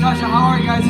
Natasha, how are you guys?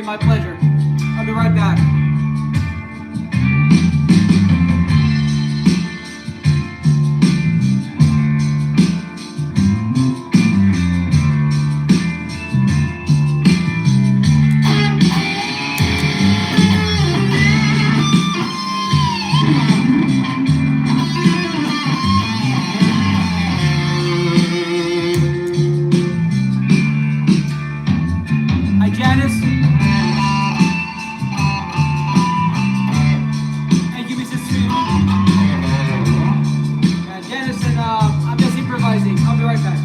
My pleasure. I'll be right back. Hi, Janice. I'm just improvising. I'll be right back.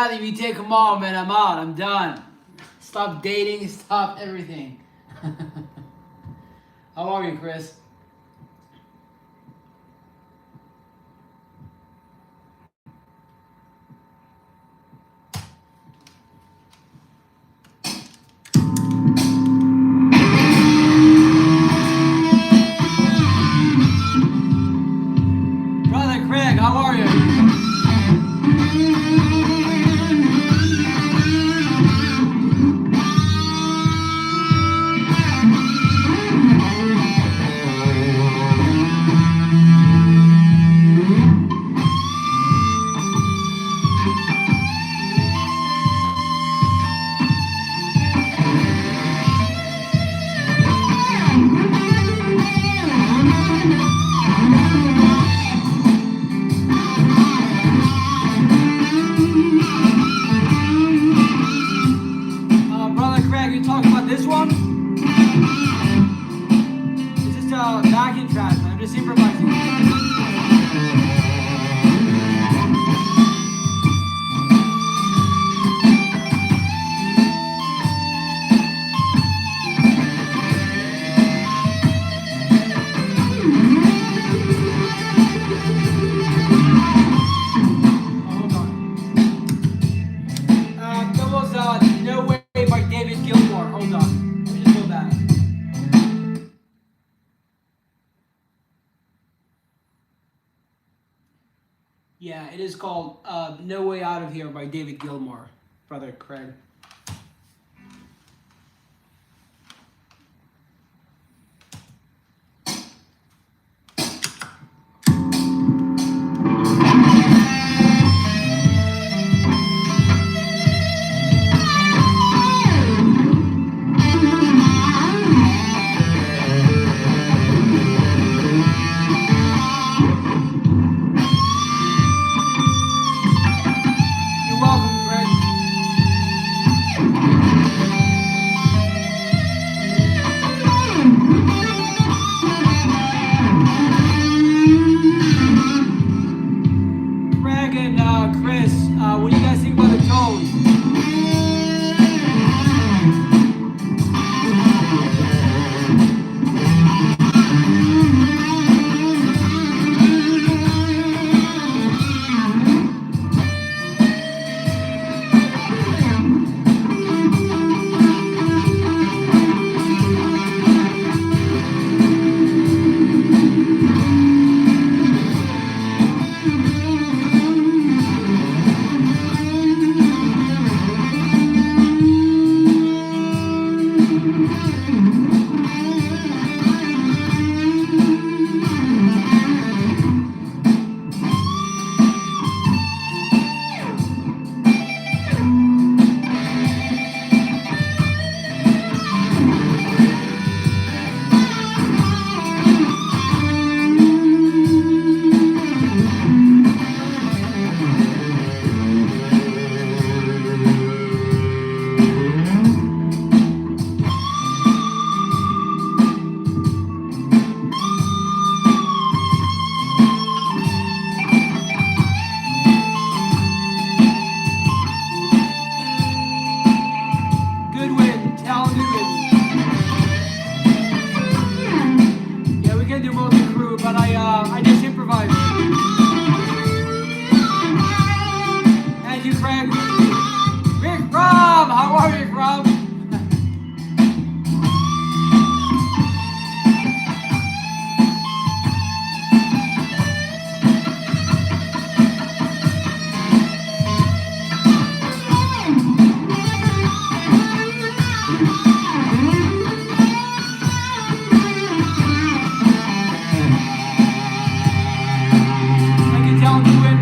Kathy, you take them all, man. I'm out. I'm done. Stop dating. Stop everything. How are you, Chris? Brother Craig, how are you? Brother Craig, you talking about this one? It's just a backing track, man. I'm just improvising. Hold on. That was No Way by David Gilmour. Hold on. Let me just go back. Yeah, it is called No Way Out of Here by David Gilmour, Brother Craig. You're welcome, Craig. Craig and Chris, what do you guys think about the tones? Goodwin, Tal Goodwin. Yeah, we can do both the crew, but I just improvise. And you, Craig. Rick Rob, how are you, Rick Rob? Thank you, Tal Goodwin.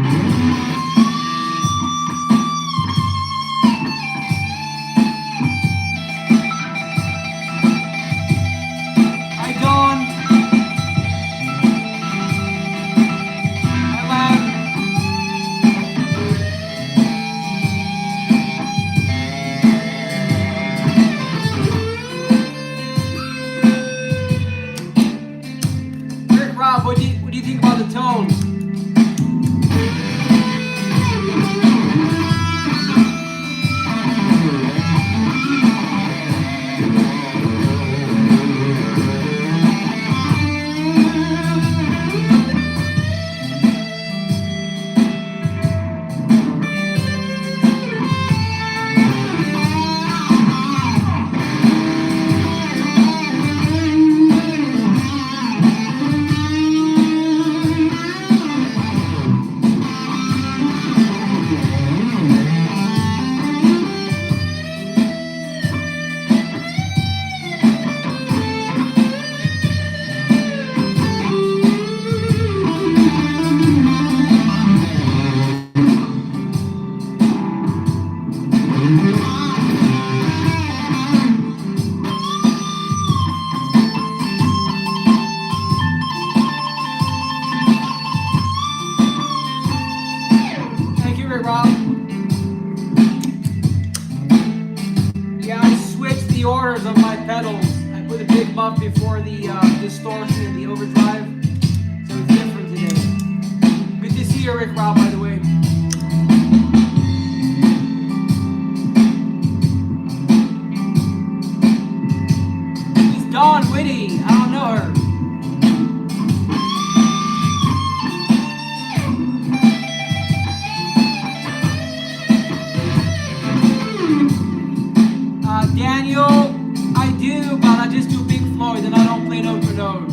colors of my pedals. I put a big muff before the distortion and the overdrive, so it's different today. Good to see you, Rick Rob, by the way. It's Dawn Whitty. I don't know her. Daniel, I do, but I just do Pink Floyd and I don't play note for note.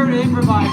To improvise.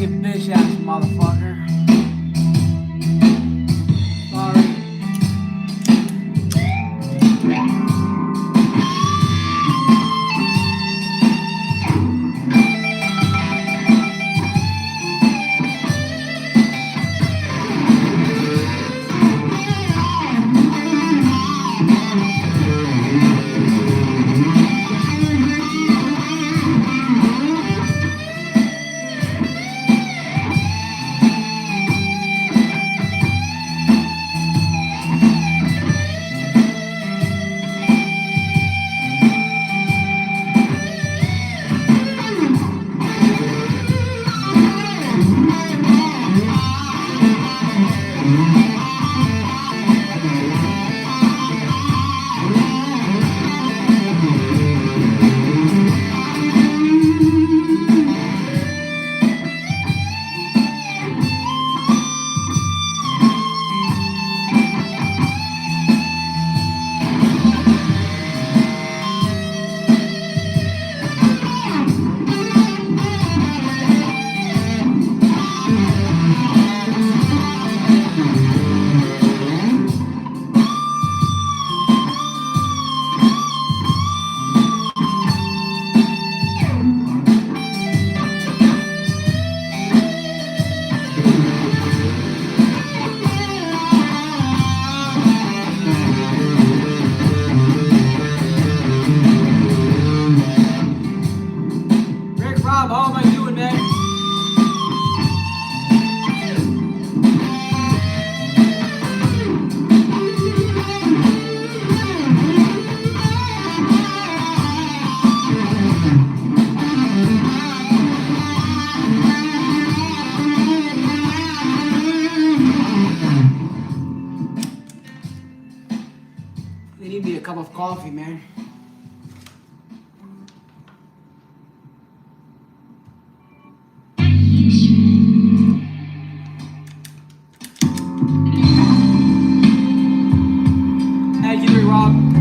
You bitch ass motherfucker. Sorry. Rob, how am I doing, man? They need me a cup of coffee, man. Thank you, Rob.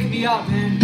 wake me up, man.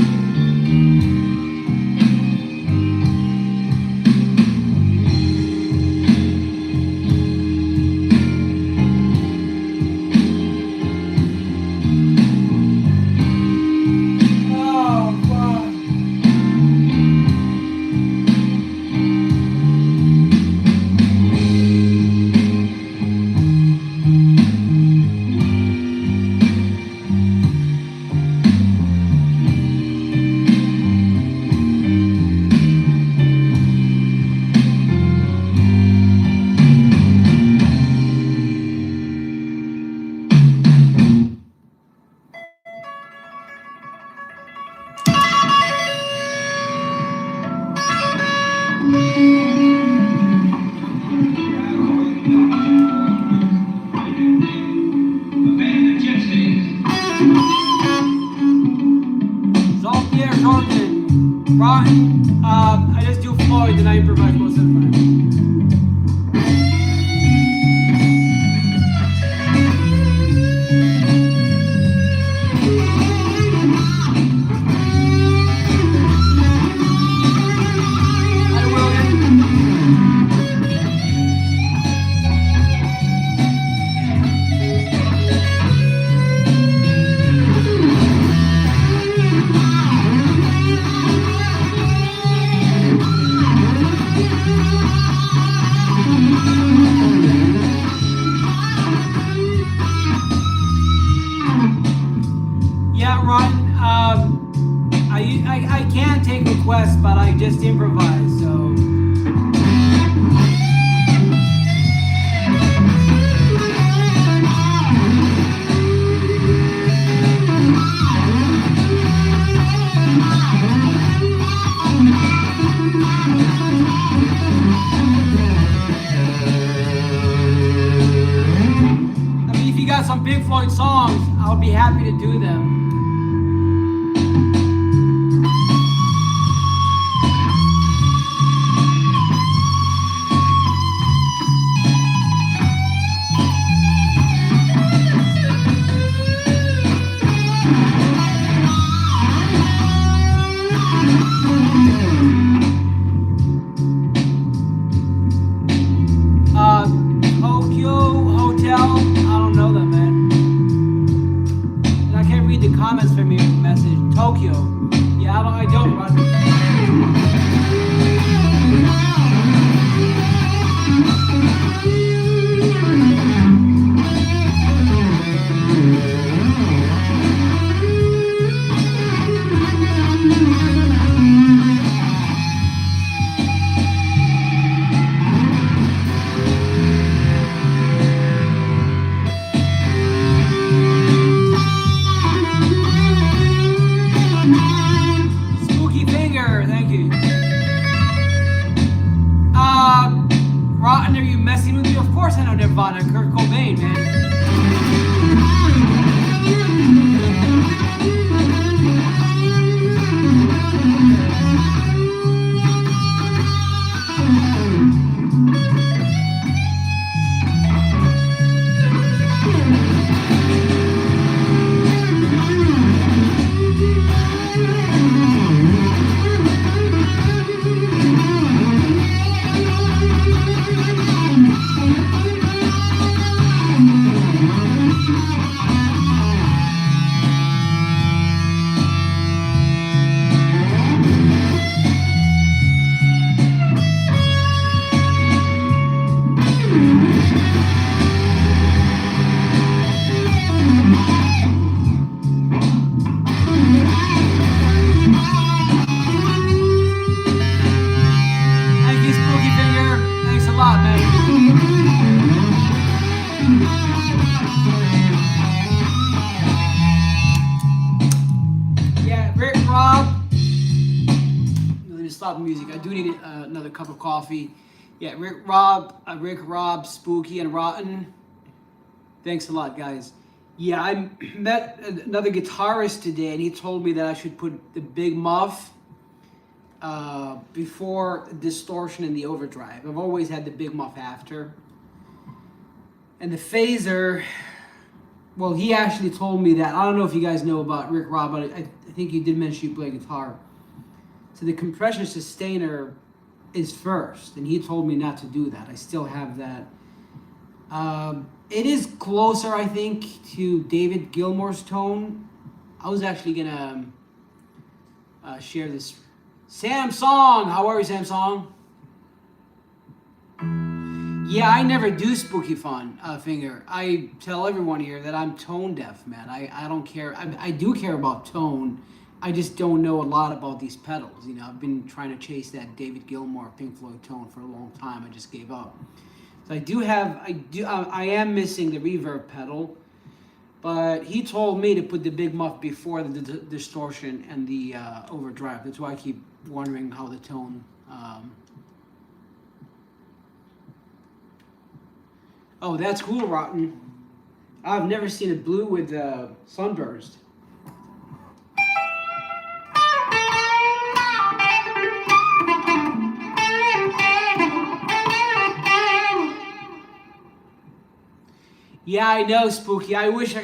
Rotten. I just do Floyd and I improvise most of the time. I can take requests, but I just improvise, so. I mean, if you got some Pink Floyd songs, I'll be happy to do them. Comments from your message. Tokyo. Yeah, I don't run. Rotten, are you messing with me? Of course I know Nirvana, Kurt Cobain, man. Stop the music. I do need another cup of coffee. Yeah, Rick, Rob, Spooky, and Rotten. Thanks a lot, guys. Yeah, I met another guitarist today, and he told me that I should put the big muff before the distortion and the overdrive. I've always had the big muff after. And the phaser, Well, he actually told me that. I don't know if you guys know about Rick Rob, but I think you did mention you play guitar. So the compression sustainer is first, and he told me not to do that. I still have that. It is closer, I think, to David Gilmour's tone. I was actually gonna share this. Samsung, how are you, Samsung? Yeah, I never do spooky finger. I tell everyone here that I'm tone deaf, man. I don't care. I do care about tone. I just don't know a lot about these pedals. You know, I've been trying to chase that David Gilmour, Pink Floyd tone for a long time. I just gave up. So I am missing the reverb pedal, but he told me to put the big muff before the distortion and the overdrive. That's why I keep wondering how the tone. Oh, that's cool, Rotten. I've never seen it blue with sunburst. Yeah, I know, Spooky. I wish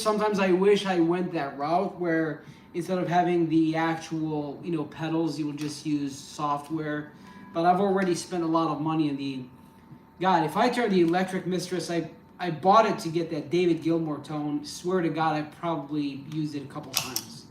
sometimes I wish I went that route where instead of having the actual, pedals, you would just use software. But I've already spent a lot of money in the... God, if I turn the Electric Mistress, I bought it to get that David Gilmour tone. Swear to God, I probably used it a couple times.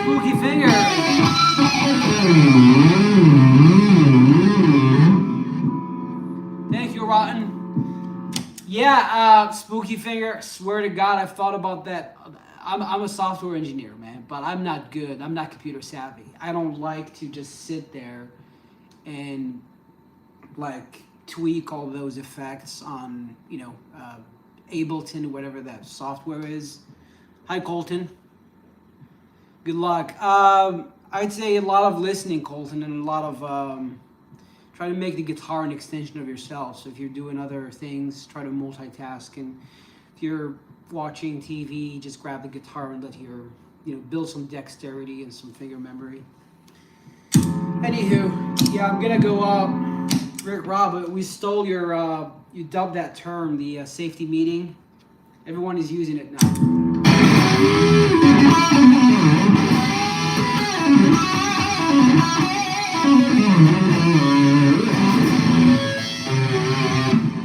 Spooky finger. Thank you, Rotten. Yeah, Spooky Finger, swear to God, I've thought about that. I'm a software engineer, man, but I'm not good. I'm not computer savvy. I don't like to just sit there and, tweak all those effects on, Ableton, whatever that software is. Hi, Colton. Good luck. I'd say a lot of listening, Colton, and a lot of... try to make the guitar an extension of yourself. So if you're doing other things, try to multitask. And if you're watching TV, just grab the guitar and let your, build some dexterity and some finger memory. Anywho, yeah, I'm gonna go up. Rick Rob, we stole your, you dubbed that term, the safety meeting. Everyone is using it now.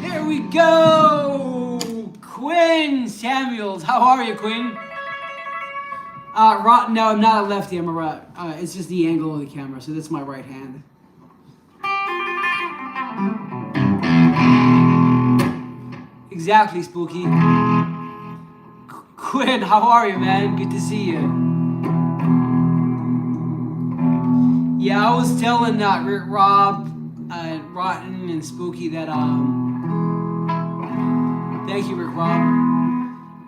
Here we go! Quinn Samuels, how are you, Quinn? No, I'm not a lefty, I'm a right. It's just the angle of the camera, so that's my right hand. Exactly, Spooky. Quinn, how are you, man? Good to see you. Yeah, I was telling Rick Rob, Rotten, and Spooky that, thank you, Rick Rob.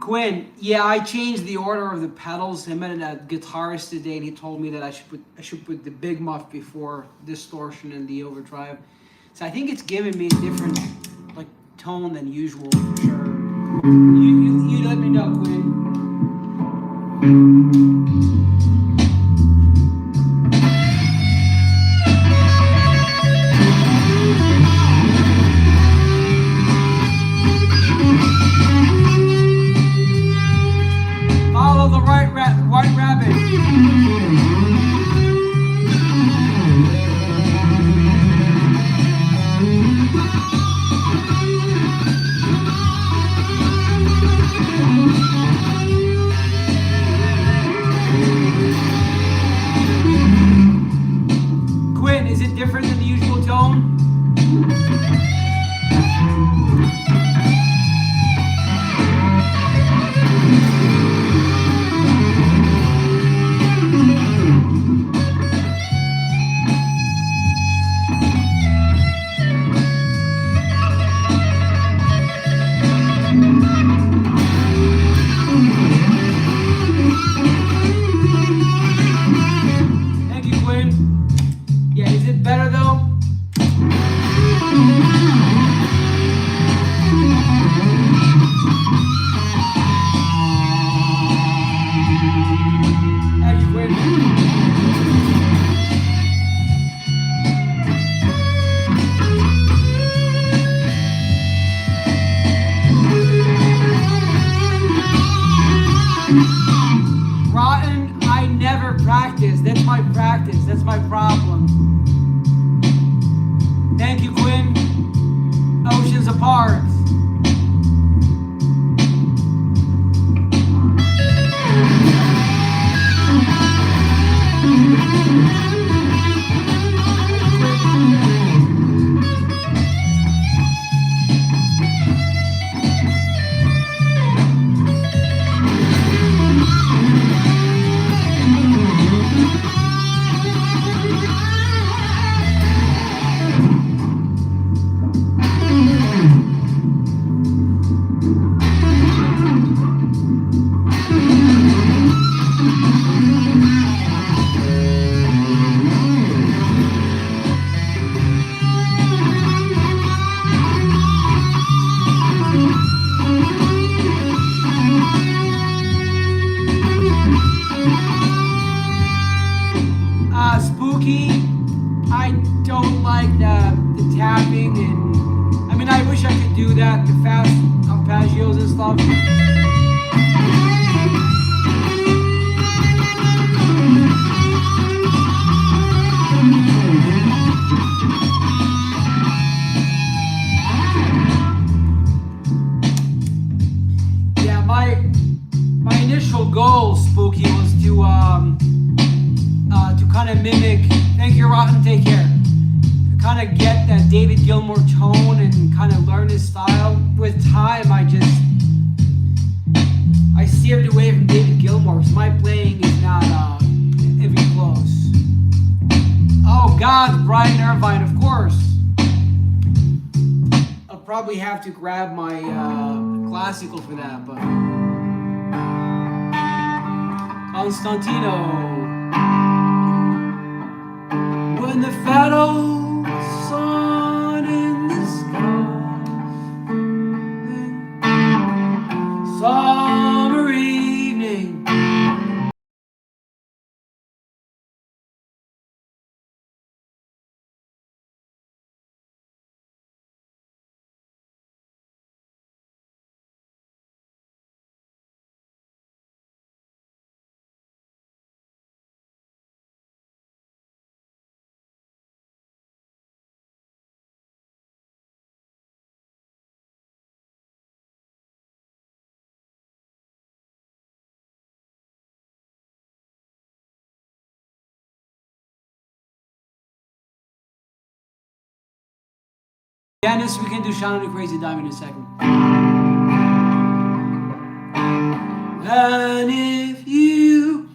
Quinn, yeah, I changed the order of the pedals. I met a guitarist today, and he told me that I should put the big muff before distortion and the overdrive. So I think it's giving me a different, tone than usual, for sure. You let me know, Quinn. Follow the white rabbit. Rotten, I never practice. That's my practice. That's my problem. Thank you, Quinn. Oceans apart. Spooky, I don't like the tapping, and I mean, I wish I could do that, the fast arpeggios and stuff. Yeah, my initial goal, Spooky, was to kind of mimic. Thank you, Rotten. Take care. To kind of get that David Gilmour tone and kind of learn his style. With time, I steered away from David Gilmour because my playing is not even close. Oh God, Brian Irvine, of course. I'll probably have to grab my classical for that, but Constantino. When the fat old sun in the sky, summer evening. Dennis, we can do Shine on a Crazy Diamond in a second. And if you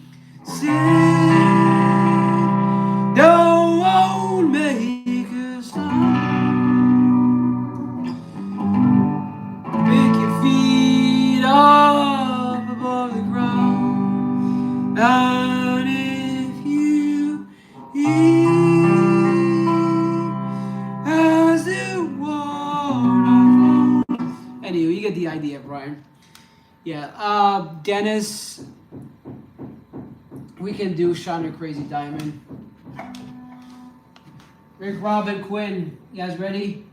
say don't make a sound, pick your feet up above the ground. And if you as the water. Anyway, you get the idea, Brian. Yeah, Dennis, we can do Shine on a Crazy Diamond. Rick, Rob, and Quinn, you guys ready?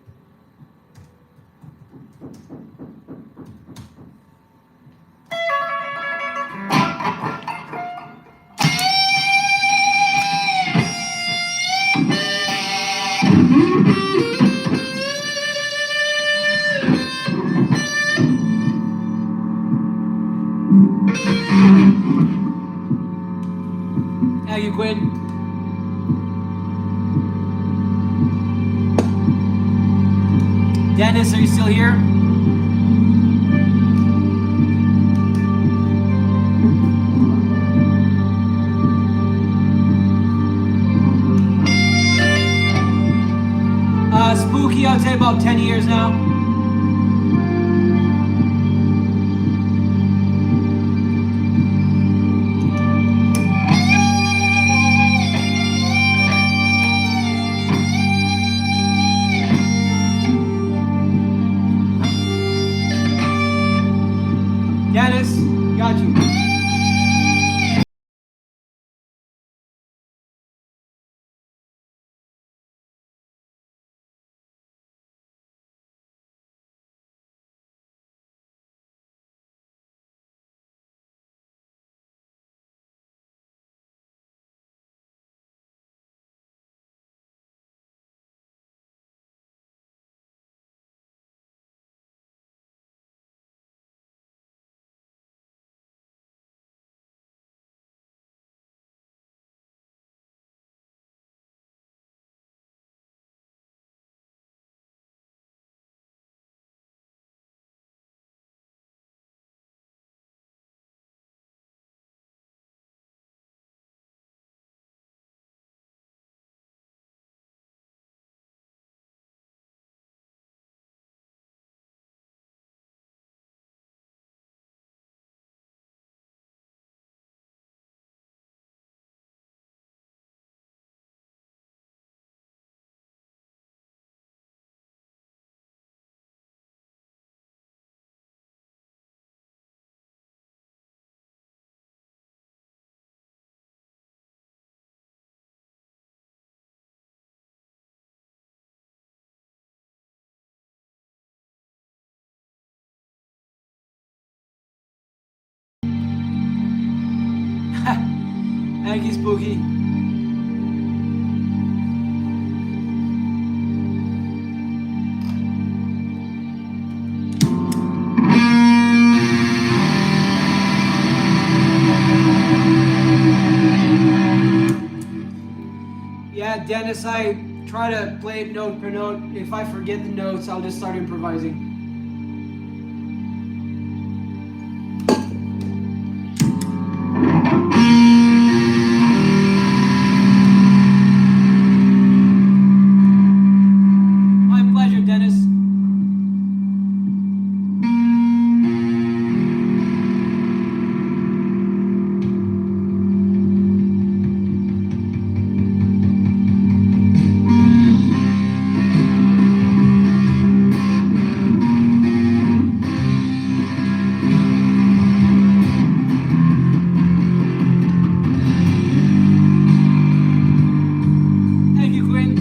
How you, Quinn? Dennis, are you still here? Spooky, I'd say about 10 years now. Dennis, got you. Thank you, Spooky. Yeah, Dennis, I try to play it note per note. If I forget the notes, I'll just start improvising. My pleasure, Dennis. Thank you, Quinn.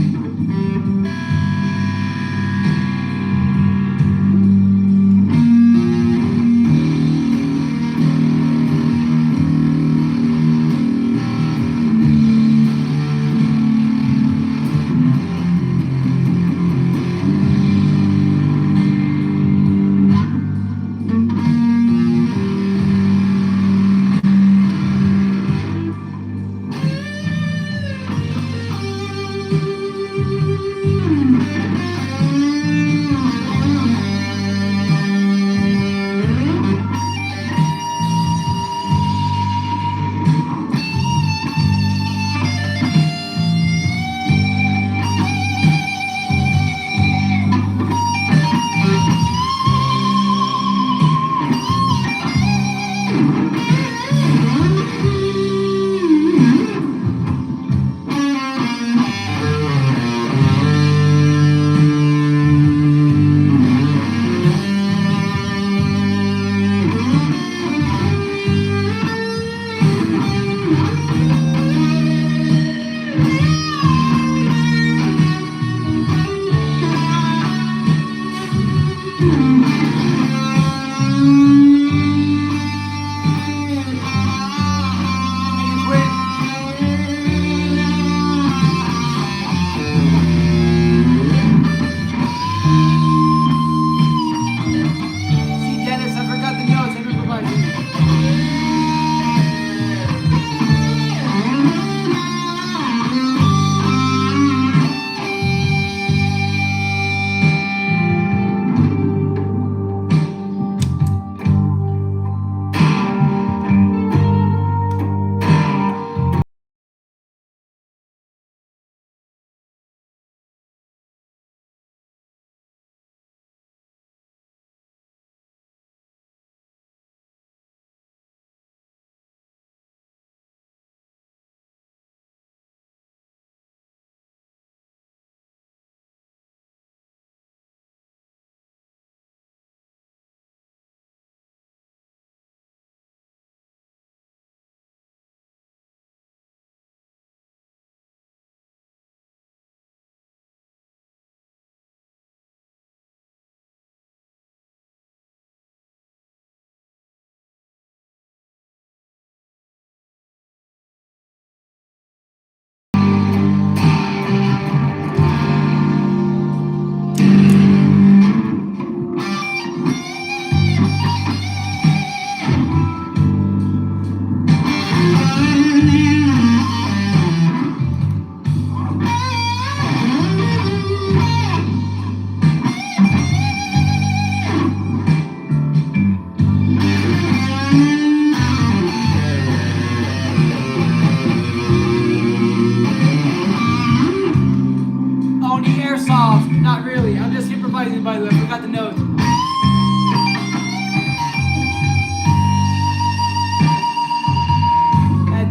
Not really. I'm just improvising, by the way. I forgot the notes.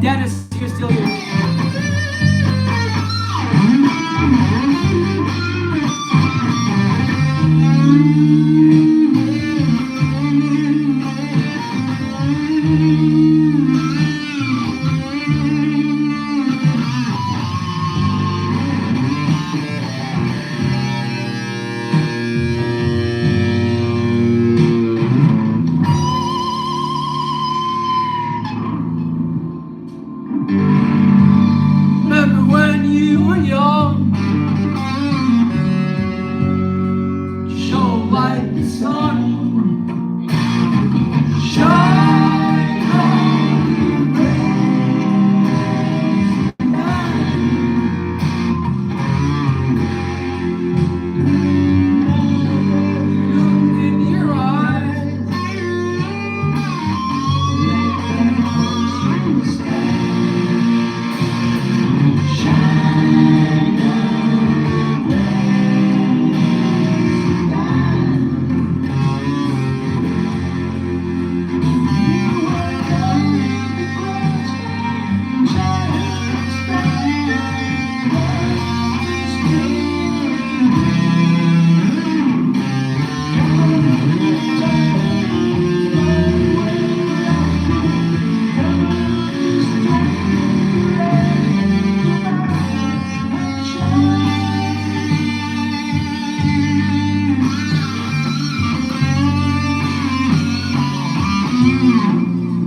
Dennis, you're still here. young. Show like the sun. Shine on the look in your eyes.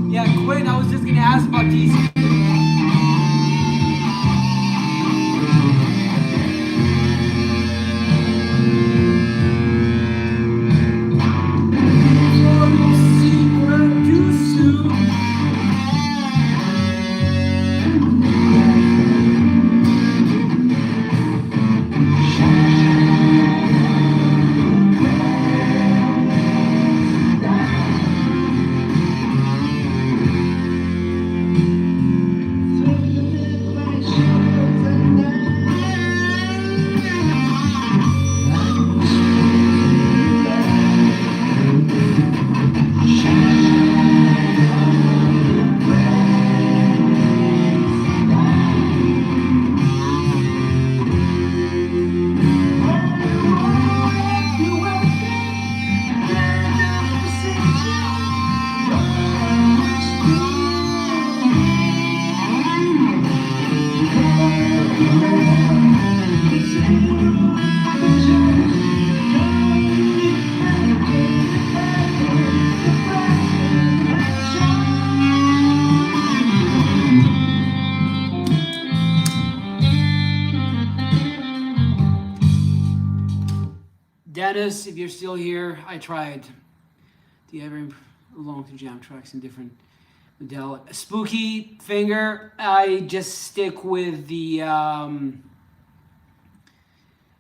Yeah, Quinn, I was just gonna ask about these. Secret too soon. Dennis, if you're still here, I tried. Do you ever belong to jam tracks in different modalities? Spooky finger, I just stick with the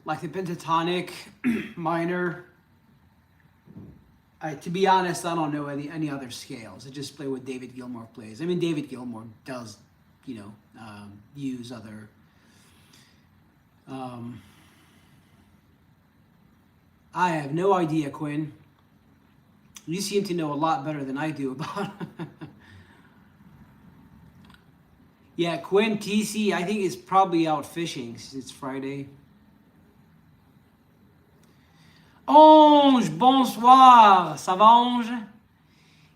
like the pentatonic minor. To be honest, I don't know any other scales. I just play what David Gilmour plays. I mean, David Gilmour does, use other. I have no idea, Quinn. You seem to know a lot better than I do about Yeah, Quinn, TC, I think is probably out fishing since it's Friday. Ange, bonsoir. Ça va, Ange?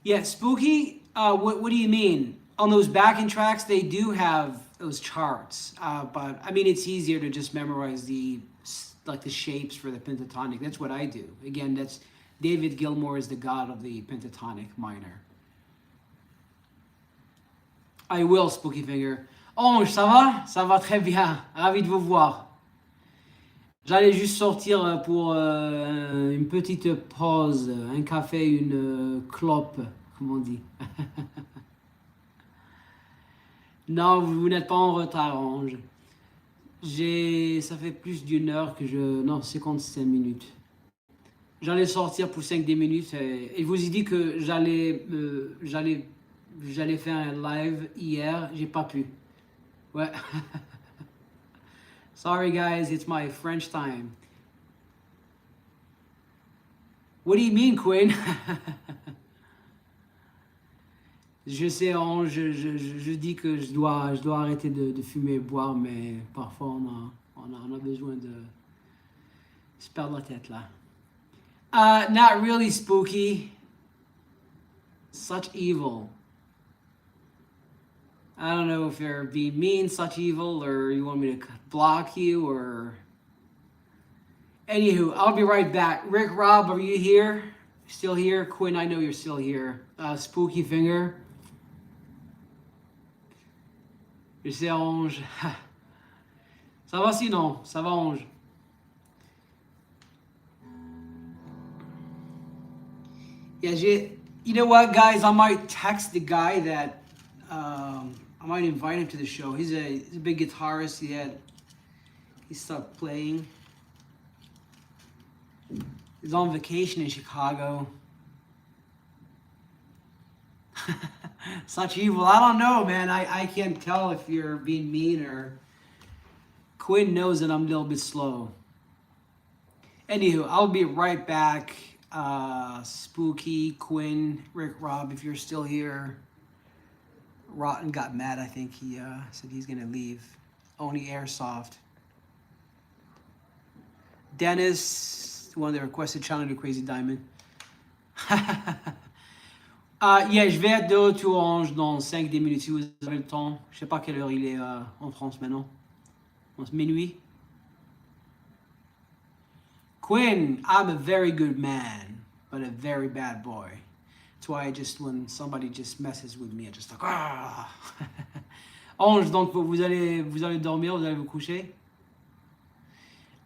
Yeah, Spooky, what do you mean? On those backing tracks, they do have those charts. But, I mean, it's easier to just memorize the shapes for the pentatonic. That's what I do. Again, that's David Gilmour is the god of the pentatonic minor. I will, Spooky Finger. Ange, ça va? Ça va très bien. Ravi de vous voir. J'allais juste sortir pour une petite pause, un café, une clope, comme on dit. Non, vous n'êtes pas en retard, Ange. Ça fait plus d'une heure que non, 55 minutes. J'allais sortir pour 5-10 minutes et je vous ai dit que j'allais faire un live hier, j'ai pas pu. Ouais. Sorry guys, it's my French time. What do you mean, Quinn? Je sais, je dis que je dois arrêter de fumer et boire, mais parfois on a besoin de se perdre la tête là. Not really, Spooky. Such evil. I don't know if you're being mean, such evil, or you want me to block you, or... Anywho, I'll be right back. Rick, Rob, are you here? Still here? Quinn, I know you're still here. Spooky Finger. Je sais, Ange. Ça va sinon, ça va Ange. Yeah, you know what, guys? I might text the guy that I might invite him to the show. He's a big guitarist. He stopped playing. He's on vacation in Chicago. Such evil. I don't know, man. I can't tell if you're being mean or Quinn knows that I'm a little bit slow. Anywho, I'll be right back. Spooky, Quinn, Rick, Rob, if you're still here. Rotten got mad. I think he said he's gonna leave. Only Airsoft. Dennis, one of the requested channel to Crazy Diamond. Yeah, je vais être de retour Ange dans 5 minutes si vous avez le temps. Je sais pas quelle heure il est en France maintenant. Minuit. Quinn, I'm a very good man, but a very bad boy. That's why when somebody just messes with me, I just like, ah. Ange, donc vous allez dormir, vous allez vous coucher?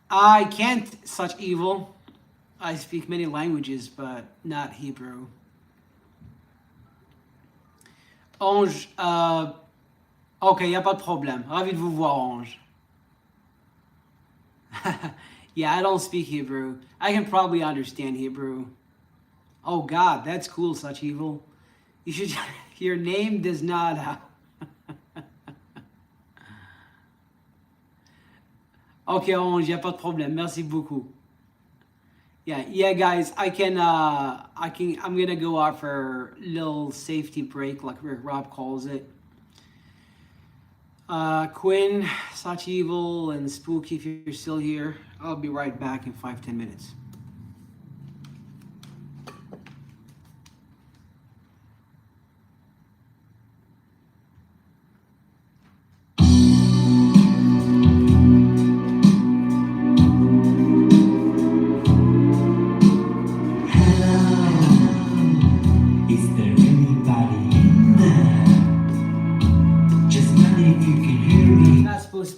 I can't such evil. I speak many languages, but not Hebrew. Ange, ok, y a pas de problème. Ravi de vous voir, Ange. Yeah, I don't speak Hebrew. I can probably understand Hebrew. Oh God, that's cool, such evil. You should. Your name does not. Okay, Ange, y a pas de problème. Merci beaucoup. Yeah, guys, I'm gonna go out for a little safety break, like Rob calls it. Quinn, such evil, and Spooky, if you're still here, I'll be right back in 5-10 minutes.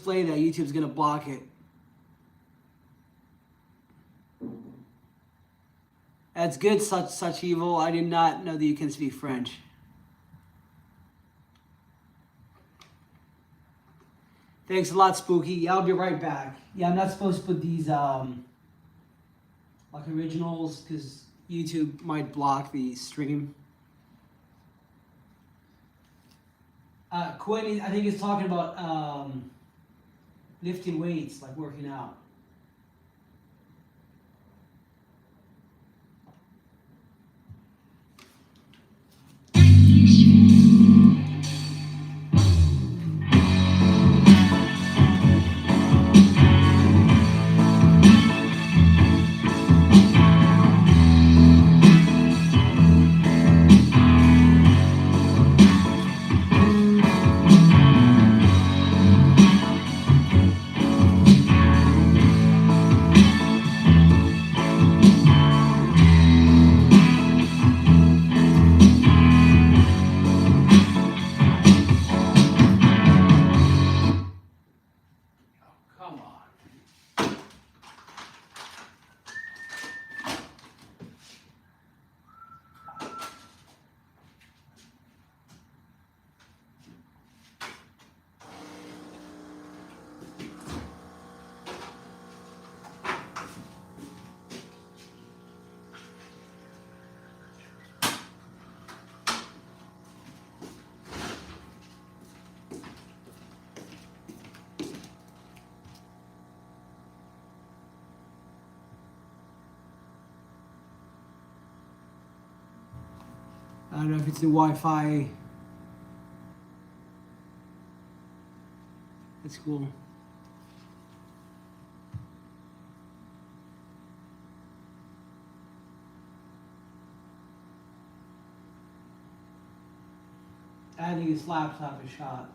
Play that, YouTube's gonna block it. That's good, such evil. I did not know that you can speak French. Thanks a lot, Spooky. Yeah, I'll be right back. Yeah, I'm not supposed to put these like originals because YouTube might block the stream. Quinn, I think he's talking about lifting weights, like working out. I don't know if it's the Wi-Fi. That's cool. Adding his laptop a shot.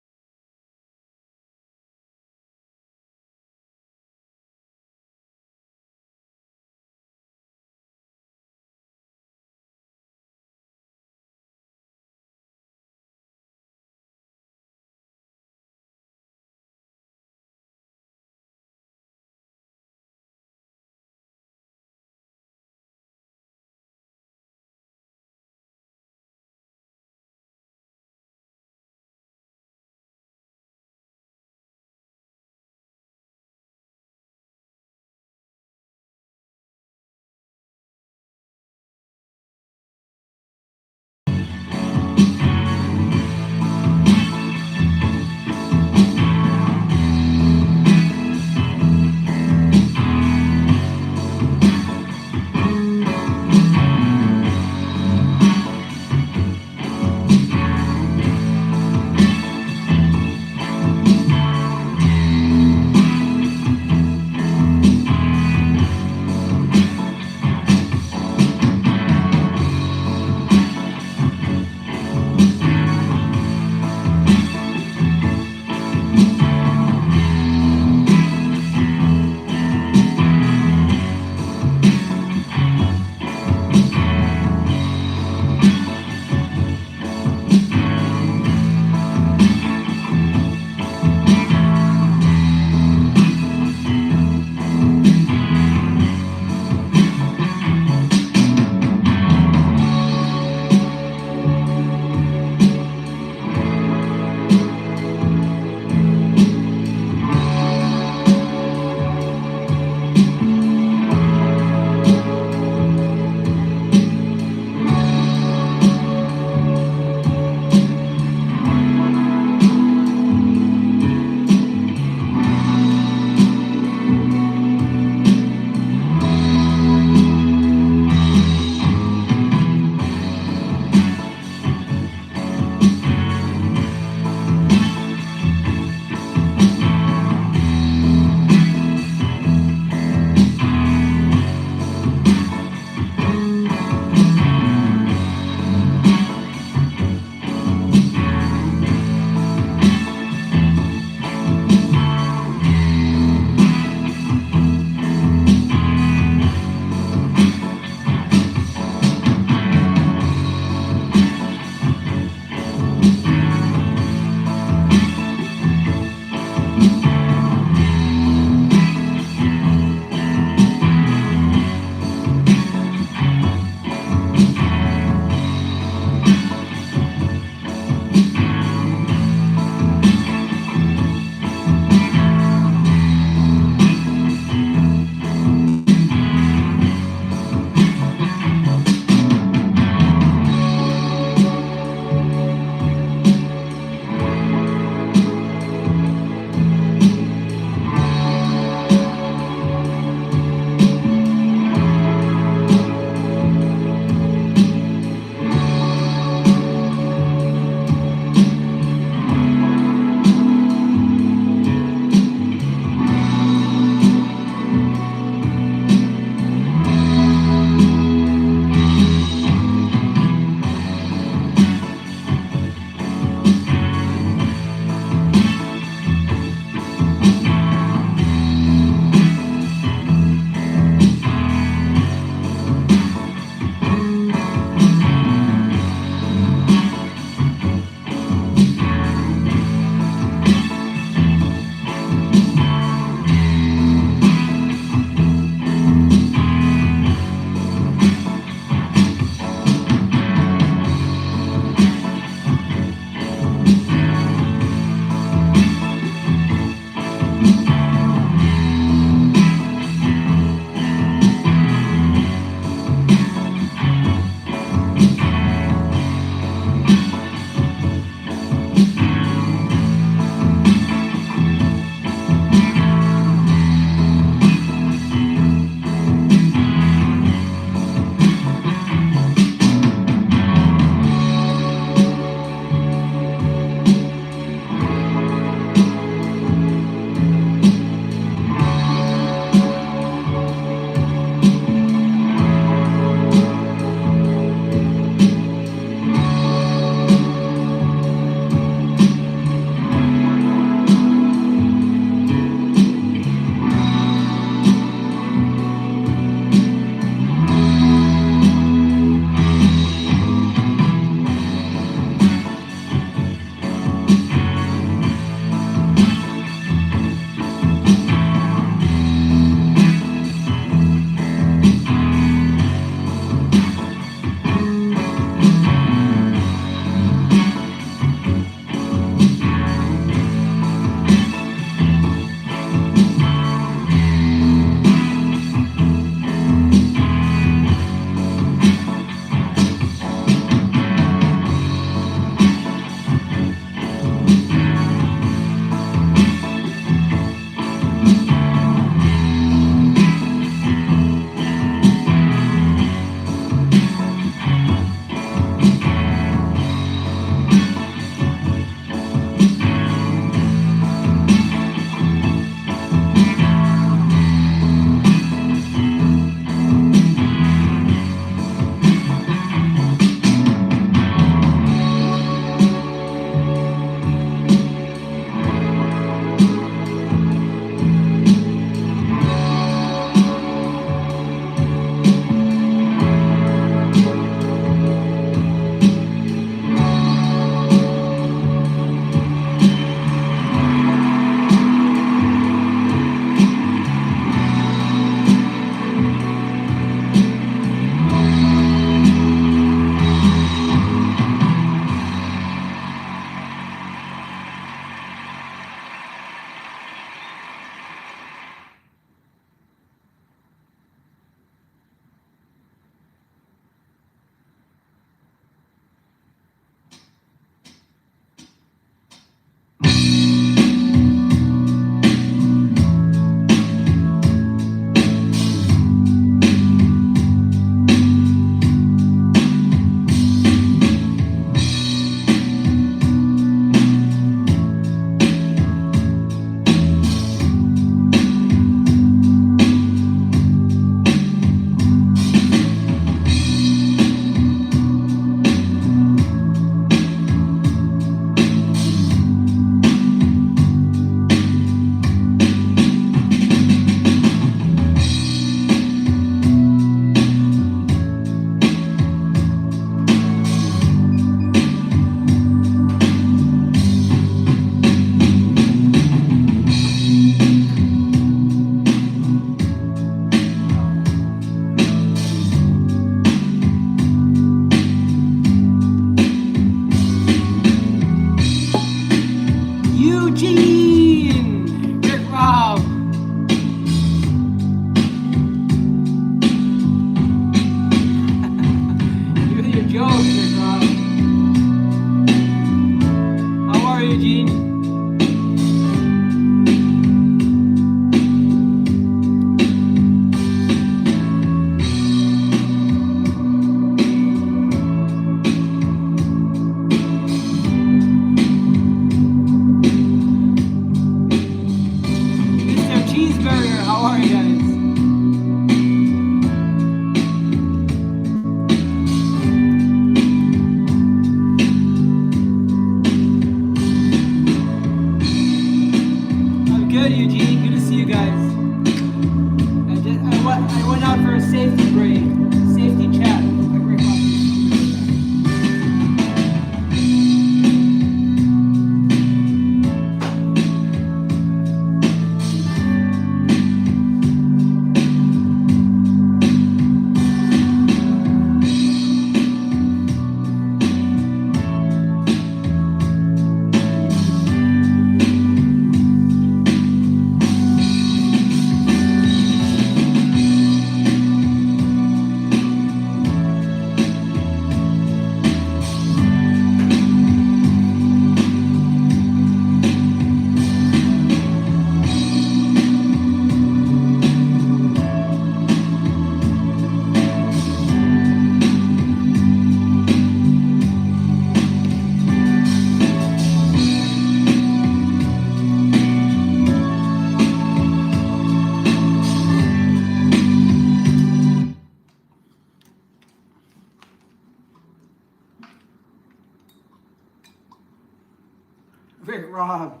Rick Rob.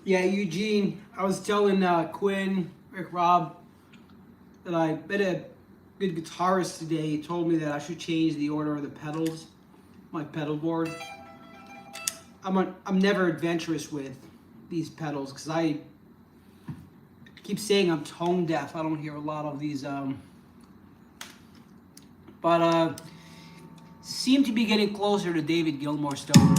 Yeah, Eugene, I was telling Quinn, Rick Rob, that I met a good guitarist today. He told me that I should change the order of the pedals, my pedal board. I'm never adventurous with these pedals because I keep saying I'm tone deaf. I don't hear a lot of these, but seem to be getting closer to David Gilmour Stone.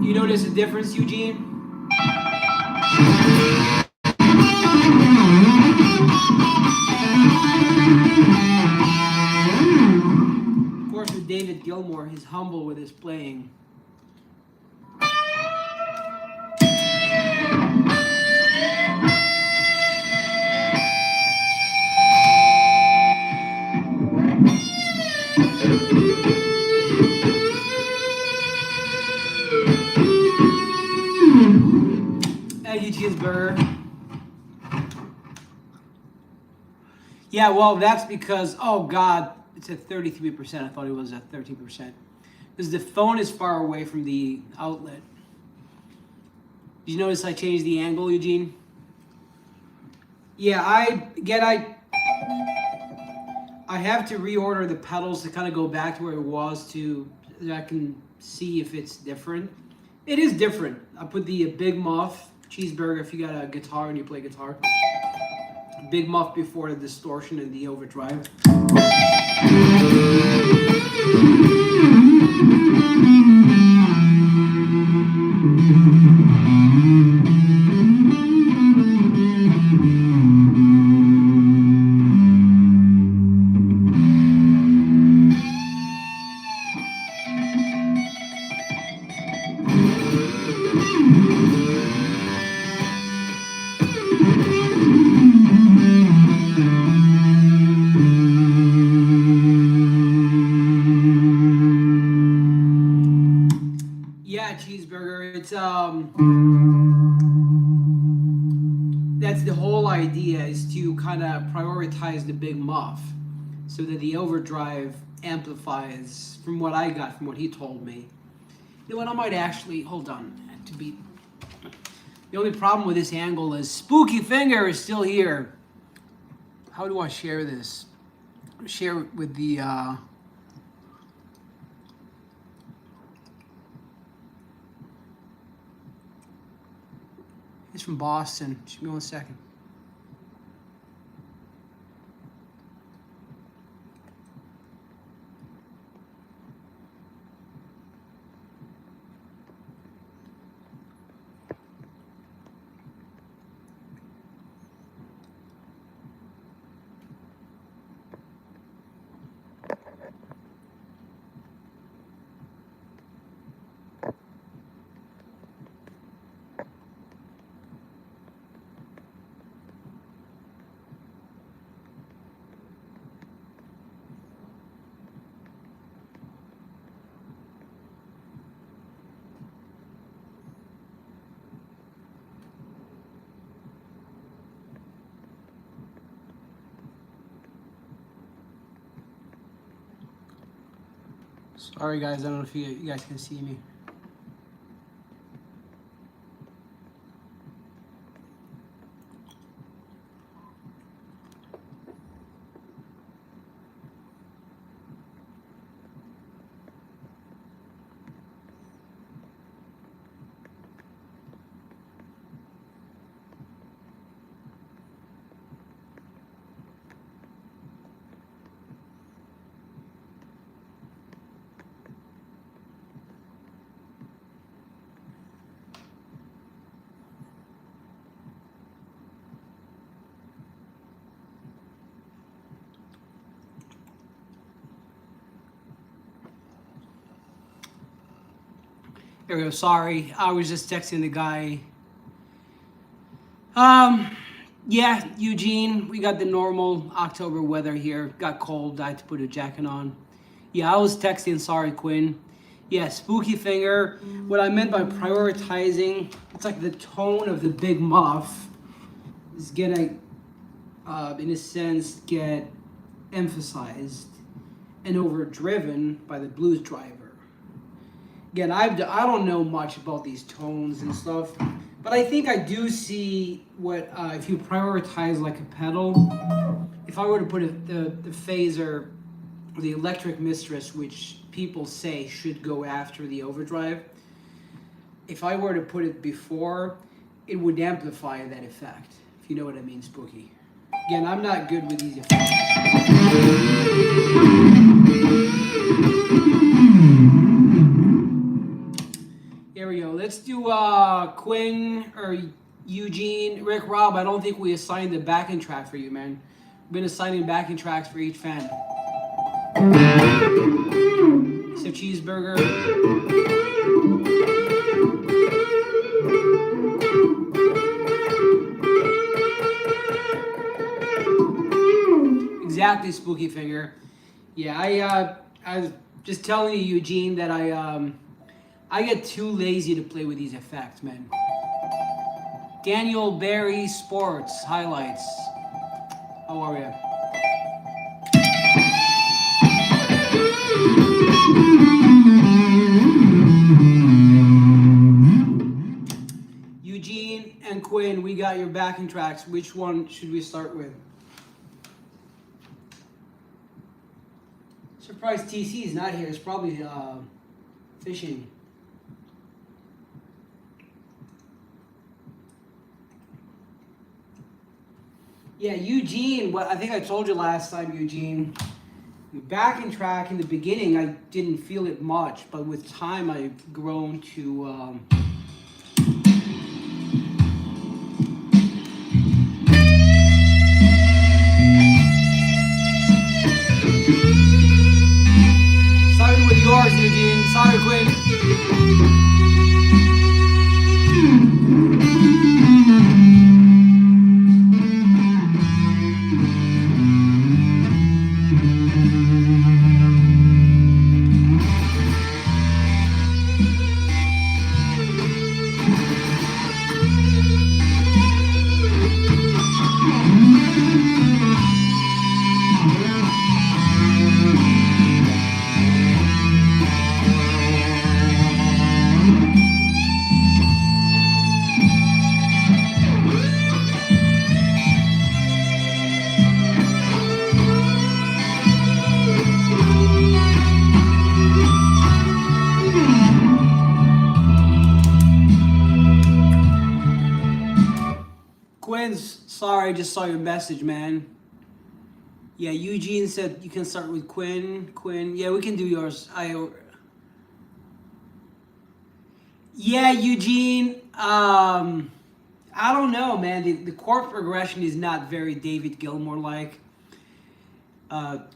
You notice a difference, Eugene? Of course, with David Gilmour, he's humble with his playing. Thank you, Cheeseburger. Yeah, well, that's because, oh God, it's at 33%. I thought it was at 13%. Because the phone is far away from the outlet. Did you notice I changed the angle, Eugene? Yeah, I have to reorder the pedals to kind of go back to where it was so that I can see if it's different. It is different. I put the Big Muff Cheeseburger, if you got a guitar and you play guitar. Big Muff before the distortion and the overdrive. Yeah, Cheeseburger. It's that's the whole idea, is to kind of prioritize the Big Muff so that the overdrive amplifies from what I got, from what he told me. You know what, I might actually, hold on, the only problem with this angle is Spooky Finger is still here. How do I share this? Share it with the, he's from Boston. Just give me 1 second. Sorry guys, I don't know if you guys can see me. There we go. Sorry, I was just texting the guy. Yeah, Eugene, we got the normal October weather here. Got cold. I had to put a jacket on. Yeah, I was texting. Sorry, Quinn. Yeah, Spooky Finger. What I meant by prioritizing, it's like the tone of the Big Muff is gonna, in a sense, get emphasized. and overdriven by the blues driver. Again, I don't know much about these tones and stuff, but I think I do see what, if you prioritize like a pedal, if I were to put the phaser, or the electric mistress, which people say should go after the overdrive, if I were to put it before, it would amplify that effect, if you know what I mean, Spooky. Again, I'm not good with these effects. Here we go. Let's do Quinn or Eugene. Rick, Rob, I don't think we assigned the backing track for you, man. We've been assigning backing tracks for each fan. So Cheeseburger. Exactly, Spooky Finger. Yeah, I was just telling you, Eugene, that I get too lazy to play with these effects, man. Daniel Barry Sports highlights. How are you? Eugene and Quinn, we got your backing tracks. Which one should we start with? Surprised TC is not here. It's probably fishing. Yeah, Eugene, I think I told you last time, Eugene, the backing track in the beginning, I didn't feel it much, but with time I've grown to... Starting with yours, Eugene. Sorry, Quinn. Sorry, I just saw your message, man. Yeah, Eugene said you can start with Quinn. Quinn, yeah, we can do yours. Yeah, Eugene. I don't know, man. The chord progression is not very David Gilmour-like.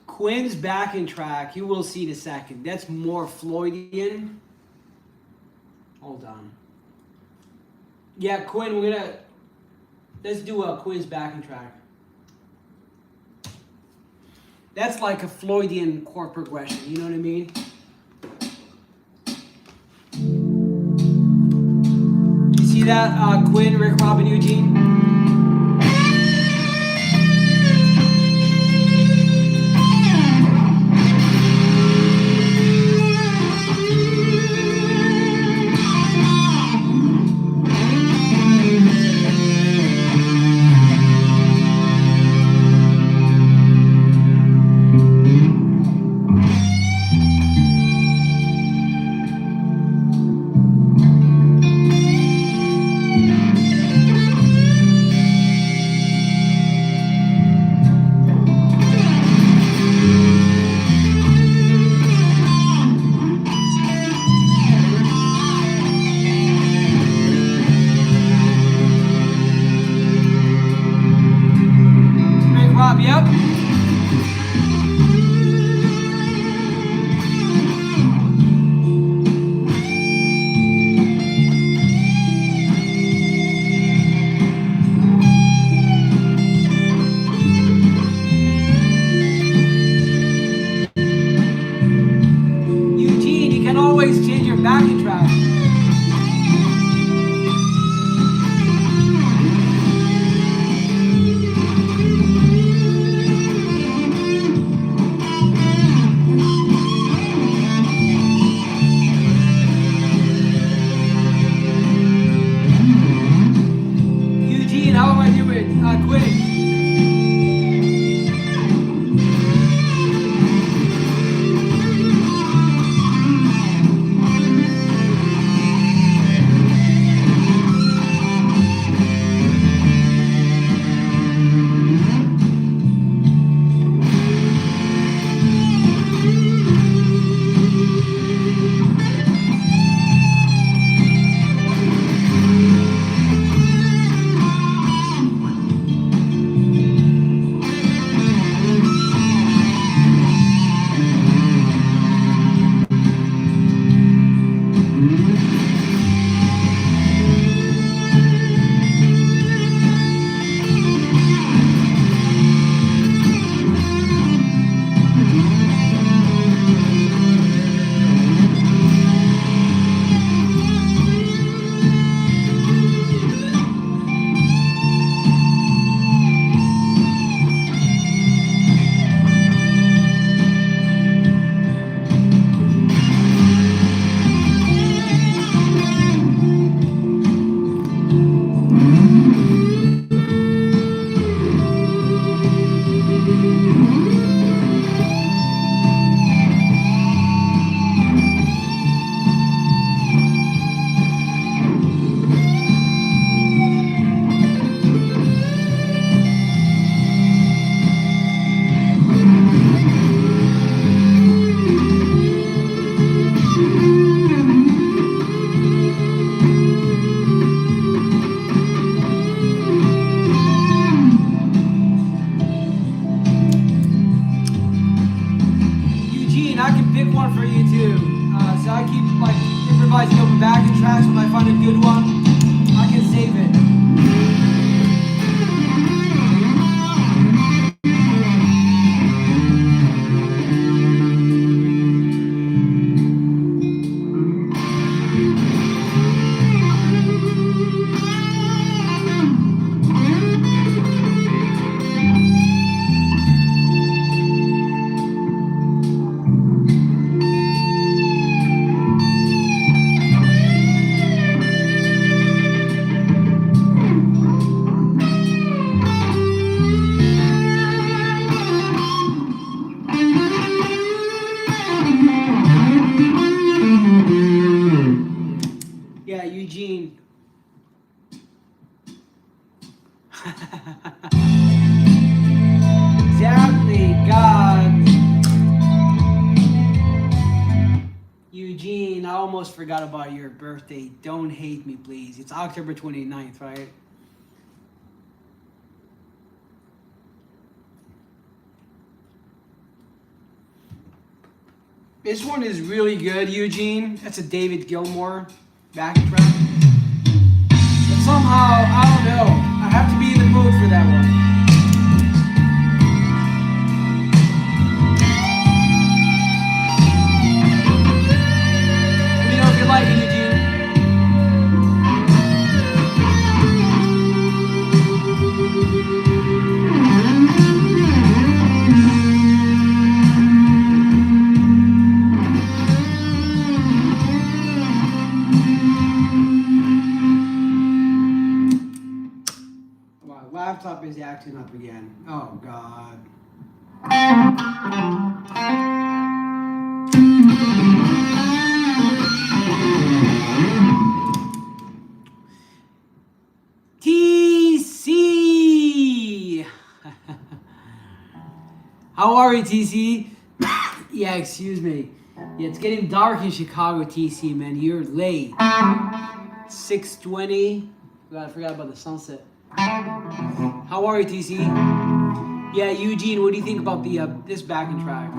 Quinn's backing track, you will see in a second. That's more Floydian. Hold on. Yeah, Quinn, let's do a Quinn's backing track. That's like a Floydian chord progression, you know what I mean? You see that, Quinn, Rick, Robin, Eugene? Yep. Eugene, you can always change your backing track. Quinn. Improvising over backing tracks when I find a good one, I can save it. Yeah, Eugene. Exactly, God. Eugene, I almost forgot about your birthday. Don't hate me, please. It's October 29th, right? This one is really good, Eugene. That's a David Gilmour backing track. But somehow, I don't know. I have to be in the mood for that one. Let me know if you like it, Eugene. Laptop is acting up again. Oh, God. TC! How are you, TC? Yeah, excuse me. Yeah, it's getting dark in Chicago, TC, man. You're late. 6:20. God, I forgot about the sunset. How are you, TC? Yeah, Eugene, what do you think about the this backing track?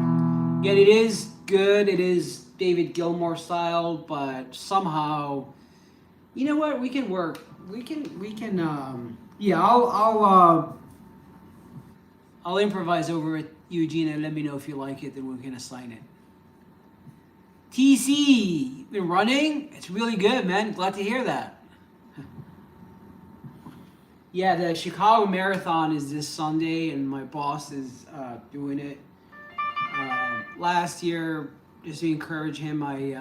Yeah, it is good. It is David Gilmour style, but somehow, you know what? We can work. We can. Yeah, I'll improvise over it, Eugene, and let me know if you like it. Then we can assign it. TC, been running? It's really good, man. Glad to hear that. Yeah, the Chicago Marathon is this Sunday, and my boss is doing it. Last year, just to encourage him, I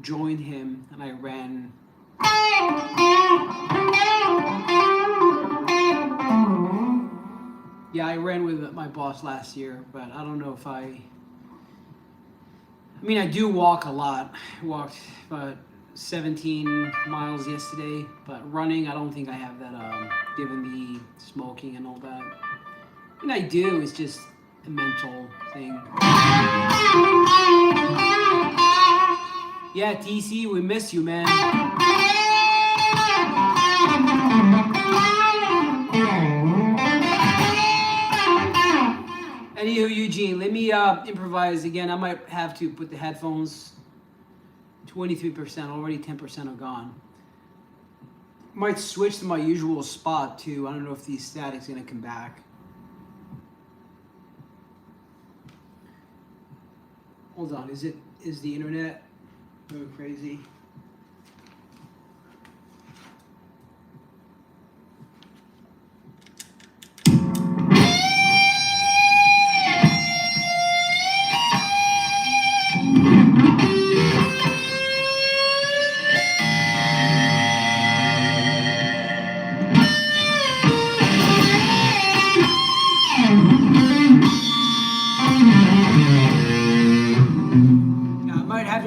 joined him and I ran. Yeah, I ran with my boss last year, but I don't know if I mean, I do walk a lot. I walked about 17 miles yesterday, but running, I don't think I have that, given the smoking and all that. I mean, I do, it's just a mental thing. Yeah, TC, we miss you, man. Anywho, Eugene, let me improvise again. I might have to put the headphones 23%, already 10% are gone. Might switch to my usual spot too. I don't know if the static's gonna come back. Hold on, is the internet going crazy?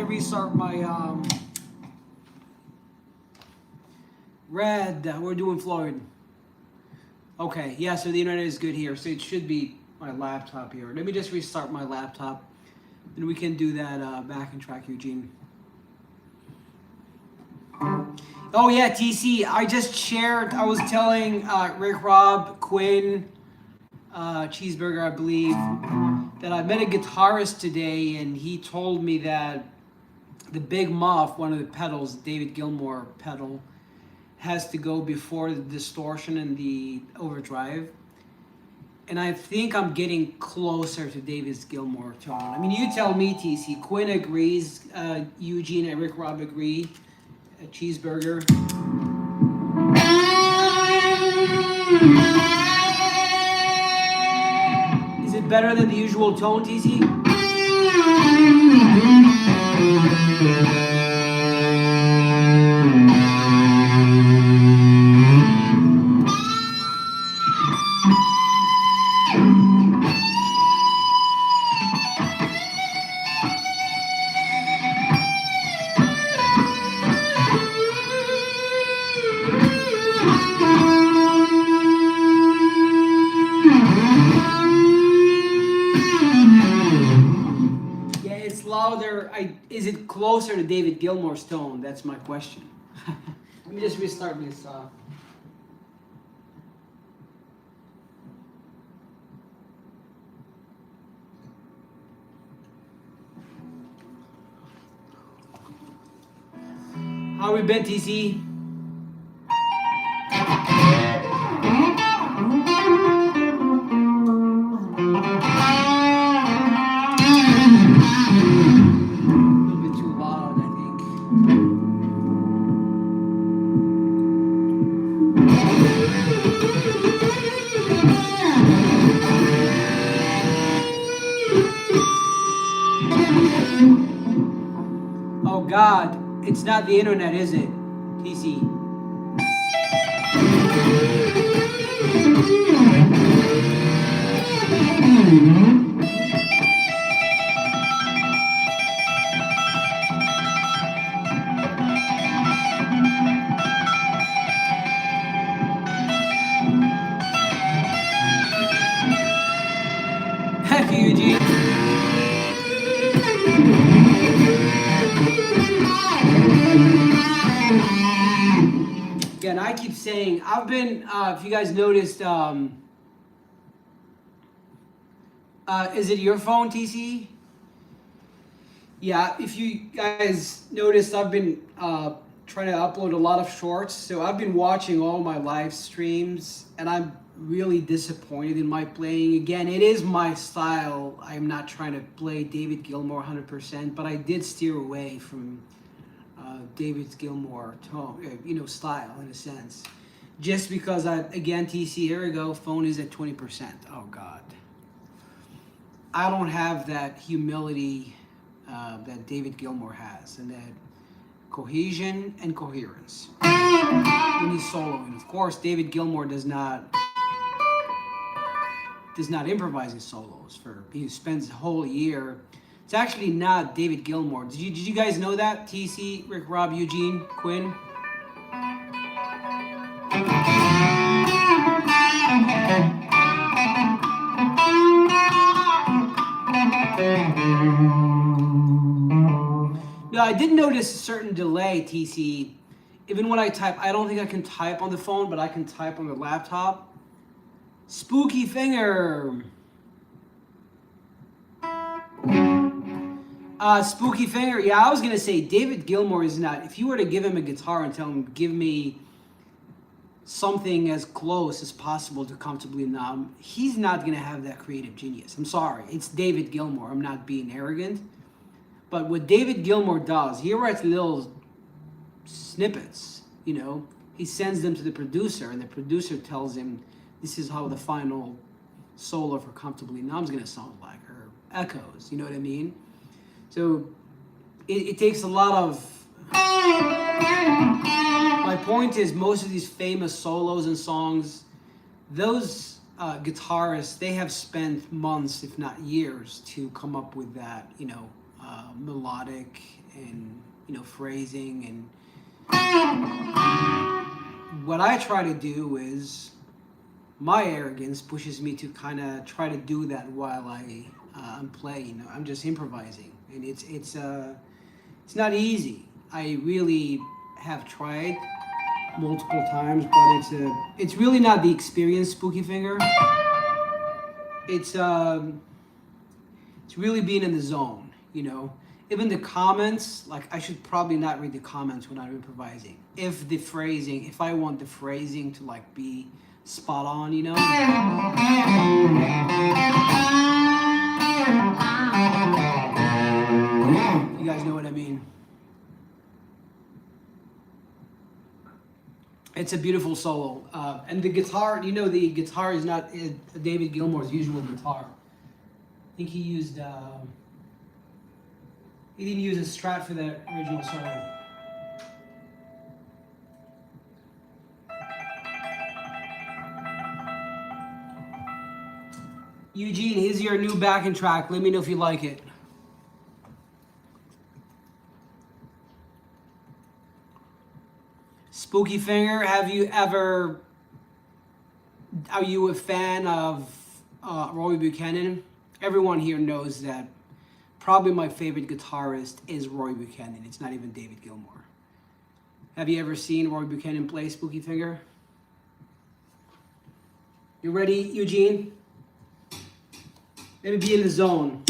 Restart my Red. We're doing Floyd. Okay, yeah, so the internet is good here, so it should be my laptop here. Let me just restart my laptop, and we can do that backing track, Eugene. Oh yeah, TC, I just shared, I was telling Rick, Rob, Quinn, Cheeseburger, I believe, that I met a guitarist today, and he told me that the Big Muff, one of the pedals, David Gilmour pedal, has to go before the distortion and the overdrive. And I think I'm getting closer to David Gilmour tone. I mean, you tell me, TC. Quinn agrees. Eugene and Rick Rob agree. Cheeseburger. Is it better than the usual tone, TC? Is it closer to David Gilmour's tone? That's my question. Let me just restart this. How we been, TC? God, it's not the internet, is it, TC? Thank you, Eugene. Again, I keep saying, I've been, if you guys noticed, is it your phone, TC? Yeah, if you guys noticed, I've been trying to upload a lot of shorts. So I've been watching all my live streams, and I'm really disappointed in my playing. Again, it is my style. I'm not trying to play David Gilmour 100%, but I did steer away from David Gilmour tone, style in a sense. Just because again, TC, here we go, phone is at 20%. Oh God. I don't have that humility that David Gilmour has, and that cohesion and coherence when he's soloing. Of course, David Gilmour does not does not improvise his solos. For he spends a whole year. It's actually not David Gilmour. Did you guys know that? TC, Rick, Rob, Eugene, Quinn. No, I did notice a certain delay, TC. Even when I type, I don't think I can type on the phone, but I can type on the laptop. Spooky Finger. Spooky Finger. Yeah, I was going to say David Gilmour is not. If you were to give him a guitar and tell him, give me something as close as possible to Comfortably Numb, he's not going to have that creative genius. I'm sorry. It's David Gilmour. I'm not being arrogant. But what David Gilmour does, he writes little snippets, you know. He sends them to the producer, and the producer tells him, this is how the final solo for Comfortably Numb is going to sound like, or echoes, you know what I mean? So it takes a lot of... My point is, most of these famous solos and songs, those guitarists, they have spent months, if not years, to come up with that, you know, melodic and, you know, phrasing. And what I try to do is, my arrogance pushes me to kind of try to do that while I'm playing. I'm just improvising, and it's not easy. I really have tried multiple times, but it's really not the experience, Spooky Finger. It's really being in the zone, you know. Even the comments, like, I should probably not read the comments when I'm improvising. If I want the phrasing to like be spot on, you know. You guys know what I mean. It's a beautiful solo, and the guitar. You know, the guitar is not David Gilmour's usual guitar. I think he used. He didn't use a Strat for the original solo. Eugene, here's your new backing track. Let me know if you like it. Spooky Finger, are you a fan of Roy Buchanan? Everyone here knows that probably my favorite guitarist is Roy Buchanan. It's not even David Gilmour. Have you ever seen Roy Buchanan play, Spooky Finger? You ready, Eugene? Let me be in the zone.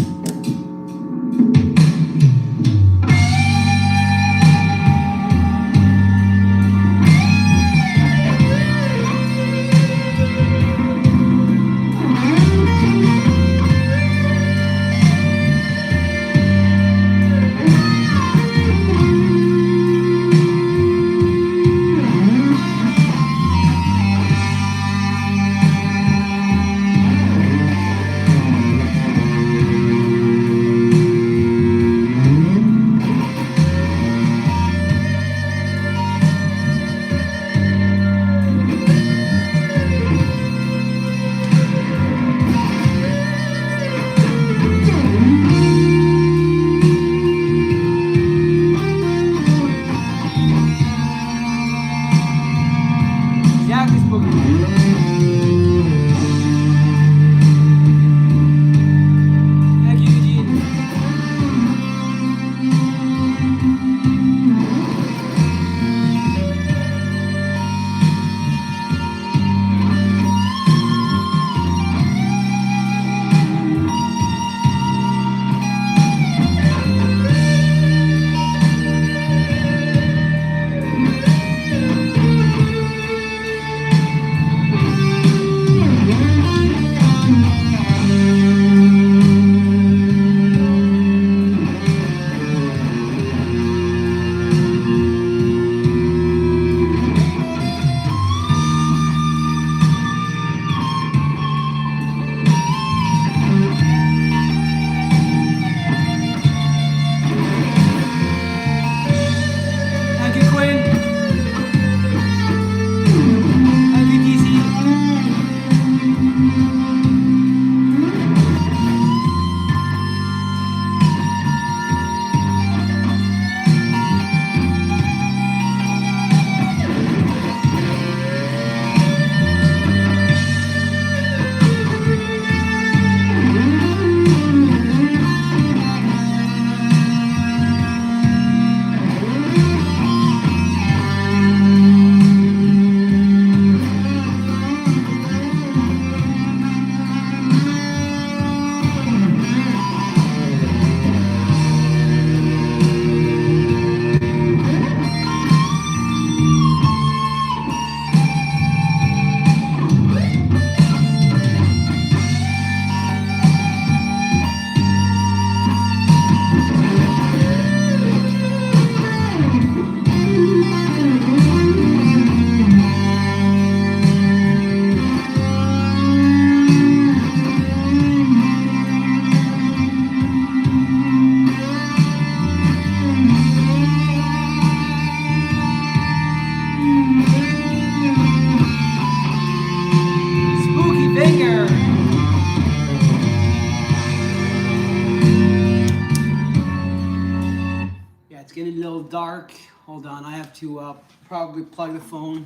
Mark. Hold on, I have to probably plug the phone.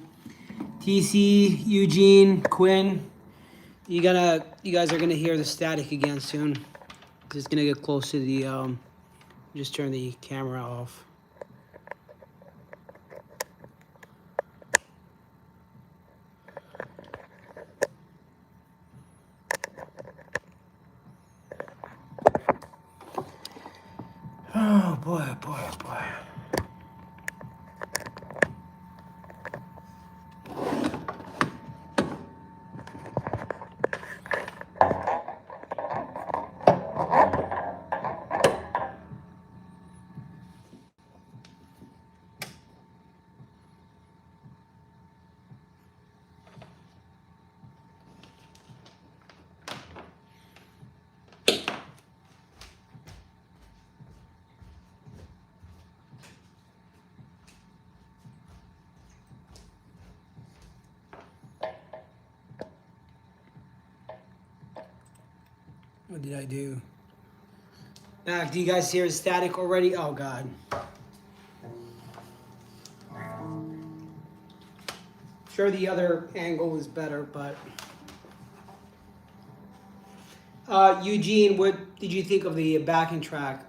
TC, Eugene, Quinn. You guys are gonna hear the static again soon. Just gonna get close to the just turn the camera off. Oh boy, oh boy, oh boy. What did I do? Back, do you guys hear the static already? Oh God. Sure, the other angle is better, but Eugene, what did you think of the backing track?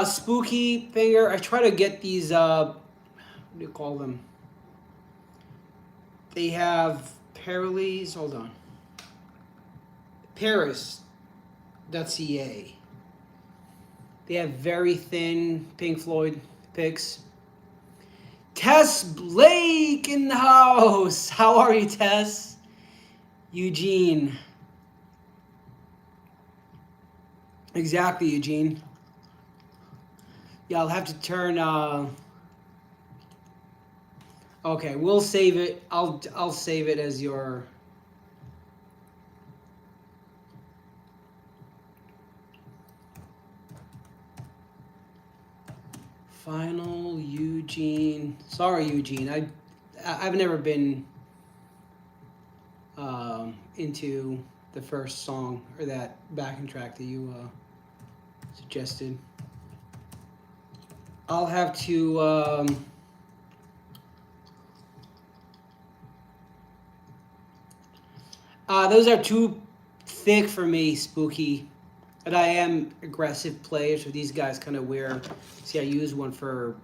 Spooky Finger. I try to get these. What do you call them? They have Paralys. Hold on. Paris.ca. They have very thin Pink Floyd picks. Tess Blake in the house. How are you, Tess? Eugene. Exactly, Eugene. Yeah, I'll have to turn. Okay, we'll save it. I'll save it as your. Final Eugene. Sorry, Eugene. I've never been into the first song or that backing track that you suggested. I'll have to. Those are too thick for me, Spooky. But I am aggressive player, so these guys kind of wear. See, I use one for.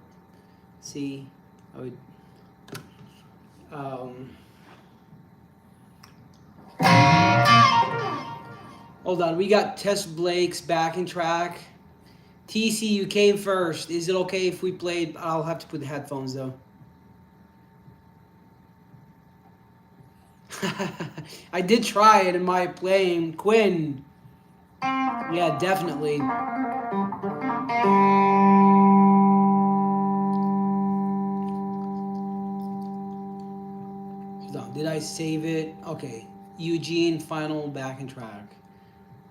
See, I would. Hold on, we got Tess Blake's backing track. TC, you came first. Is it okay if we played? I'll have to put the headphones though. I did try it in my playing. Quinn. Yeah, definitely. Hold on, did I save it? Okay, Eugene, final backing track.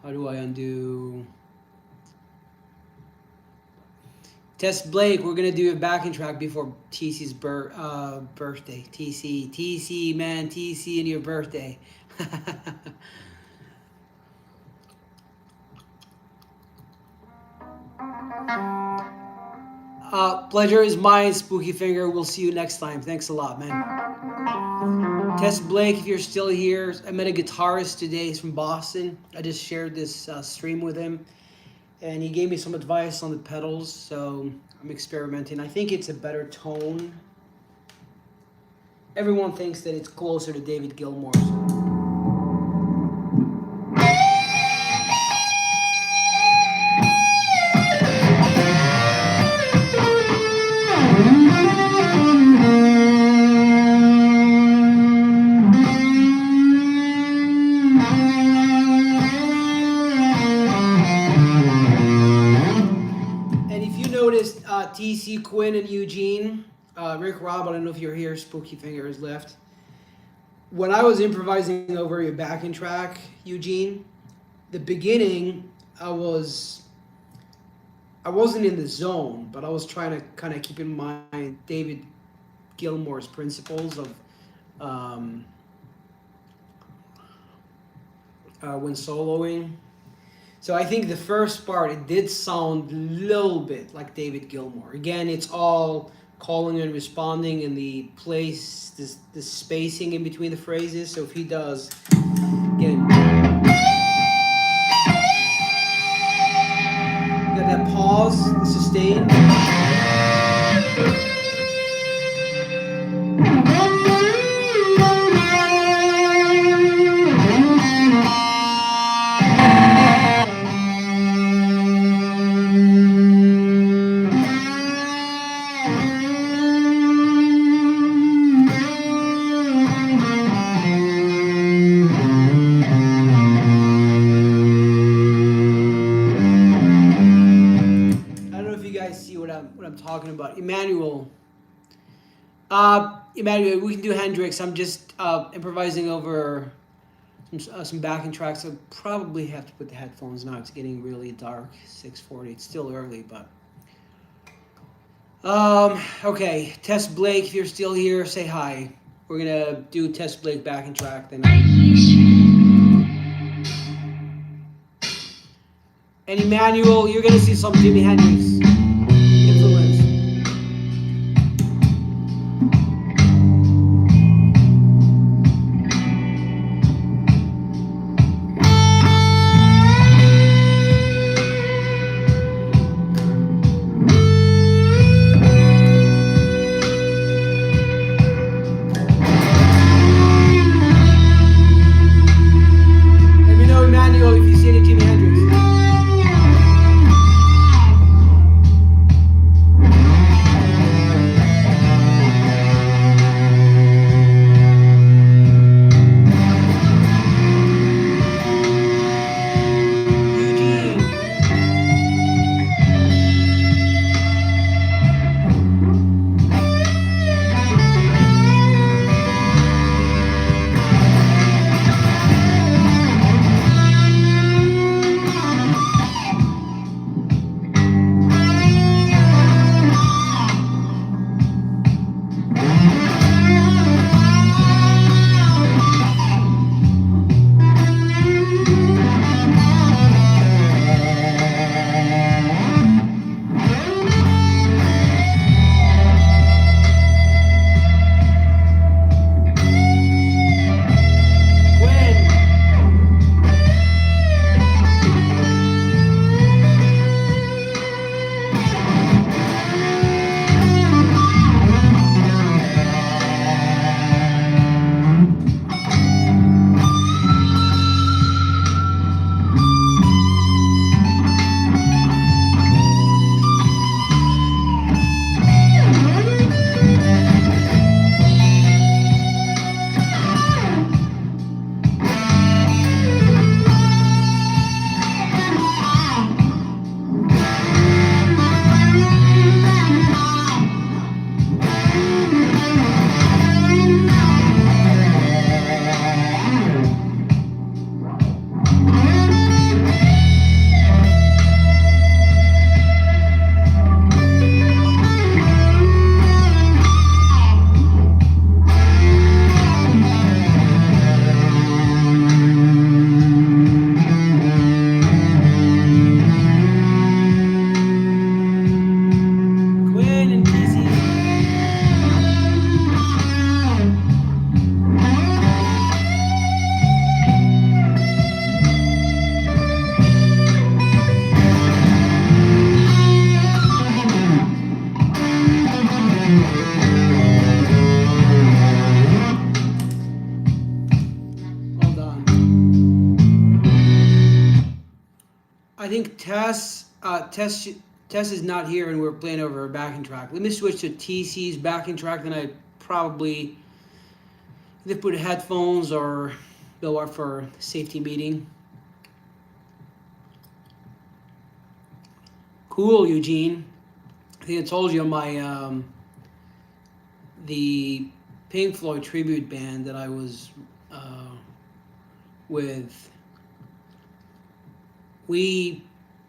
How do I undo? Tess Blake, we're gonna do a backing track before TC's birthday. TC, man, TC and your birthday. Pleasure is mine, Spooky Finger. We'll see you next time. Thanks a lot, man. Tess Blake, if you're still here, I met a guitarist today. He's from Boston. I just shared this stream with him, and he gave me some advice on the pedals, so I'm experimenting. I think it's a better tone. Everyone thinks that it's closer to David Gilmour's. TC, Quinn, and Eugene, Rick, Rob, I don't know if you're here, Spooky Finger is left. When I was improvising over your backing track, Eugene, the beginning, I wasn't in the zone, but I was trying to kind of keep in mind David Gilmour's principles of when soloing. So I think the first part, it did sound a little bit like David Gilmour. Again, it's all calling and responding, and the place, the spacing in between the phrases. So if he does, again, got that pause, the sustain. What I'm talking about. Emmanuel, we can do Hendrix. I'm just improvising over some backing tracks. I'll probably have to put the headphones now. It's getting really dark. 6:40. It's still early, but okay. Tess Blake, if you're still here, say hi. We're gonna do Tess Blake backing track then. And Emmanuel, you're gonna see some Jimi Hendrix influence. Let me know, Emmanuel, if you see any Jimi Hendrix. I think Tess is not here, and we're playing over a backing track. Let me switch to TC's backing track. Then I probably either put headphones or go up for safety meeting. Cool, Eugene. I think I told you on my the Pink Floyd tribute band that I was with. We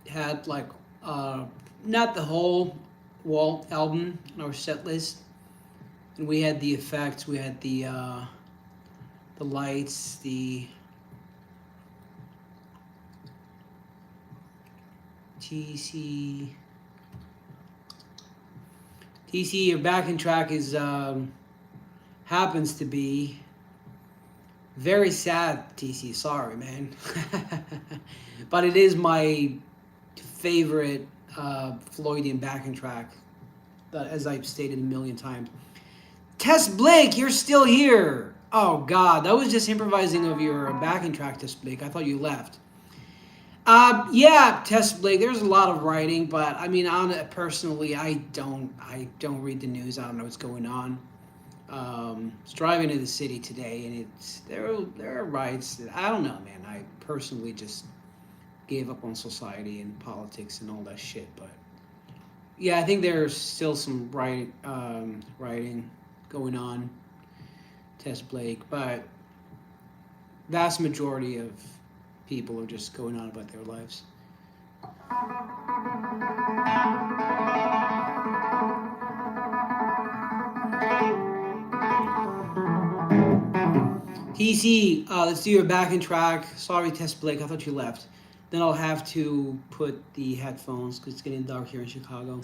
had like not the whole Walt album on our set list, and we had the effects, we had the lights, the TC. TC, your backing track is happens to be very sad. TC, sorry, man, but it is my favorite Floydian backing track. As I've stated a million times. Tess Blake, you're still here. Oh God, that was just improvising of your backing track, Tess Blake. I thought you left. Yeah, Tess Blake. There's a lot of writing, but I mean, personally, I don't read the news. I don't know what's going on. Was driving to the city today, and there are riots. I don't know, man. I personally just gave up on society and politics and all that shit. But yeah, I think there's still some writing going on, Tess Blake, but vast majority of people are just going on about their lives. TC, let's do your backing track. Sorry, Tess Blake, I thought you left. Then I'll have to put the headphones because it's getting dark here in Chicago.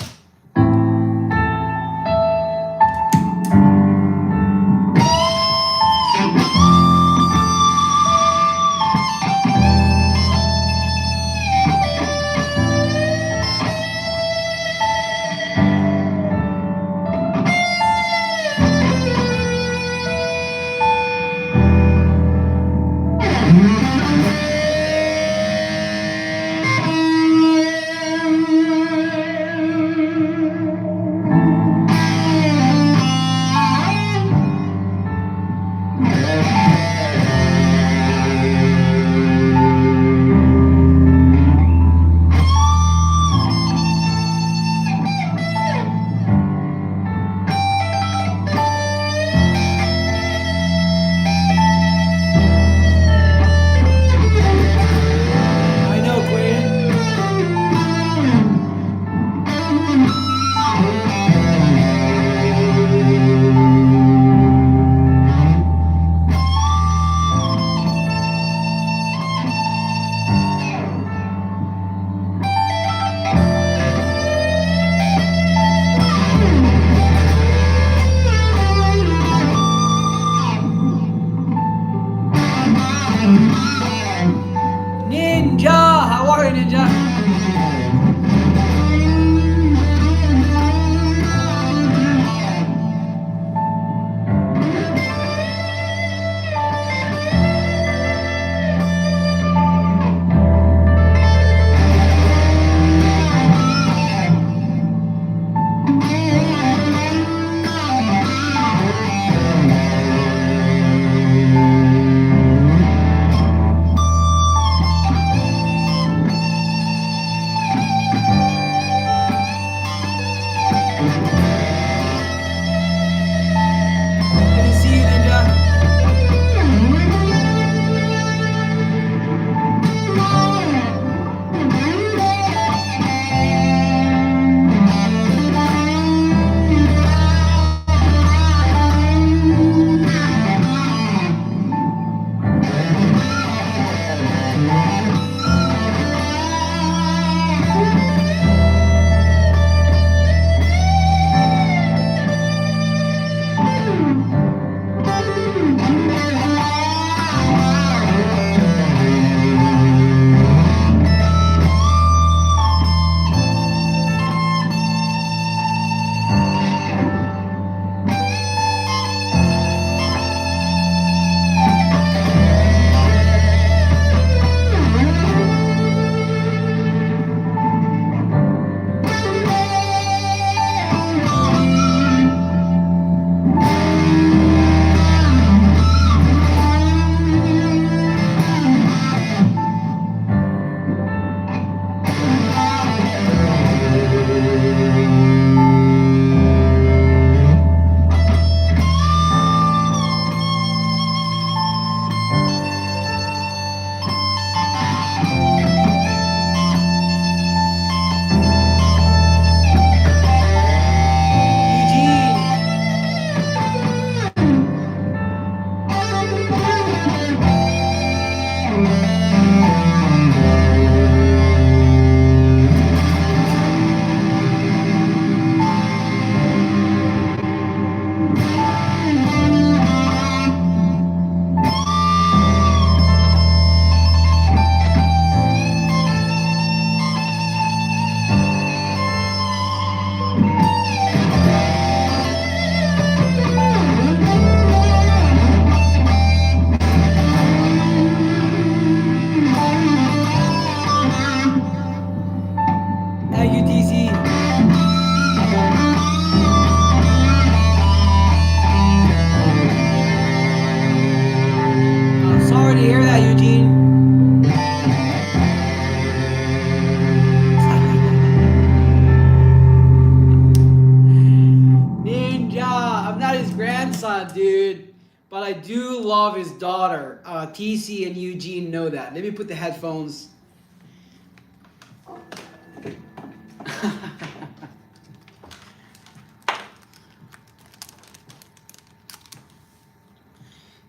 But I do love his daughter. TC and Eugene know that. Let me put the headphones.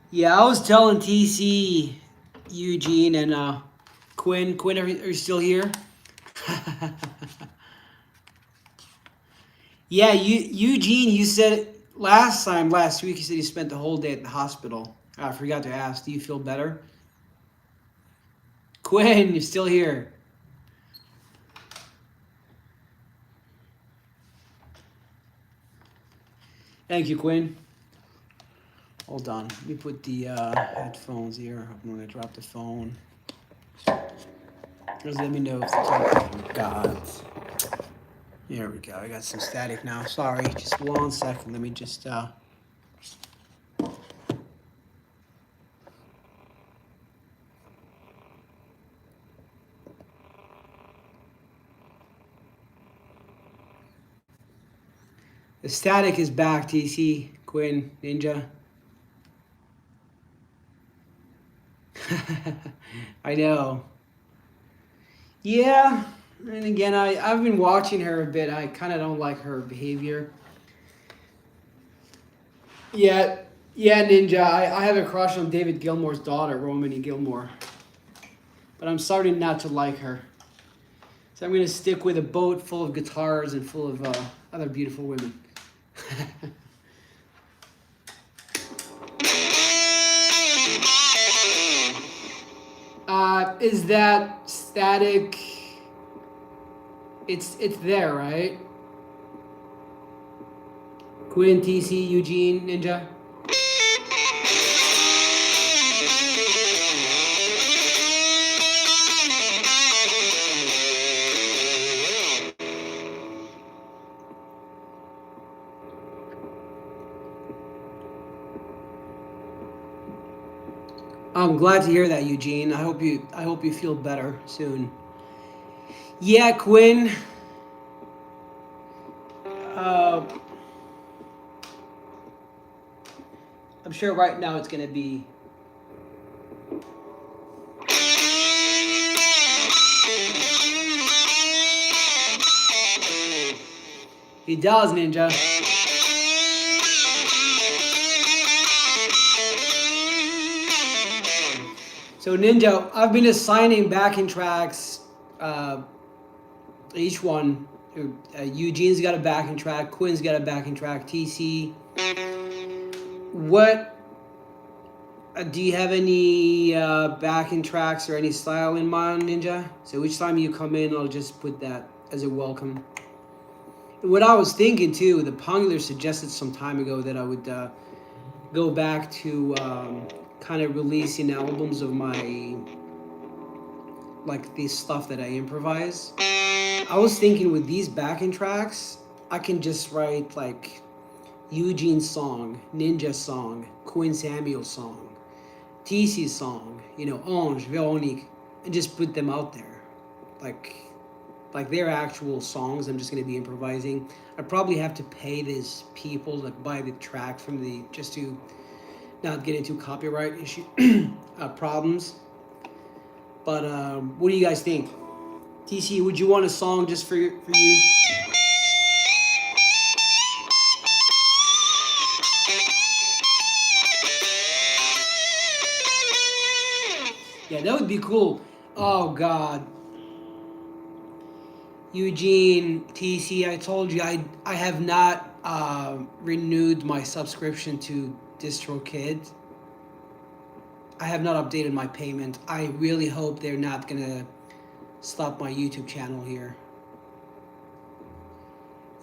Yeah, I was telling TC, Eugene, and Quinn. Quinn, are you still here? Yeah, Eugene, you said last week, you said you spent the whole day at the hospital. I forgot to ask, do you feel better? Quinn, you're still here. Thank you, Quinn. Hold on, let me put the headphones here. I'm gonna drop the phone. Just let me know if the God. Here we go. I got some static now. Sorry, just 1 second. Let me just The static is back, TC, Quinn, Ninja. I know. Yeah, and again, I've been watching her a bit. I kind of don't like her behavior. Yeah, Ninja. I have a crush on David Gilmour's daughter, Romany Gilmour. But I'm starting not to like her. So I'm going to stick with a boat full of guitars and full of other beautiful women. Is that static? It's there, right? Quinn, TC, Eugene, Ninja. I'm glad to hear that, Eugene. I hope you feel better soon. Yeah, Quinn. I'm sure right now it's gonna be. He does, Ninja. So Ninja, I've been assigning backing tracks, each one. Eugene's got a backing track, Quinn's got a backing track, TC. What, do you have any backing tracks or any style in mind, Ninja? So each time you come in, I'll just put that as a welcome. What I was thinking too, the Pongler suggested some time ago that I would go back to kind of releasing albums of my, like, this stuff that I improvise. I was thinking with these backing tracks, I can just write like Eugene's song, Ninja's song, Quinn Samuel's song, TC's song, Ange, Veronique, and just put them out there. Like their actual songs, I'm just going to be improvising. I probably have to pay these people, like, buy the track from just to not get into copyright issue problems. But what do you guys think? TC, would you want a song just for you? Yeah, that would be cool. Oh God. Eugene, TC, I told you I have not renewed my subscription to DistroKid. I have not updated my payment. I really hope they're not gonna stop my YouTube channel here.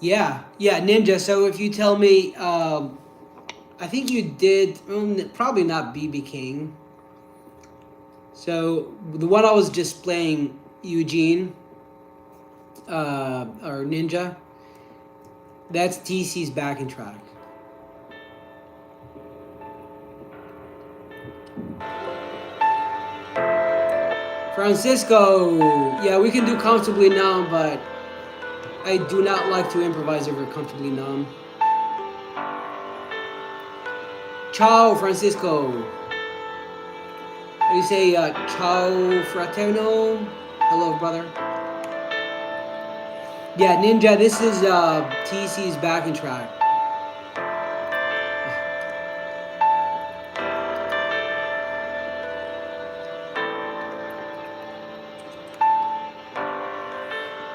Yeah, Ninja. So if you tell me, I think you did, probably not BB King. So the one I was just playing, Eugene, or Ninja, that's TC's backing track. Francisco, yeah, we can do Comfortably Numb, but I do not like to improvise over Comfortably Numb. Ciao, Francisco. How do you say ciao, fraterno? Hello, brother. Yeah, Ninja, this is TC's backing track.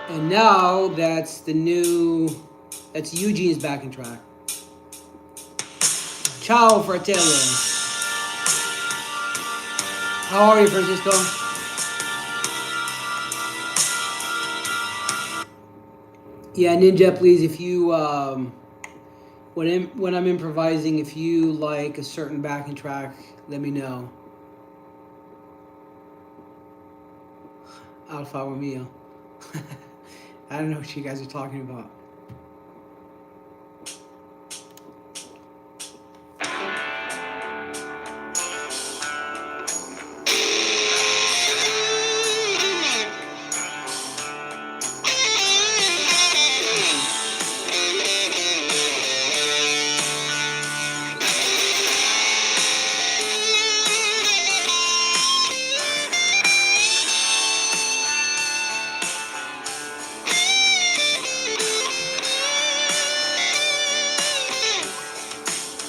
And now that's that's Eugene's backing track. Ciao, fratello. How are you, Francisco? Yeah, Ninja, please, if you, when I'm improvising, if you like a certain backing track, let me know. Alfa Romeo. I don't know what you guys are talking about.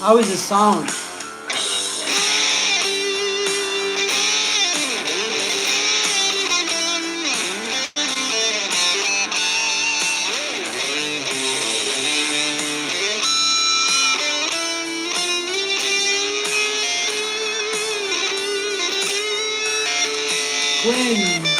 How is the sound? When?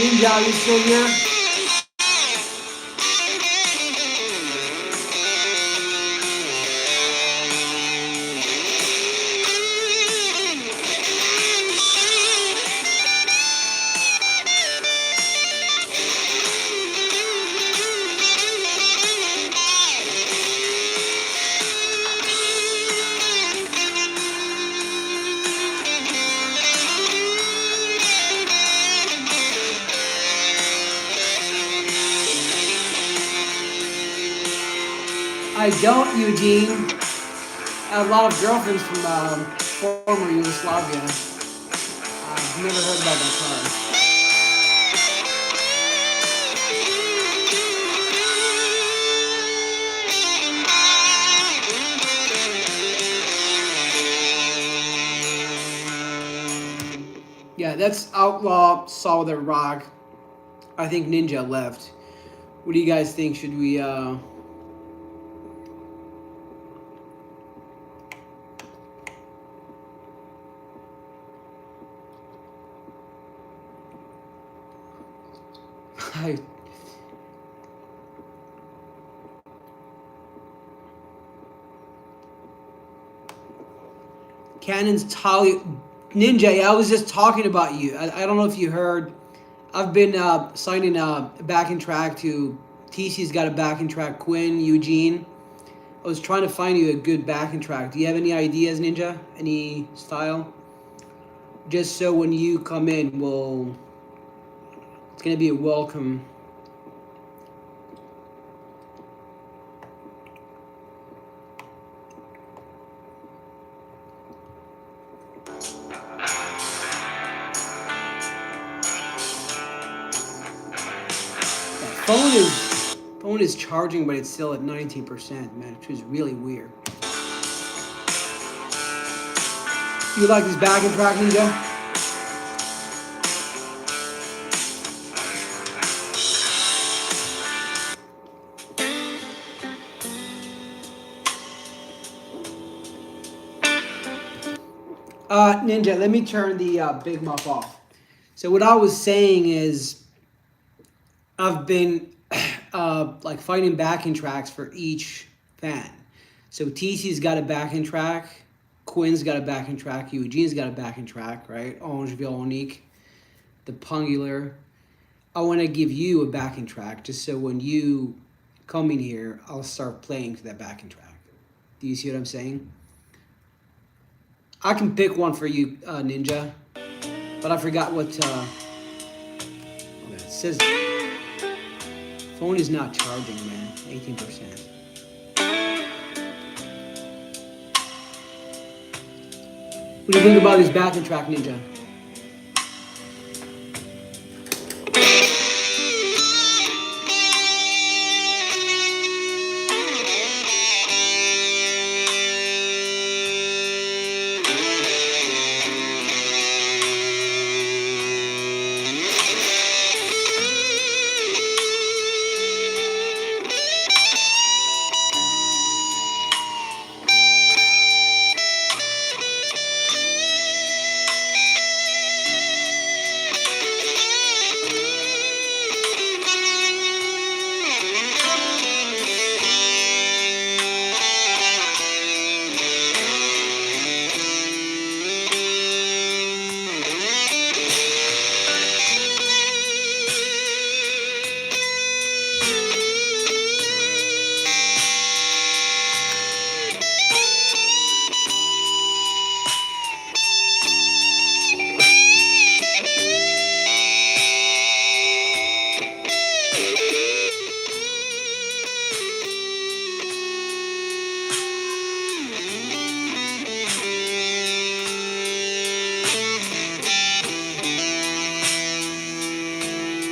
Ninja, are you still here? I don't, Eugene. I have a lot of girlfriends from former Yugoslavia. I've never heard about that song. Yeah, that's Outlaw Solid Rock. I think Ninja left. What do you guys think? Should we I Cannon's Tali Ninja, yeah, I was just talking about you. I don't know if you heard. I've been signing a backing track to TC's got a backing track, Quinn, Eugene. I was trying to find you a good backing track. Do you have any ideas, Ninja? Any style? Just so when you come in, it's gonna be a welcome phone is charging, but it's still at 19%, man, which is really weird. You like this backing track, Ninja? Ninja, let me turn the Big Muff off. So what I was saying is, I've been like finding backing tracks for each fan. So TC's got a backing track, Quinn's got a backing track, Eugene's got a backing track, right? Orange Violonique, the Pungular. I want to give you a backing track just so when you come in here, I'll start playing to that backing track. Do you see what I'm saying? I can pick one for you, Ninja, but I forgot what it says. Phone is not charging, man. 18%. What do you think about this backing track, Ninja?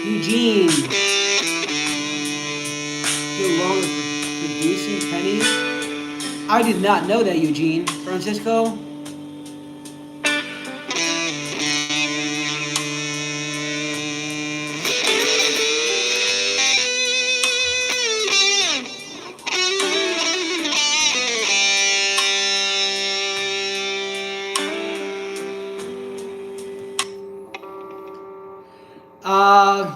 Eugene, no longer producing pennies. I did not know that, Eugene. Francisco.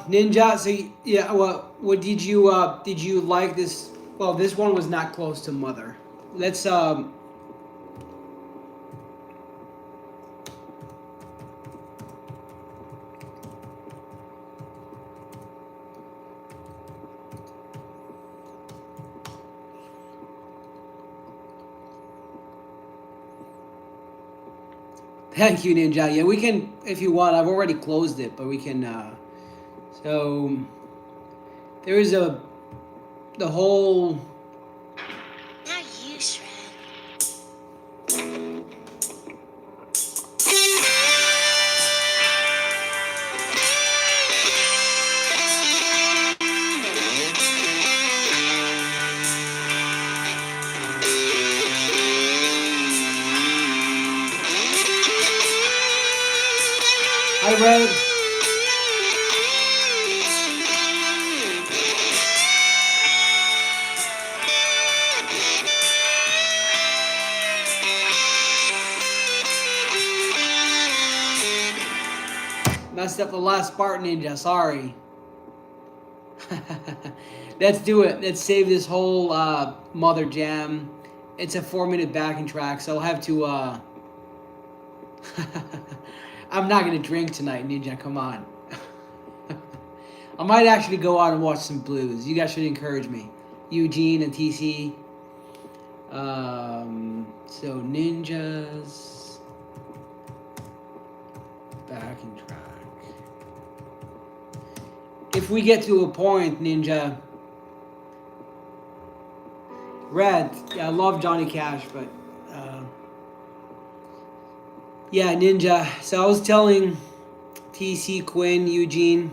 Ninja, so yeah, well, what did you like this? Well, this one was not close to Mother. Let's Thank you, Ninja. Yeah, we can if you want. I've already closed it, but we can so there is the whole. Now you shred. Hi, Red. Messed up the last part, Ninja. Sorry. Let's do it. Let's save this whole Mother Jam. It's a 4-minute backing track, so I'll have to. I'm not gonna drink tonight, Ninja. Come on. I might actually go out and watch some blues. You guys should encourage me. Eugene and TC. So Ninja's backing track. If we get to a point, Ninja. Red. Yeah, I love Johnny Cash, but yeah, Ninja. So I was telling TC, Quinn, Eugene.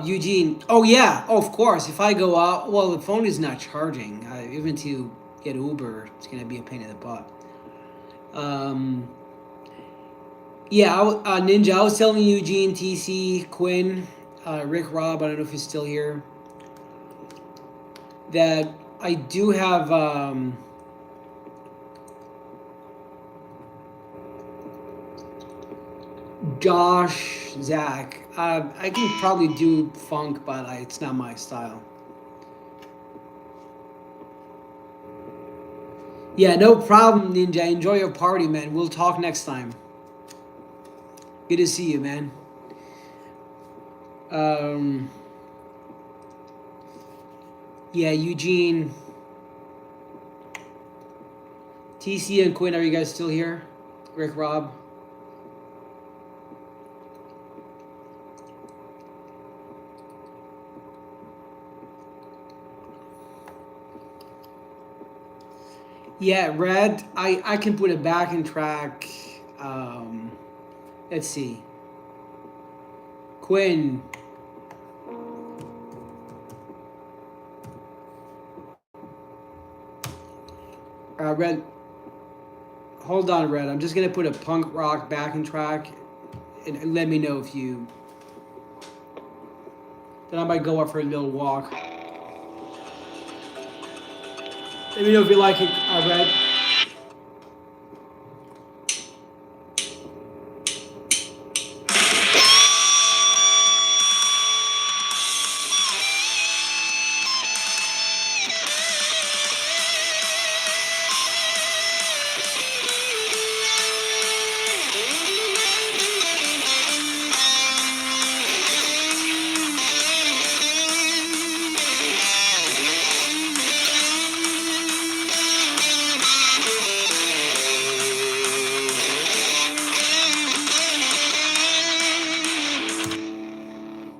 Eugene. Oh yeah. Oh, of course. If I go out, well, the phone is not charging. Even to get Uber, it's gonna be a pain in the butt. Um, yeah, Ninja. I was telling Eugene, TC, Quinn, Rick, Rob. I don't know if he's still here. That I do have. Josh, Zach. I can probably do funk, but it's not my style. Yeah, no problem, Ninja. Enjoy your party, man. We'll talk next time. Good to see you, man. Um, yeah, Eugene, TC, and Quinn. Are you guys still here? Rick, Rob. Yeah, Red. I can put a backing track. Let's see. Quinn. Red. Hold on, Red. I'm just gonna put a punk rock backing track, and let me know if you. Then I might go out for a little walk. Let me know if you like it, Red.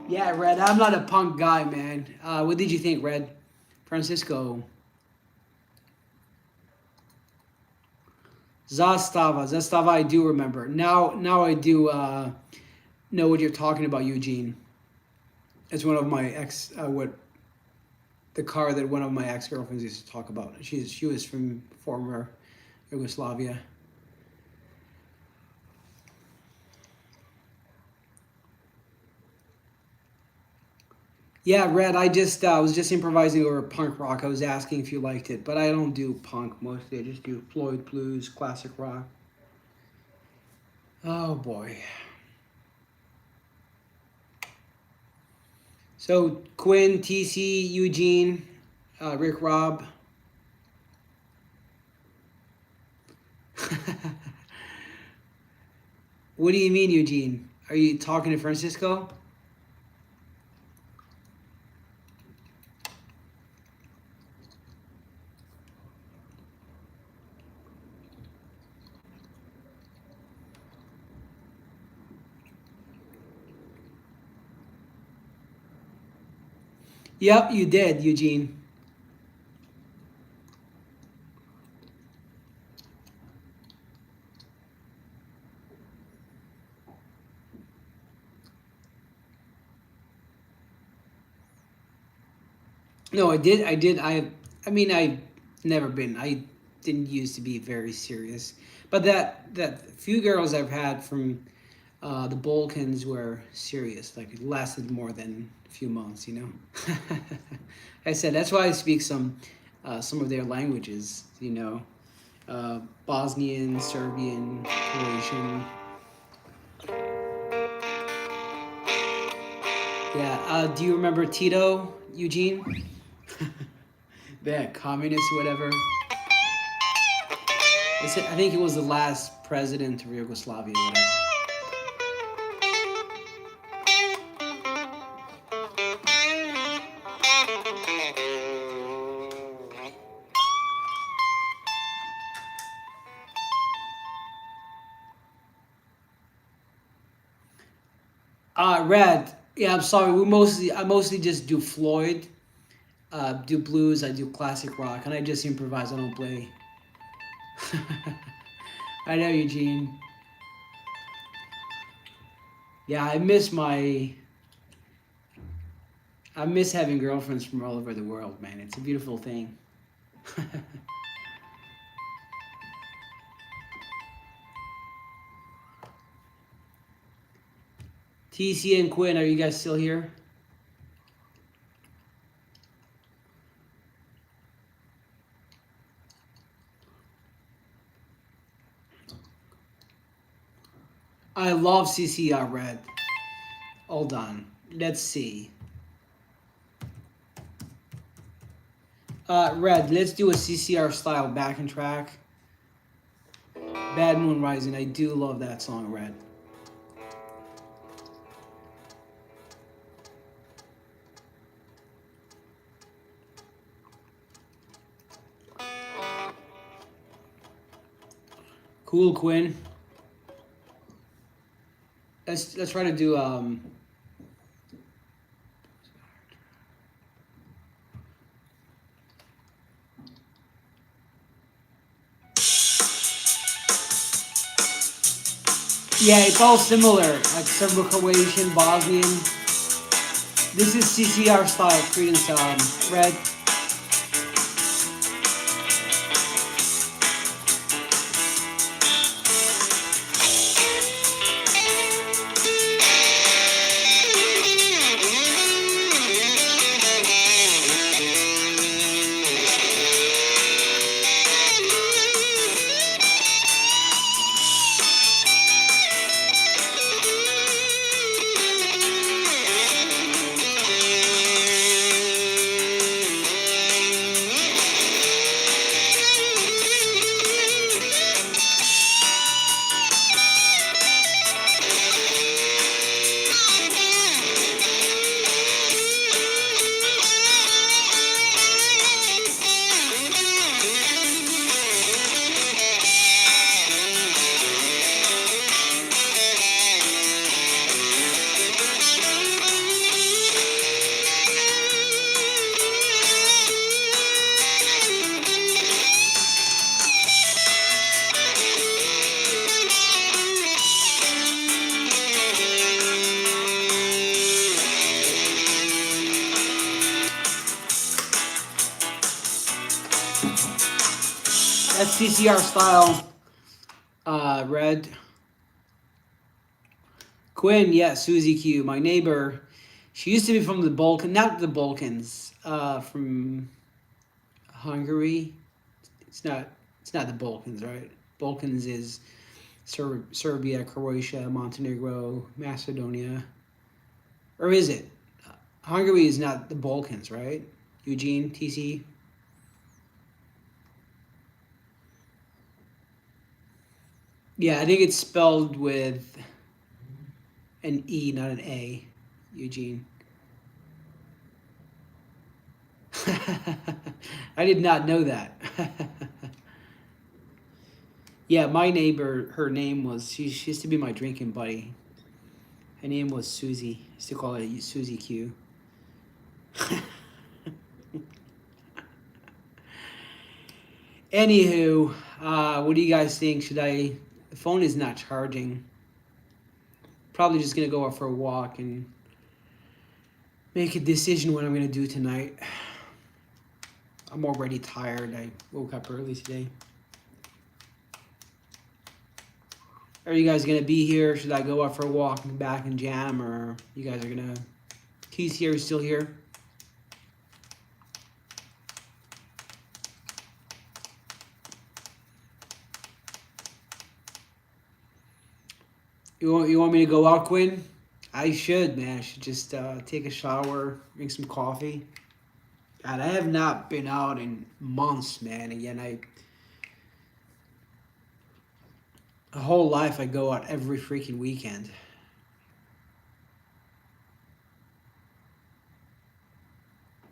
Yeah, Red. I'm not a punk guy, man. What did you think, Red? Francisco. Zastava. Zastava, I do remember. Now I do know what you're talking about, Eugene. It's one of my what the car that one of my ex-girlfriends used to talk about. She was from former Yugoslavia. Yeah, Red. I just was just improvising over punk rock. I was asking if you liked it, but I don't do punk mostly. I just do Floyd blues, classic rock. Oh boy. So Quinn, TC, Eugene, Rick, Rob. What do you mean, Eugene? Are you talking to Francisco? Yep, you did, Eugene. No, I did. I did. I mean, I never been. I didn't used to be very serious, but that few girls I've had from the Balkans were serious. Like it lasted more than a few months. You know. I said that's why I speak some of their languages. You know, Bosnian, Serbian, Croatian. Yeah. Do you remember Tito, Eugene? That communist, whatever. I think he was the last president of Yugoslavia. Whatever. Red. Yeah, I'm sorry. I mostly just do Floyd, do blues. I do classic rock, and I just improvise. I don't play. I know, Eugene. Yeah, I miss my I miss having girlfriends from all over the world, man. It's a beautiful thing. TC and Quinn, are you guys still here? I love CCR Red. Hold on. Let's see. Red, let's do a CCR style backing track. Bad Moon Rising. I do love that song, Red. Cool, Quinn. Let's try to do yeah, it's all similar, like Serbo-Croatian, Bosnian. This is CCR style, Credence Red. That's CCR style, Red. Quinn, yeah, Susie Q, my neighbor. She used to be from the Balkan, not the Balkans, from Hungary. It's not. It's not the Balkans, right? Balkans is Serbia, Croatia, Montenegro, Macedonia, or is it? Hungary is not the Balkans, right? Eugene, TC. Yeah, I think it's spelled with an E, not an A, Eugene. I did not know that. Yeah, my neighbor, her name was, she used to be my drinking buddy. Her name was Susie. I used to call her Susie Q. Anywho, what do you guys think? The phone is not charging. Probably just gonna go out for a walk and make a decision what I'm gonna do tonight. I'm already tired. I woke up early today. Are you guys gonna be here? Should I go out for a walk and back and jam, or you guys are gonna? Keith here is still here. You want me to go out, Quinn? I should, man. I should just take a shower, drink some coffee. God, I have not been out in months, man. Again, a whole life I go out every freaking weekend.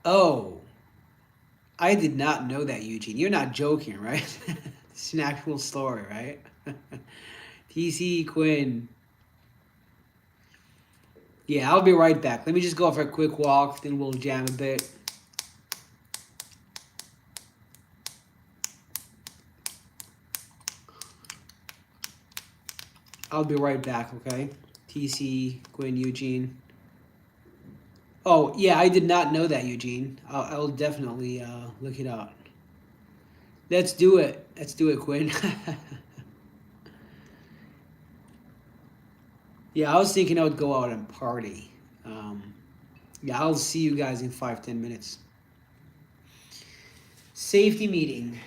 Oh, I did not know that, Eugene. You're not joking, right? It's an actual story, right? TC Quinn. Yeah, I'll be right back. Let me just go for a quick walk, then we'll jam a bit. I'll be right back, okay? TC Quinn Eugene. 'Cause I have not been out in months, man. Again, a whole life I go out every freaking weekend. Oh, I did not know that, Eugene. You're not joking, right? It's an actual story, right? TC Quinn. Yeah, I'll be right back. Let me just go for a quick walk, then we'll jam a bit. I'll be right back, okay? TC Quinn Eugene. Oh, yeah, I did not know that, Eugene. I'll definitely look it up. Let's do it. Let's do it, Quinn. Yeah, I was thinking I would go out and party. Um, yeah, I'll see you guys in 5, 10 minutes. Safety meeting.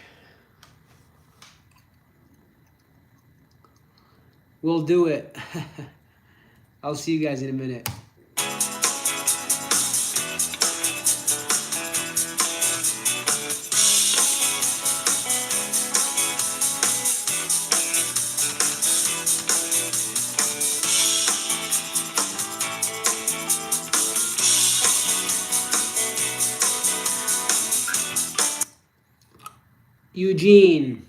We'll do it. I'll see you guys in a minute. Eugene.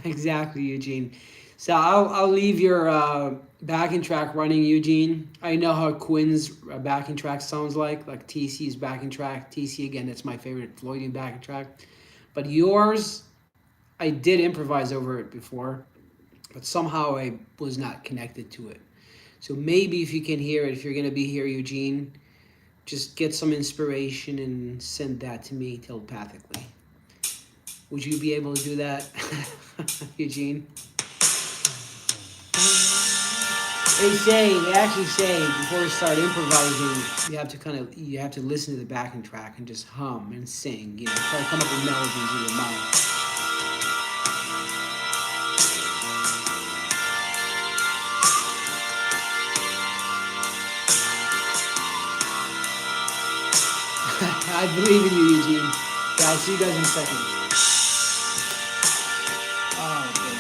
Exactly, Eugene. So I'll leave your backing track running, Eugene. I know how Quinn's backing track sounds like TC's backing track. TC again, that's my favorite Floydian backing track. But yours, I did improvise over it before, but somehow I was not connected to it. So maybe if you can hear it, if you're gonna be here, Eugene, just get some inspiration and send that to me telepathically. Would you be able to do that, Eugene? They actually say before you start improvising, you have to listen to the backing track and just hum and sing. Try to come up with melodies in your mind. I believe in you, Eugene. Yeah, I'll see you guys in a second. Oh, okay.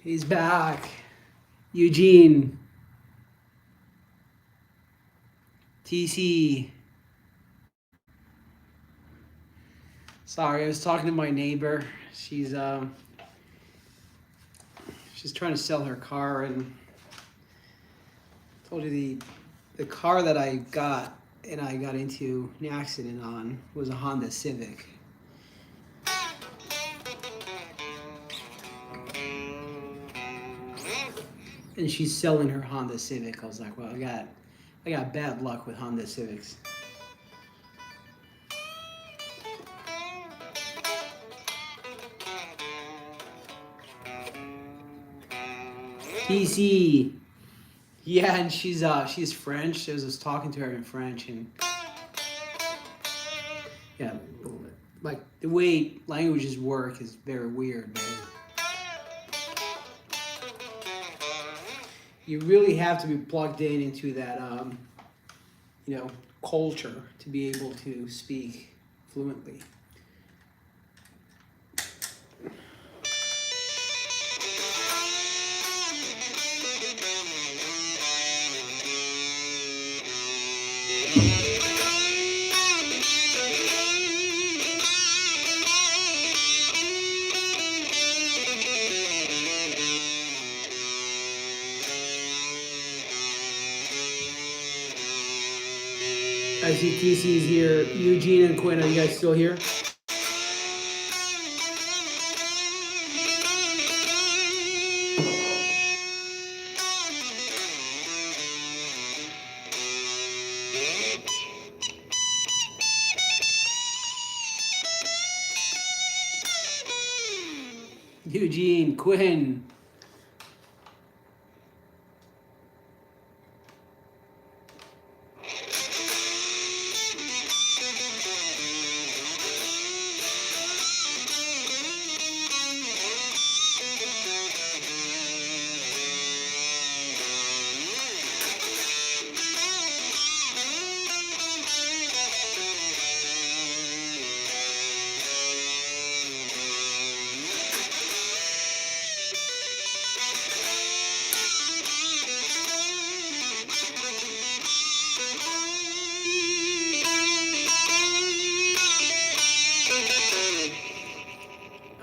He's back. Eugene. TC. Sorry, I was talking to my neighbor. She's trying to sell her car, and told you the car that I got and I got into an accident on was a Honda Civic. And she's selling her Honda Civic. I was like, well, I got bad luck with Honda Civics. TC. Yeah, and she's French. I was just talking to her in French, and yeah, like the way languages work is very weird, man. You really have to be plugged into that, culture to be able to speak fluently. I see TC's here. Eugene and Quinn, are you guys still here? Eugene, Quinn.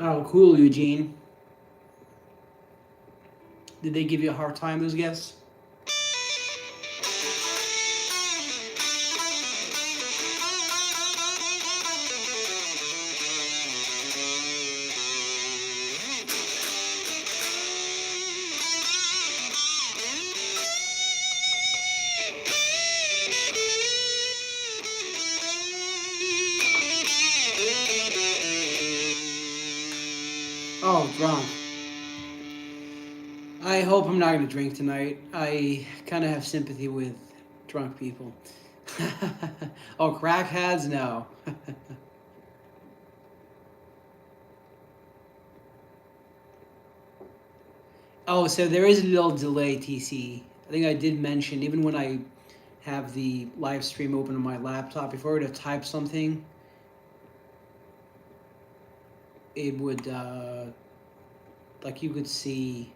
Oh, cool, Eugene. Did they give you a hard time, those guests? Oh, drunk. I hope I'm not going to drink tonight. I kind of have sympathy with drunk people. Oh, crackheads? No. Oh, so there is a little delay, TC. I think I did mention, even when I have the live stream open on my laptop, if I were to type something, it would, like you could see.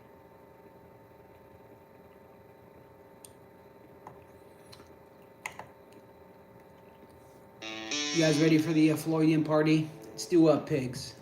You guys ready for the Floydian party? Let's do pigs.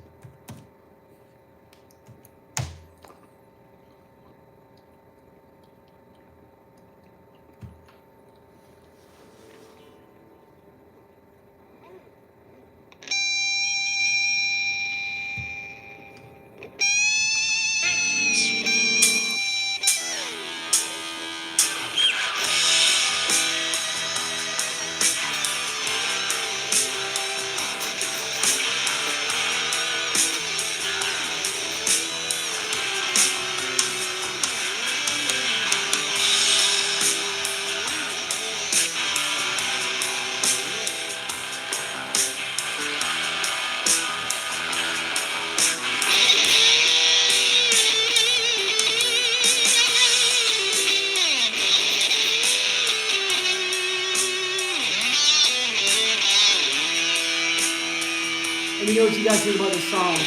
Let me know what you guys think about the song.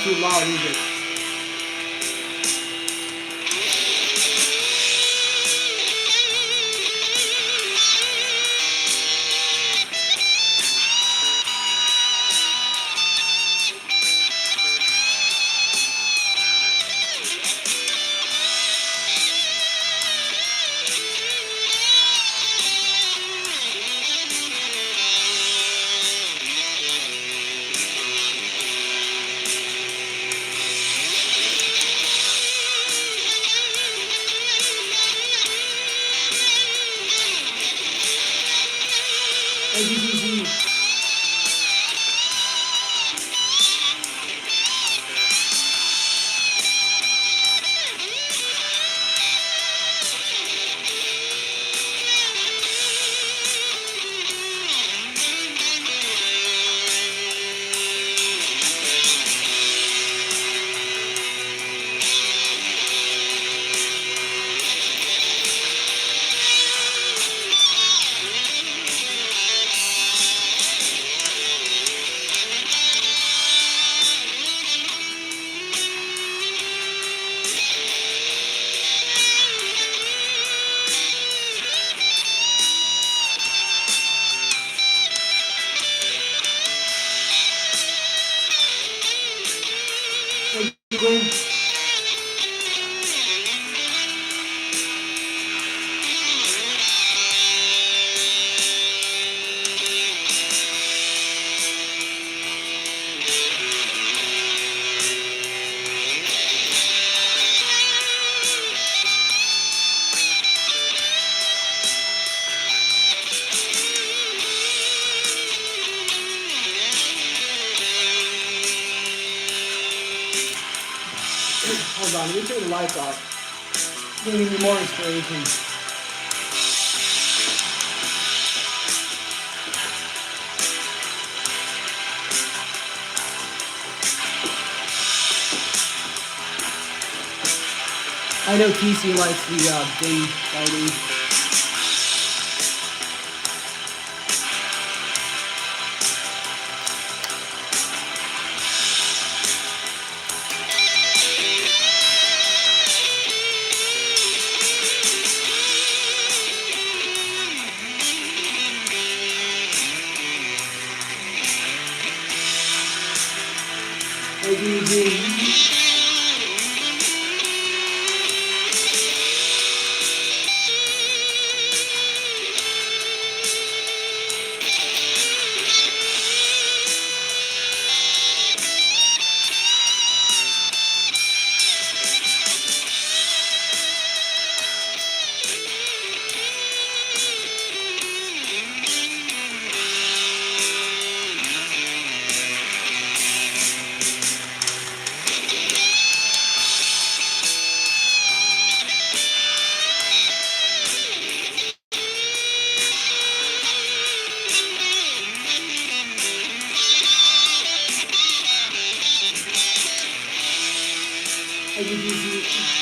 too loud, is it? Thank you, DC. Thank you, Glenn. Hold on, let me turn the lights off. Giving me more inspiration. I know TC likes the dim lighting. Thank you, Eugene. Thank you, DC.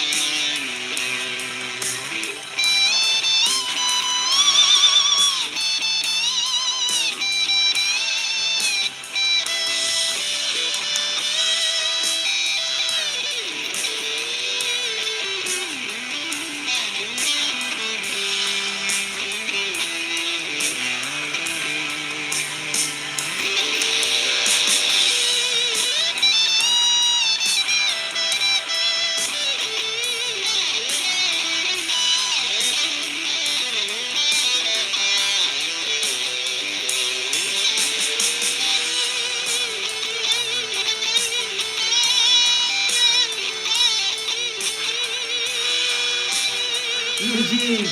Eugene.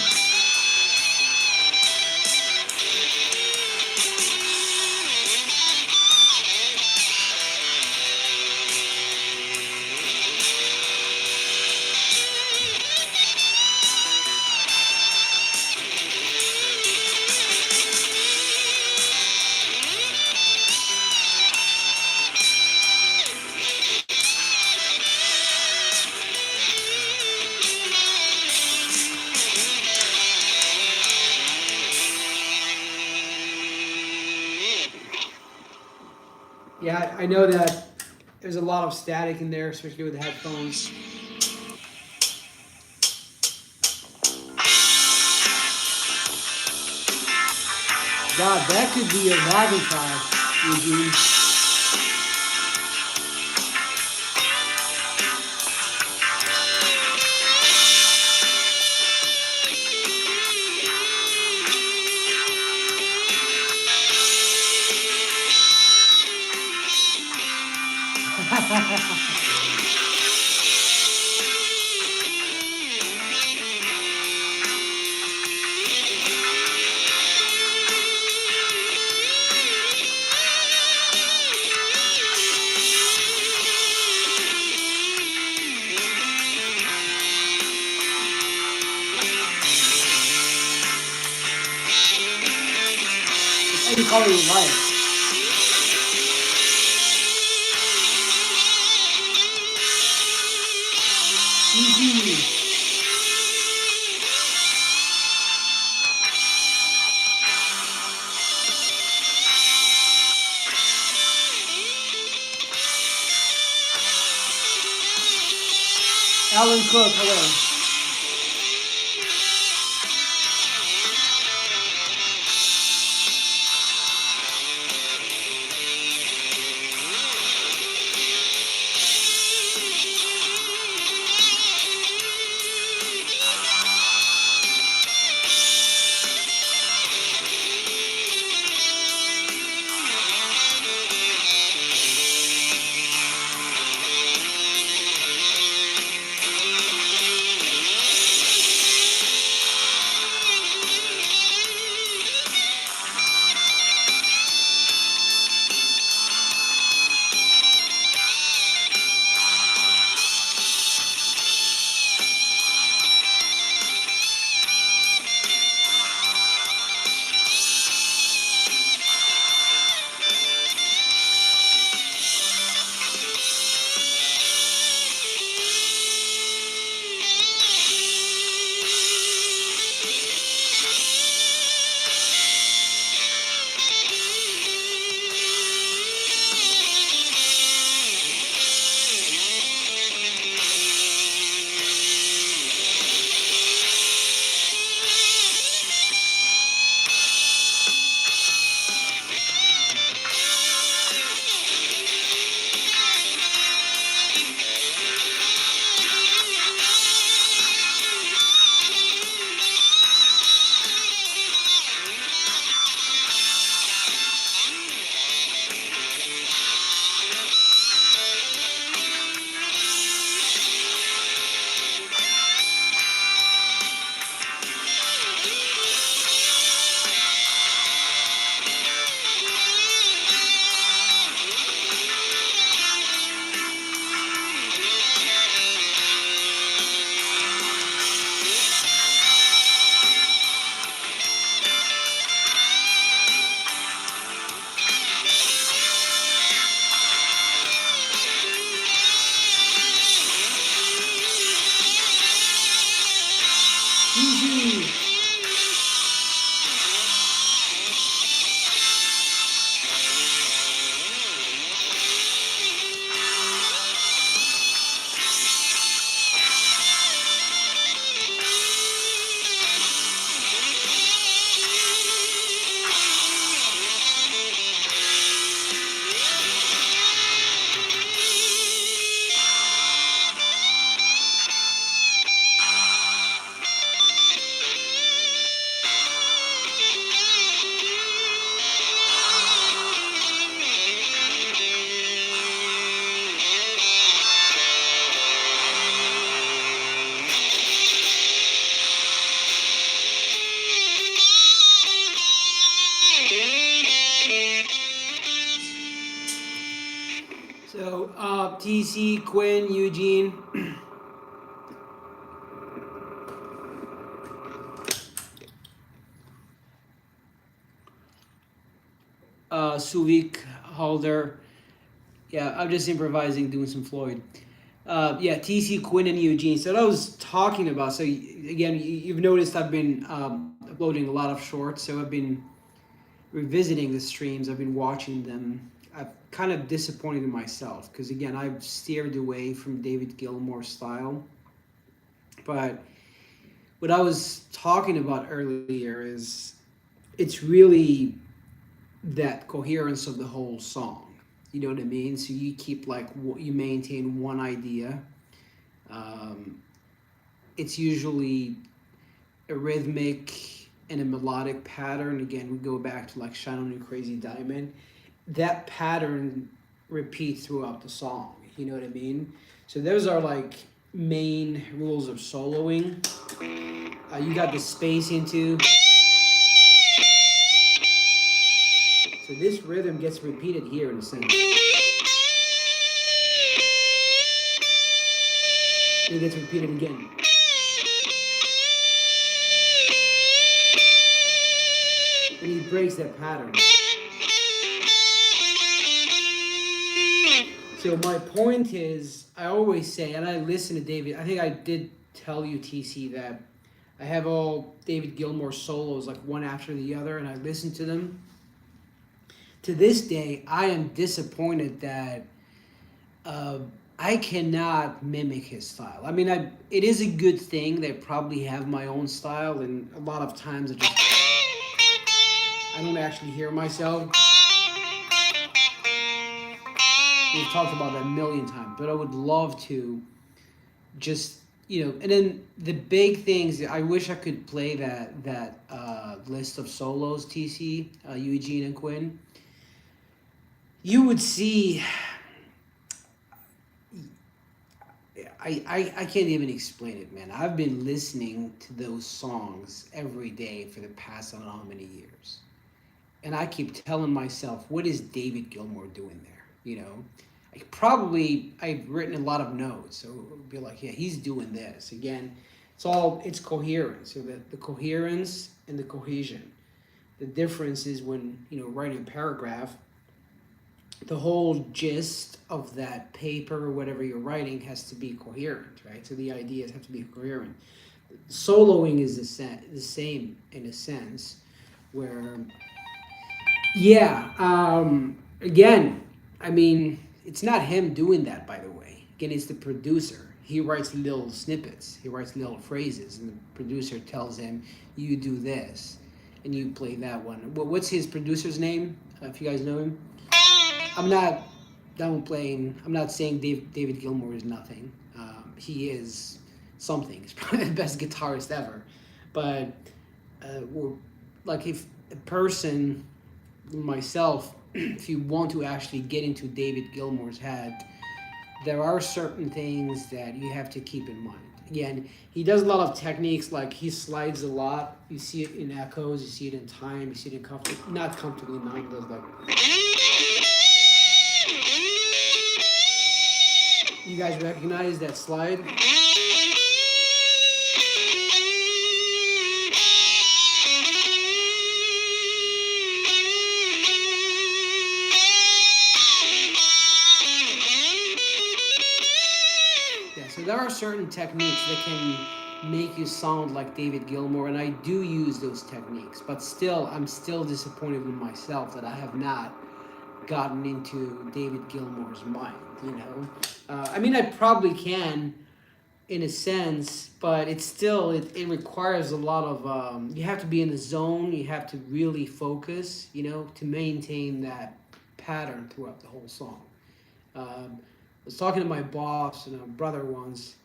Yeah, I know that there's a lot of static in there, especially with the headphones. God, that could be a wagon track, Eugene. Any color you like. Easy. Alan Cook, hello. Easy. So, TC, Quinn, Eugene. Suvik, Halder. Yeah, I'm just improvising, doing some Floyd. Yeah, TC, Quinn, and Eugene. So that I was talking about. So again, you've noticed I've been uploading a lot of shorts. So I've been revisiting the streams. I've been watching them. I've kind of disappointed in myself because again I've steered away from David Gilmour's style. But what I was talking about earlier is it's really that coherence of the whole song. You know what I mean? So you keep like you maintain one idea. It's usually a rhythmic and a melodic pattern. Again, we go back to like Shine On You Crazy Diamond. That pattern repeats throughout the song. You know what I mean? So those are like main rules of soloing. You got the spacing too. So this rhythm gets repeated here in a sense. It gets repeated again. And he breaks that pattern. So my point is, I always say, and I listen to David, I think I did tell you, TC, that I have all David Gilmour solos like one after the other, and I listen to them. To this day, I am disappointed that I cannot mimic his style. I mean, it is a good thing that I probably have my own style, and a lot of times I don't actually hear myself. We've talked about that a million times, but I would love to just, and then the big things, I wish I could play that list of solos, TC, Eugene and Quinn. You would see, I can't even explain it, man. I've been listening to those songs every day for the past I don't know how many years. And I keep telling myself, what is David Gilmour doing there? I've written a lot of notes, so it'll be like, yeah, he's doing this. Again, it's coherence. So the coherence and the cohesion. The difference is when, writing a paragraph, the whole gist of that paper or whatever you're writing has to be coherent, right? So the ideas have to be coherent. Soloing is the same in a sense, where, again, I mean, it's not him doing that, by the way. Again, it's the producer. He writes little snippets. He writes little phrases, and the producer tells him, you do this, and you play that one. What's his producer's name, if you guys know him? I'm not saying David Gilmour is nothing. He is something. He's probably the best guitarist ever. But if a person, myself, if you want to actually get into David Gilmour's head, there are certain things that you have to keep in mind. Again, he does a lot of techniques, like he slides a lot. You see it in echoes, you see it in time, you see it in not comfortably, not he does like. You guys recognize that slide? Yeah, so there are certain techniques that can make you sound like David Gilmour, and I do use those techniques, but still, I'm still disappointed in myself that I have not gotten into David Gilmour's mind, I mean, I probably can, in a sense, but it's still, it requires a lot of, you have to be in the zone, you have to really focus, to maintain that pattern throughout the whole song. I was talking to my boss and a brother once.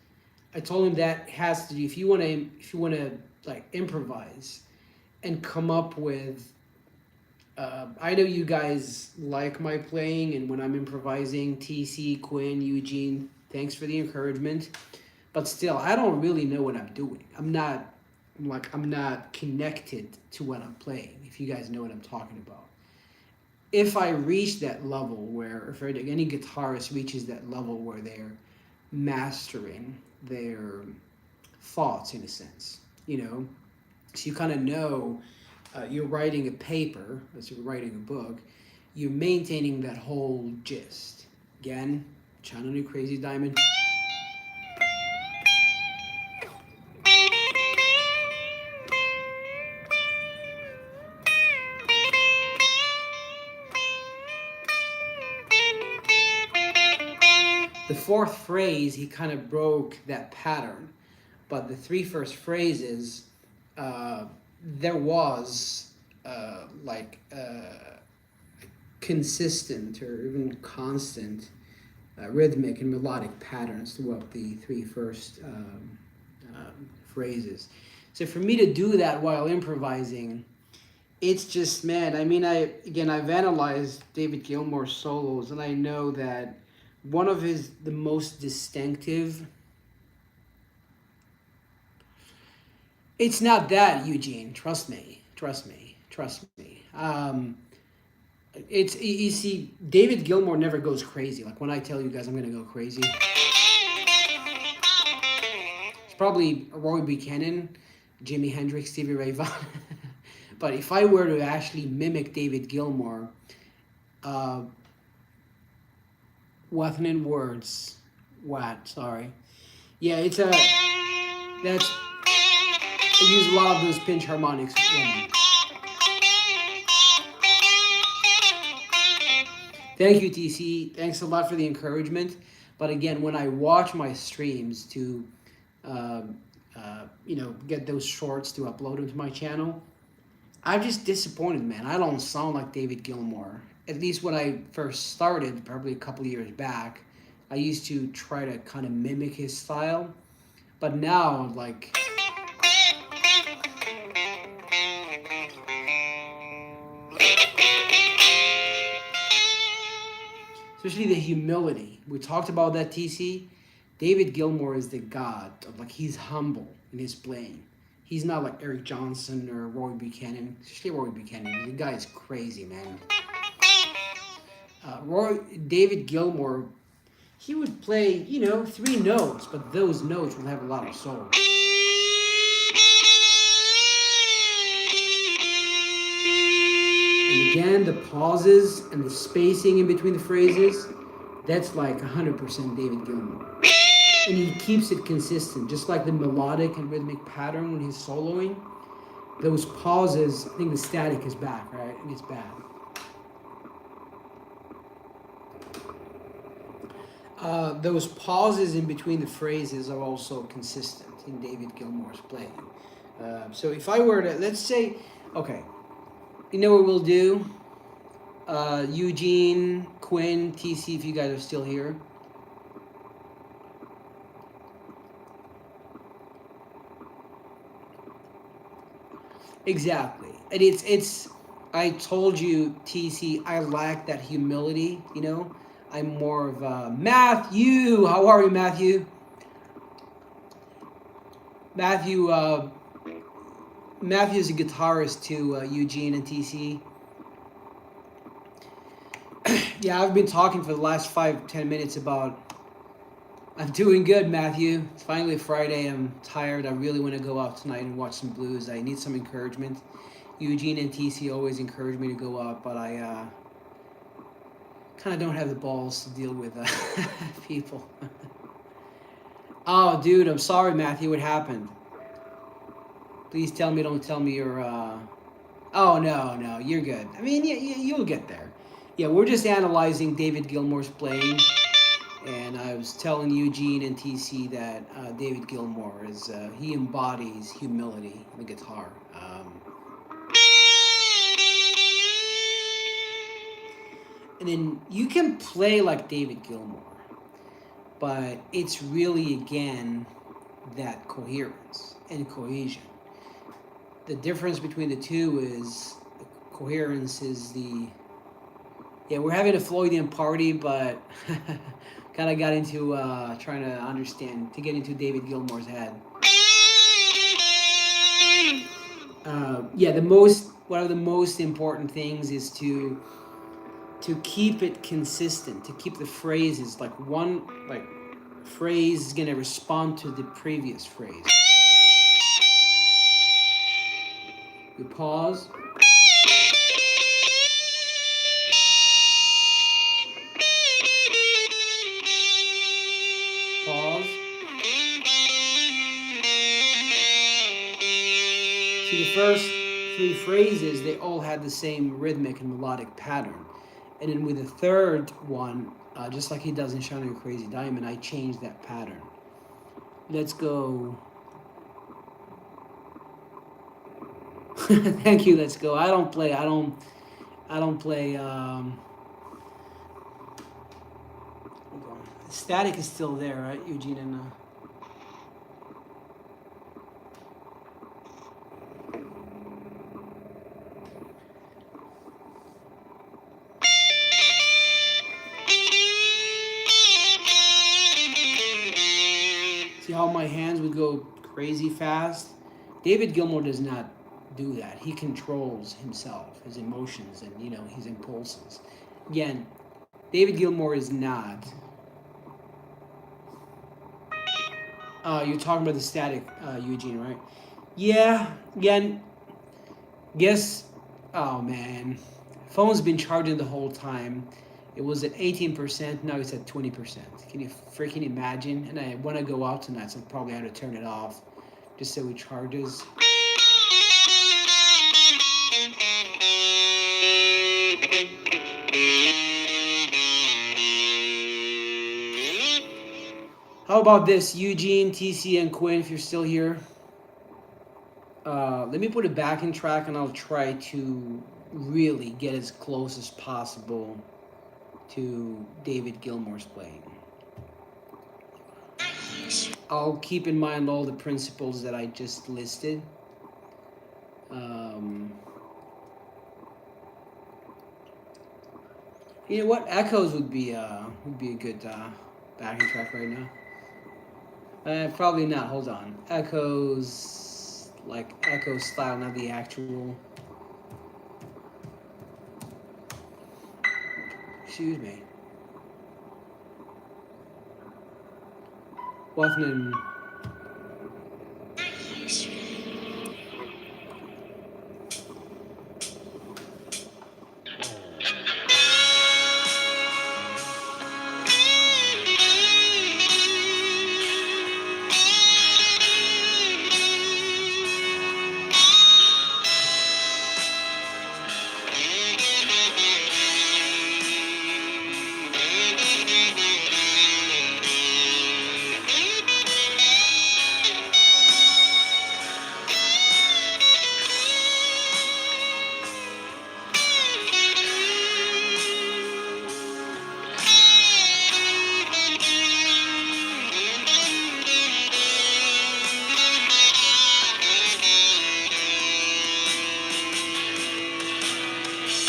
I told him that has to do, if you want to like improvise and come up with, I know you guys like my playing, and when I'm improvising, TC, Quinn, Eugene, thanks for the encouragement. But still, I don't really know what I'm doing. I'm not connected to what I'm playing, if you guys know what I'm talking about. If I reach that level where, if any guitarist reaches that level where they're mastering their thoughts, in a sense, so you kind of know, you're writing a paper, as you're writing a book, you're maintaining that whole gist. Again, Shine On You Crazy Diamond. fourth phrase, he kind of broke that pattern. But the three first phrases, there was consistent or even constant rhythmic and melodic patterns throughout the three first phrases. So for me to do that while improvising, it's just, man, I mean, I've analyzed David Gilmour's solos, and I know that one of the most distinctive, it's not that, Eugene, trust me. It's, you see, David Gilmour never goes crazy. Like when I tell you guys I'm gonna go crazy, it's probably Roy Buchanan, Jimi Hendrix, Stevie Ray Vaughan. But if I were to actually mimic David Gilmour, wasn't in words, sorry. Yeah, it's I use a lot of those pinch harmonics. Thank you, TC. Thanks a lot for the encouragement. But again, when I watch my streams to, get those shorts to upload them to my channel, I'm just disappointed, man. I don't sound like David Gilmour. At least when I first started, probably a couple of years back, I used to try to kind of mimic his style. But now, like, especially the humility. We talked about that, TC. David Gilmour is the god of, like, he's humble in his playing. He's not like Eric Johnson or Roy Buchanan. Especially Roy Buchanan. The guy is crazy, man. David Gilmour, he would play, 3 notes, but those notes would have a lot of soul. And again, the pauses and the spacing in between the phrases, that's like 100% David Gilmour. And he keeps it consistent, just like the melodic and rhythmic pattern when he's soloing. Those pauses, I think the static is back, right? I think it's bad. Those pauses in between the phrases are also consistent in David Gilmour's playing. So if I were to, let's say, okay, you know what we'll do? Eugene, Quinn, TC, if you guys are still here. Exactly. And it's I told you, TC, I lack that humility, I'm more of a Matthew. How are you, Matthew? Matthew's a guitarist to Eugene and TC. Yeah, I've been talking for the last 5-10 minutes about I'm doing good, Matthew. It's finally Friday. I'm tired. I really want to go out tonight and watch some blues. I need some encouragement. Eugene and TC always encourage me to go out, but I kind of don't have the balls to deal with people. Oh, dude, I'm sorry, Matthew. What happened? Please tell me. Don't tell me you're... Oh, no, you're good. I mean, you'll get there. Yeah, we're just analyzing David Gilmour's playing. And I was telling Eugene and TC that David Gilmour is, he embodies humility on the guitar. And then you can play like David Gilmour, but it's really, again, that coherence and cohesion. The difference between the two is the coherence is yeah, we're having a Floydian party, but kind of got into trying to get into David Gilmour's head. One of the most important things is to keep it consistent, to keep the phrases, like one phrase is going to respond to the previous phrase. You pause. Pause. See, the first 3 phrases, they all had the same rhythmic and melodic pattern. And then with the third one, just like he does in Shining a Crazy Diamond. I changed that pattern. Let's go. Thank you. Let's go. I don't play. I don't play. Static is still there, right, Eugene? And see how my hands would go crazy fast? David Gilmour does not do that. He controls himself, his emotions, and his impulses. Again, David Gilmour is not. You're talking about the static, Eugene, right? Yeah. Again, guess. Oh man, phone's been charging the whole time. It was at 18%. Now it's at 20%. Can you freaking imagine? And when I go out tonight, so I'll probably have to turn it off, just so it charges. How about this, Eugene, TC, and Quinn, if you're still here? Let me put a backing track, and I'll try to really get as close as possible to David Gilmour's playing. I'll keep in mind all the principles that I just listed. You know what? Echoes would be a good backing track right now. Probably not. Hold on. Echoes, like echo style, not the actual. Excuse me. Wathman.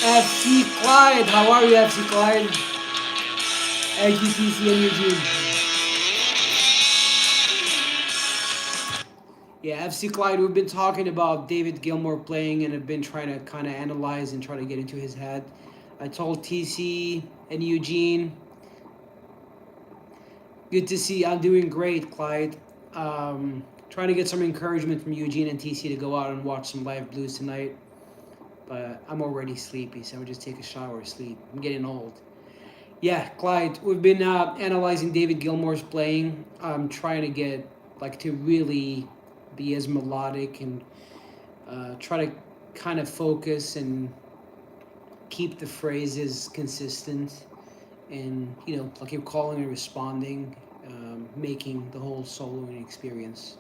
FC Clyde, how are you, FC Clyde? LGTC and Eugene. Yeah, FC Clyde, we've been talking about David Gilmour playing and have been trying to kind of analyze and try to get into his head. I told TC and Eugene, good to see. I'm doing great, Clyde. Trying to get some encouragement from Eugene and TC to go out and watch some live blues tonight. But I'm already sleepy, so I'll just take a shower, sleep. I'm getting old. Yeah, Clyde, we've been analyzing David Gilmour's playing. I'm trying to get, to really be as melodic and try to kind of focus and keep the phrases consistent and, like you're calling and responding, making the whole soloing experience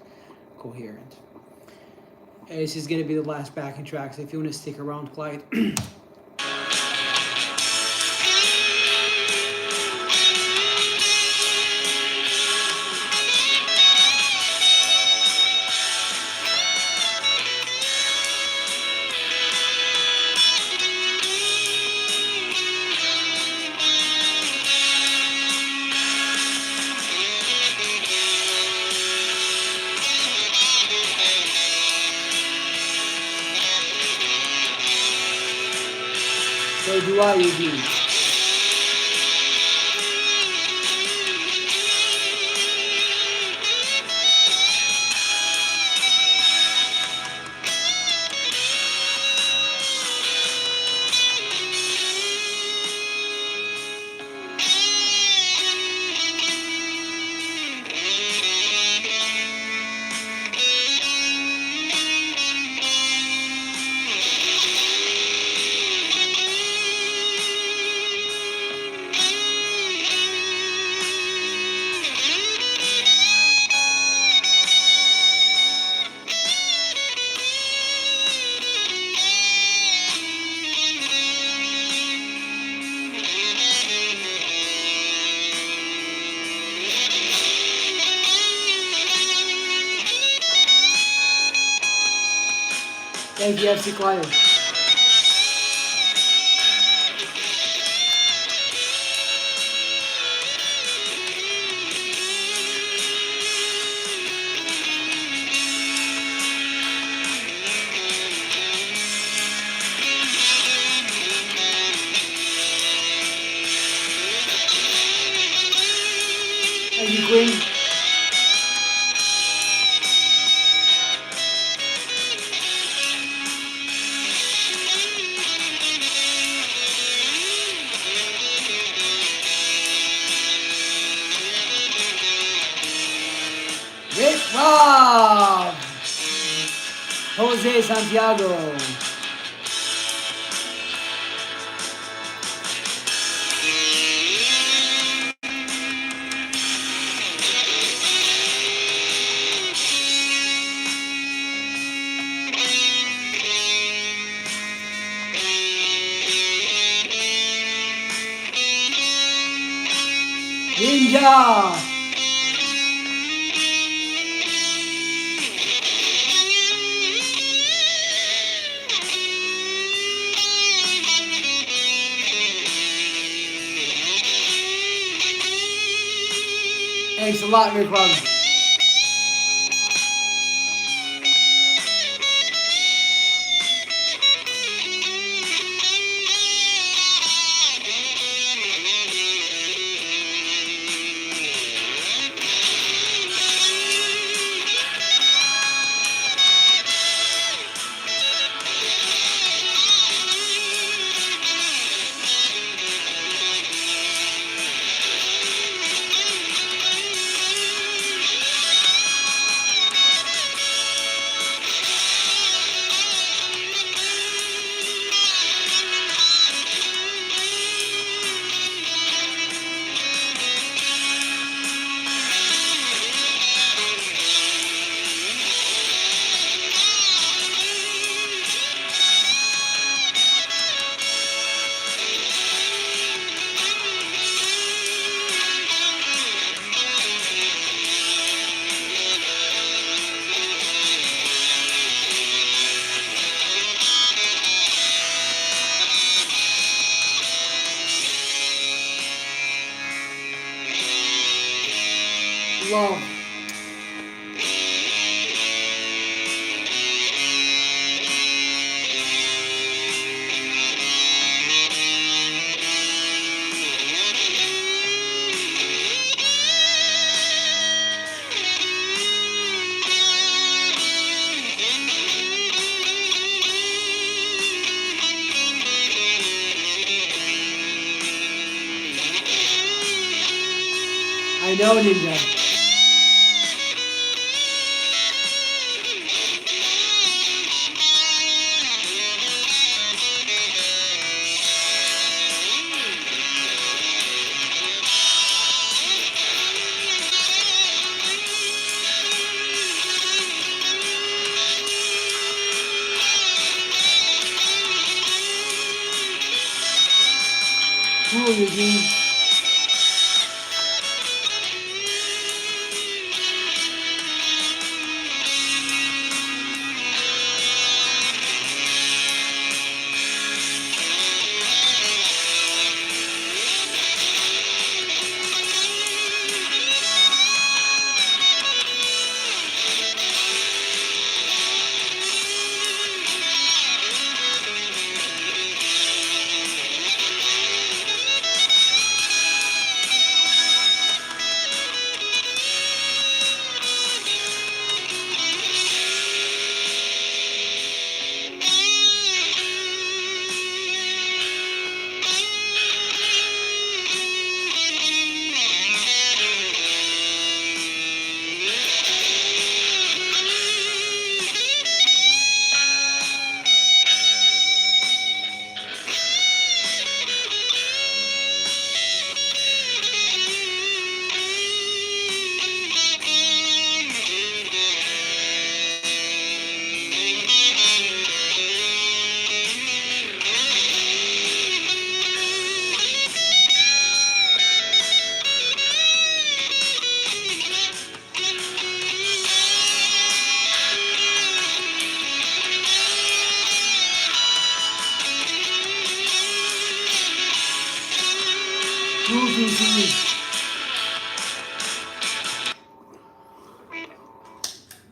coherent. This is going to be the last backing track, so if you want to stick around, Clyde. So do I, Eugene. Thank you, FC Choir. Thank you, Queen. Rick Rob. Jose Santiago. Ninja. Thanks a lot, Rick Rob. Love. I know, Ninja. Cool, Eugene.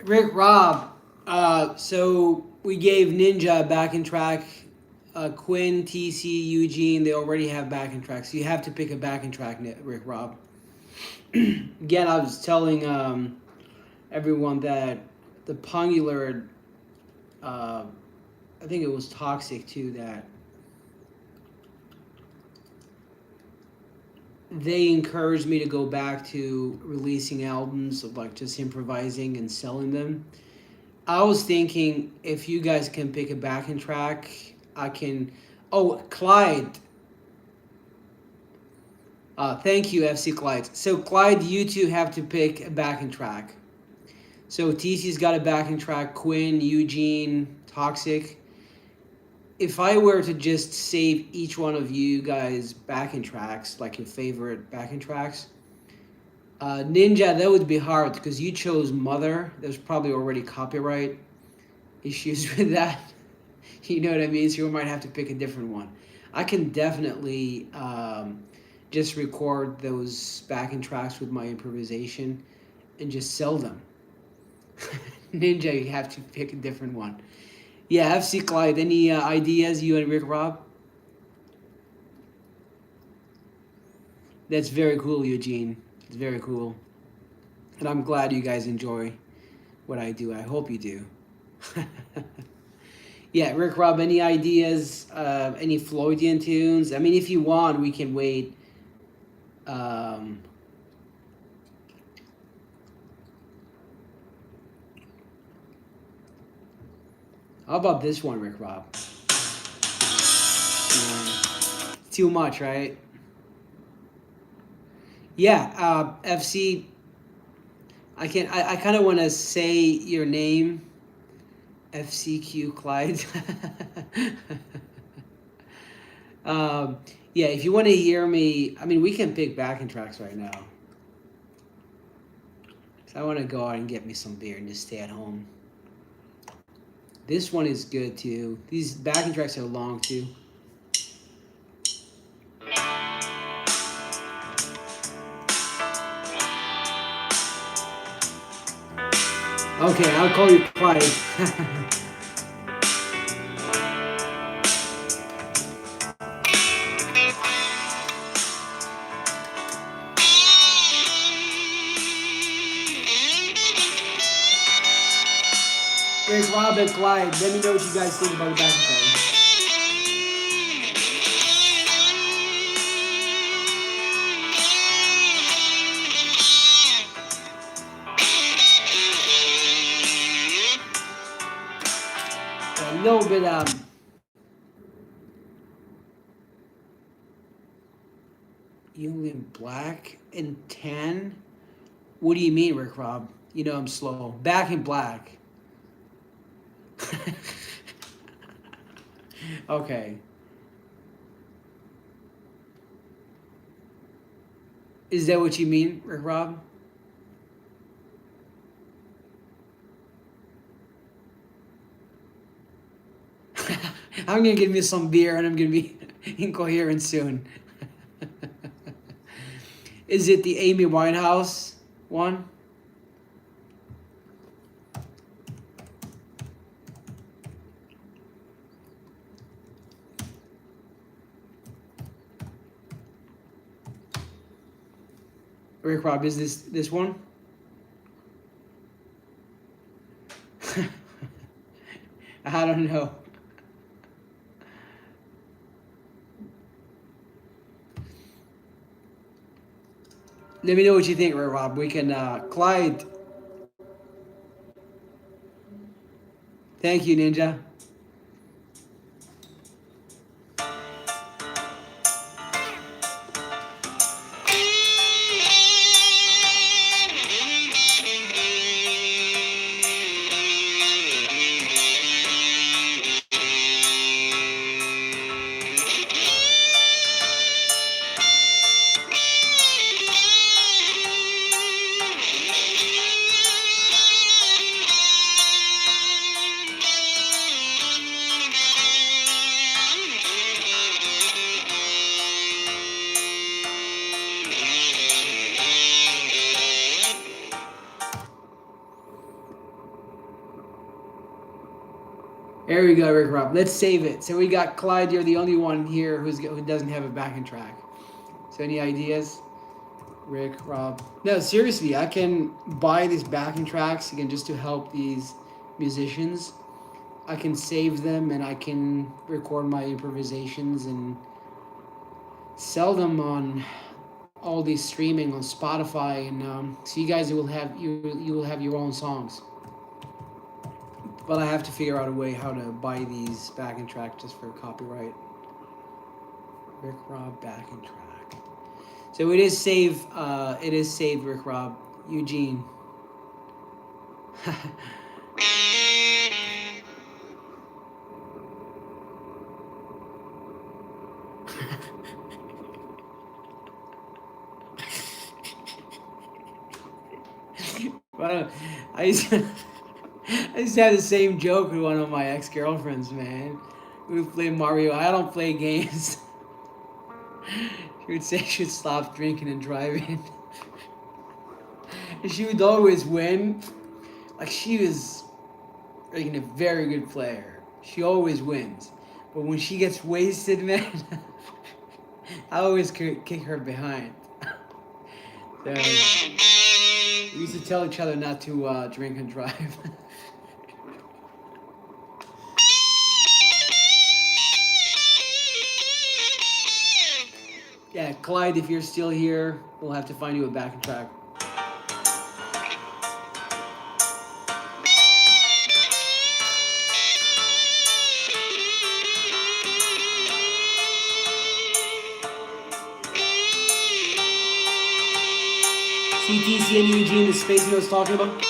Rick Rob. So we gave Ninja a backing track. Quinn, TC, Eugene, they already have backing tracks. So you have to pick a backing track, Rick Rob. Again, I was telling everyone that the Pungular, I think it was Toxic too, that they encouraged me to go back to releasing albums of like just improvising and selling them. I was thinking if you guys can pick a backing track, I can. Oh, Clyde. Thank you, FC Clyde. So Clyde, you two have to pick a backing track. So TC's got a backing track. Quinn, Eugene, Toxic. If I were to just save each one of you guys backing tracks, like your favorite backing tracks, Ninja, that would be hard because you chose Mother. There's probably already copyright issues with that. You know what I mean? So you might have to pick a different one. I can definitely just record those backing tracks with my improvisation and just sell them. Ninja, you have to pick a different one. Yeah, FC Clyde, any ideas, you and Rick Rob? That's very cool, Eugene. It's very cool. And I'm glad you guys enjoy what I do. I hope you do. Yeah, Rick Rob, any ideas? Any Floydian tunes? I mean, if you want, we can wait. How about this one, Rick Rob? Too much, right? Yeah, FC. I can. I kind of want to say your name. FCQ Clyde. Yeah, if you want to hear me, I mean, we can pick backing tracks right now. So I want to go out and get me some beer and just stay at home. This one is good too. These backing tracks are long too. Okay, I'll call you Clyde. There's Rob and Clyde. Let me know what you guys think about the backing track. A little bit Union Black and tan. What do you mean, Rick Rob? You know I'm slow. Back in Black. Okay. Is that what you mean, Rick Rob? I'm gonna give me some beer and I'm gonna be incoherent soon. Is it the Amy Winehouse one? Rick Rob, is this one? I don't know. Let me know what you think, Rick Rob. We can, Clyde. Thank you, Ninja. There we go, Rick Rob. Let's save it. So we got Clyde. You're the only one here who doesn't have a backing track. So any ideas? Rick, Rob. No, seriously, I can buy these backing tracks again just to help these musicians. I can save them and I can record my improvisations and sell them on all these streaming on Spotify, and so you guys will have your own songs. But I have to figure out a way how to buy these backing tracks just for copyright. Rick Rob backing track. So it is saved. It is saved. Rick Rob, Eugene. But I used to, I used to have the same joke with one of my ex-girlfriends, man. We would play Mario. I don't play games. She would say she would stop drinking and driving. And she would always win. Like, she was like a very good player. She always wins. But when she gets wasted, man, I always kick her behind. So, we used to tell each other not to drink and drive. Yeah, Clyde, if you're still here, we'll have to find you a backing track. CTC and Eugene, the space I was talking about.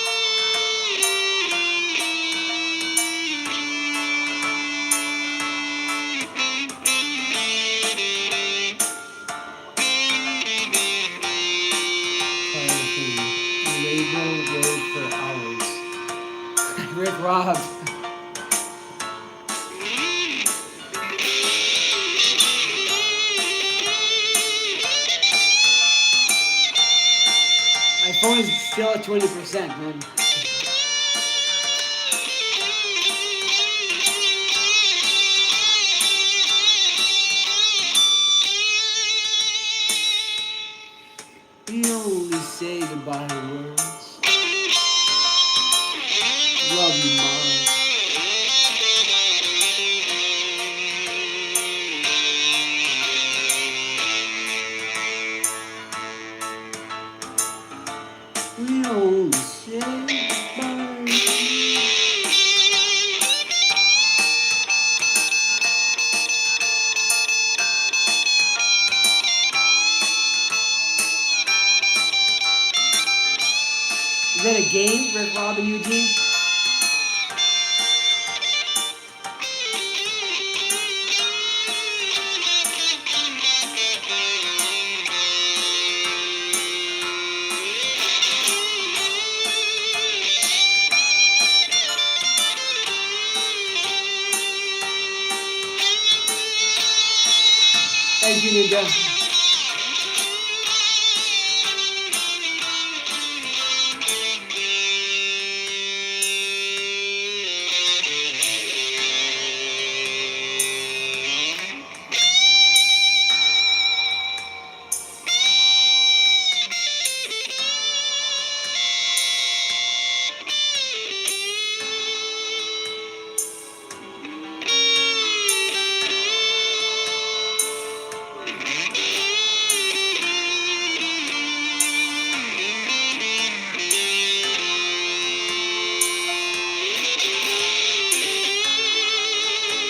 Rick Rob. My phone is still at 20%, man. We only say goodbye words. Love you, Mom. We only say goodbye. Is that a game, Rick, Rob, and Eugene? Thank you, Ninja.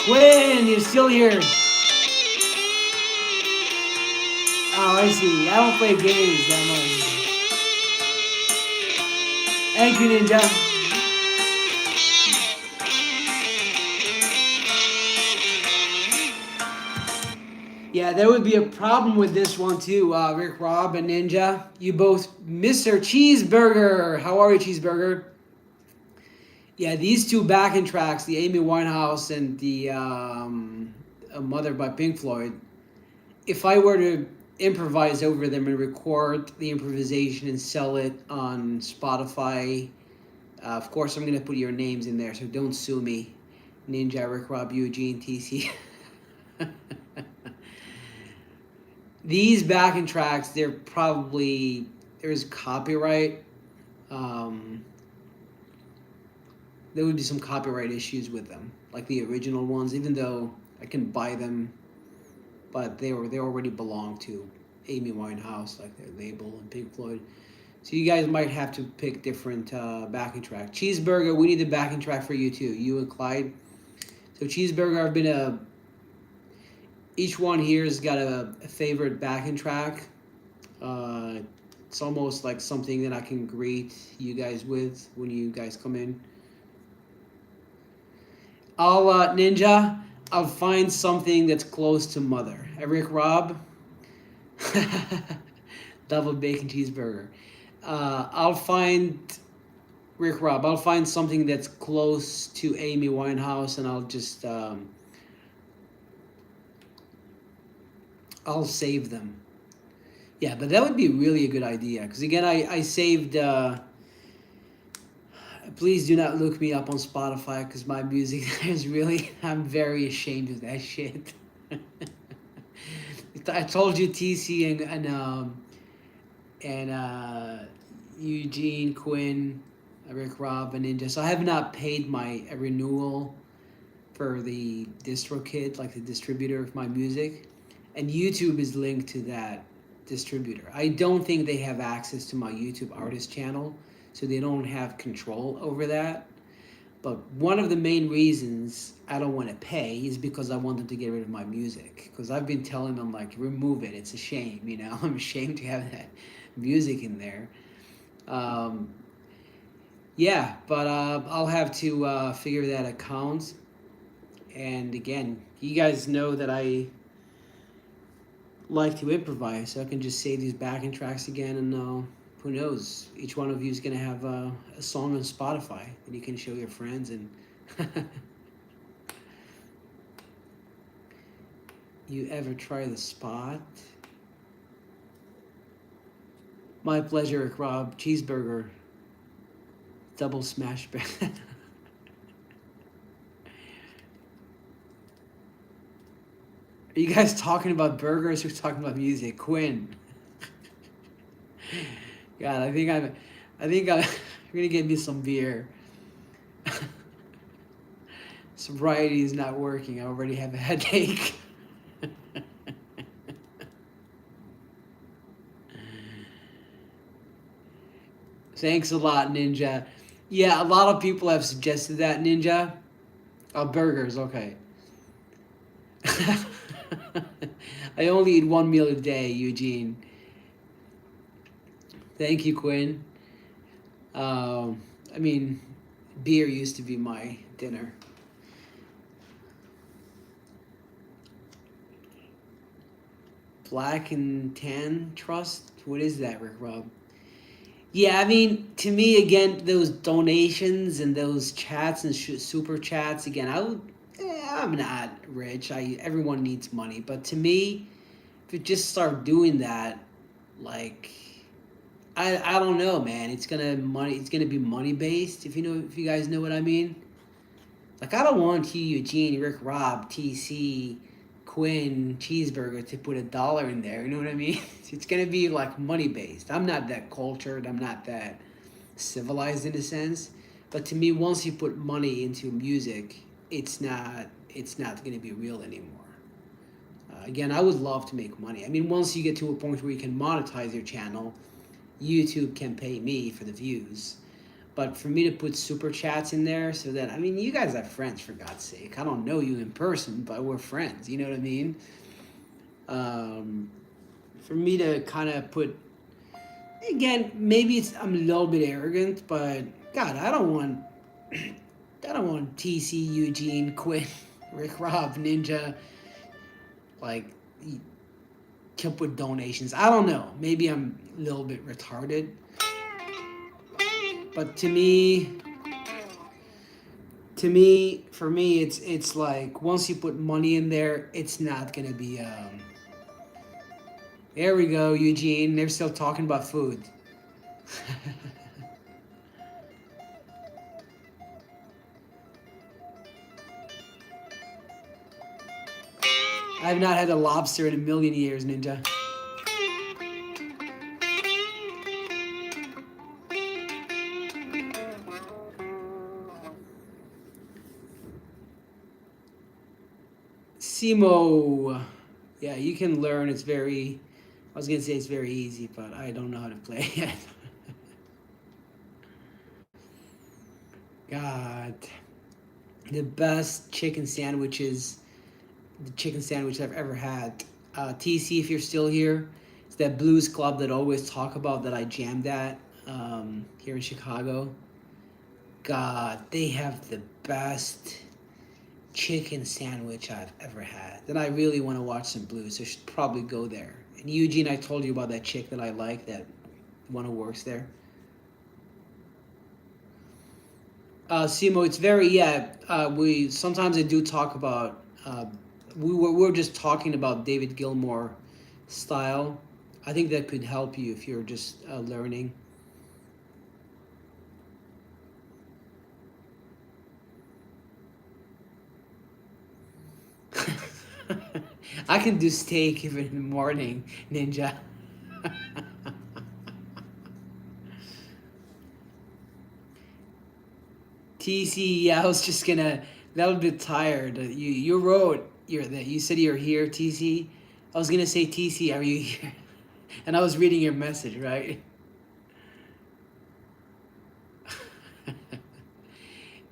Quinn, you're still here. Oh, I see. I don't play games that much. Thank you, Ninja. Yeah, there would be a problem with this one too, Rick, Rob, and Ninja. You both, Mr. Cheeseburger. How are you, Cheeseburger? Yeah, these two backing tracks, the Amy Winehouse and the Mother by Pink Floyd, if I were to improvise over them and record the improvisation and sell it on Spotify, of course I'm going to put your names in there, so don't sue me. Ninja, Rick, Rob, Eugene, TC. These backing tracks, there's copyright. Um, there would be some copyright issues with them, like the original ones, even though I can buy them, but they already belong to Amy Winehouse, like their label, and Pink Floyd. So you guys might have to pick different backing track. Cheeseburger, we need the backing track for you too, you and Clyde. So Cheeseburger, I've been each one here has got a favorite backing track. It's almost like something that I can greet you guys with when you guys come in. Ninja, I'll find something that's close to Mother. Rick Rob, double bacon cheeseburger. I'll find Rick Rob. I'll find something that's close to Amy Winehouse, and I'll just I'll save them. Yeah, but that would be really a good idea. Because again, I saved. Please do not look me up on Spotify because my music is really. I'm very ashamed of that shit. I told you TC and Eugene, Quinn, Rick, Rob, and Ninja. So I have not paid my renewal for the DistroKid, like the distributor of my music. And YouTube is linked to that distributor. I don't think they have access to my YouTube artist channel, so they don't have control over that. But one of the main reasons I don't want to pay is because I want them to get rid of my music. Because I've been telling them, like, remove it. It's a shame, you know. I'm ashamed to have that music in there. Yeah, but I'll have to figure that account. And again, you guys know that I like to improvise, so I can just save these backing tracks again, and who knows, each one of you is going to have a song on Spotify that you can show your friends. And you ever try the spot? My pleasure, Rick Rob. Cheeseburger, double smash burger. Are you guys talking about burgers or talking about music? Quinn. God, I think I'm gonna get me some beer. Sobriety is not working. I already have a headache. Thanks a lot, Ninja. Yeah, a lot of people have suggested that, Ninja. Burgers, okay. I only eat one meal a day, Eugene. Thank you, Quinn. I mean, beer used to be my dinner. Black and Tan Trust? What is that, Rick Rob? Yeah, I mean, to me, again, those donations and those chats and super chats, again, I'm not rich. Everyone needs money. But to me, if you just start doing that, like, I don't know, man. It's gonna be money based, if you guys know what I mean. Like, I don't want you, Eugene, Rick, Rob, TC, Quinn, Cheeseburger to put $1 in there. You know what I mean? It's gonna be like money based. I'm not that cultured. I'm not that civilized in a sense. But to me, once you put money into music, it's not gonna be real anymore. Again, I would love to make money. I mean, once you get to a point where you can monetize your channel, YouTube can pay me for the views. But for me to put super chats in there so that, I mean, you guys are friends, for God's sake. I don't know you in person, but we're friends. You know what I mean? For me to kind of put, again, maybe I'm a little bit arrogant, but God, I don't want TC, Eugene, Quinn, Rick, Rob, Ninja, like, to put donations. I don't know. Maybe I'm a little bit retarded. But for me, it's like, once you put money in there, it's not gonna be. There we go, Eugene. They're still talking about food. I have not had a lobster in a million years, Ninja. Simo. Yeah, you can learn. It's very. I was gonna say it's very easy, but I don't know how to play it. God, the best chicken sandwiches, the chicken sandwich I've ever had. TC, if you're still here, it's that blues club that I always talk about that I jammed at here in Chicago. God, they have the best chicken sandwich I've ever had. Then I really want to watch some blues. I should probably go there. And Eugene, I told you about that chick that I like, that one who works there. Simo, it's very we sometimes I do talk about. We were just talking about David Gilmour style. I think that could help you if you're just learning. I can do steak even in the morning, Ninja. TC, yeah, I was just gonna. That was a bit tired. You wrote you said you're here, TC. I was gonna say TC, are you here? And I was reading your message, right?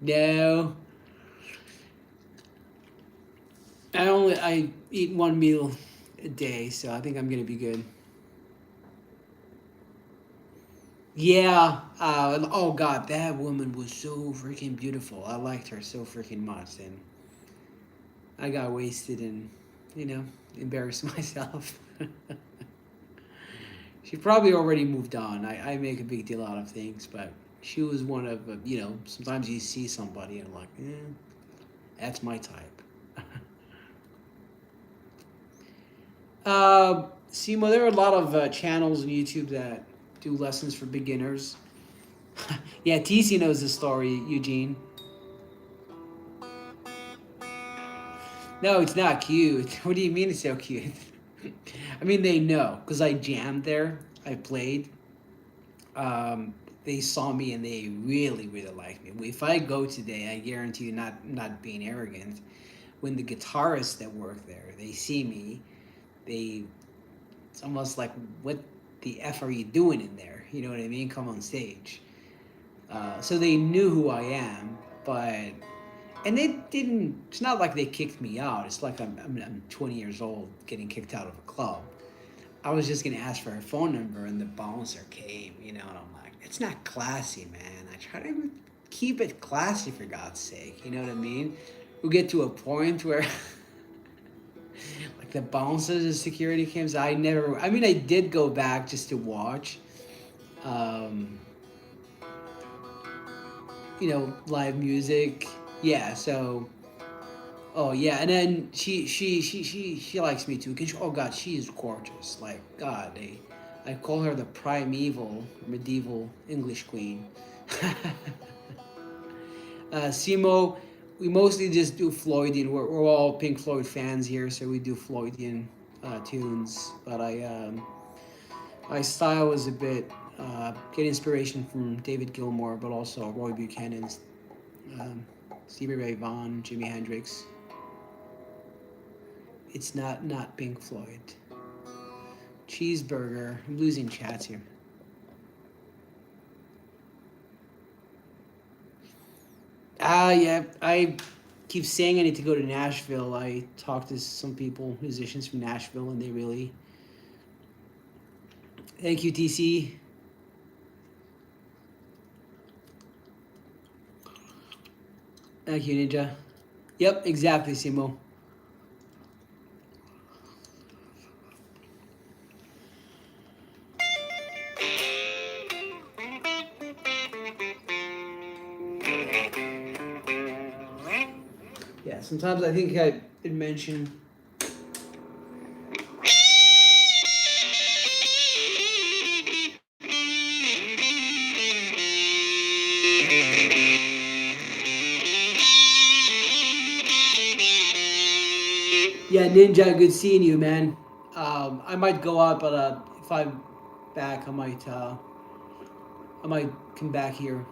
No, I eat one meal a day, so I think I'm gonna be good. Yeah. Oh God, that woman was so freaking beautiful. I liked her so freaking much, and I got wasted and, you know, embarrassed myself. She probably already moved on. I make a big deal out of things, but she was one of, sometimes you see somebody and like, that's my type. Simo, there are a lot of channels on YouTube that do lessons for beginners. Yeah, TC knows the story, Eugene. No, it's not cute. What do you mean it's so cute? I mean, they know because I jammed there. I played. They saw me and they really, really like me. If I go today, I guarantee you, not being arrogant. When the guitarists that work there, they see me, they it's almost like, what the f are you doing in there? You know what I mean? Come on stage. So they knew who I am, but and they didn't. It's not like they kicked me out. It's like I'm 20 years old getting kicked out of a club. I was just gonna ask for her phone number, and the bouncer came. And I'm like, it's not classy, man. I try to keep it classy for God's sake. You know what I mean? We get to a point where, like the bouncers and security cams. I never. I mean, I did go back just to watch. Um, live music. Yeah, so oh yeah, and then she likes me too. Oh God, she is gorgeous. Like God, I call her the primeval medieval English queen. Simo, we mostly just do Floydian. We're all Pink Floyd fans here, so we do Floydian tunes. But my style is a bit get inspiration from David Gilmour, but also Roy Buchanan's, Stevie Ray Vaughan, Jimi Hendrix. It's not Pink Floyd. Cheeseburger. I'm losing chats here. Yeah. I keep saying I need to go to Nashville. I talked to some people, musicians from Nashville, and they really. Thank you, TC. Thank you, Ninja. Yep, exactly, Simo. Yeah, sometimes I think I did mention. Yeah, Ninja, good seeing you, man. I might go out, but if I'm back, I might come back here.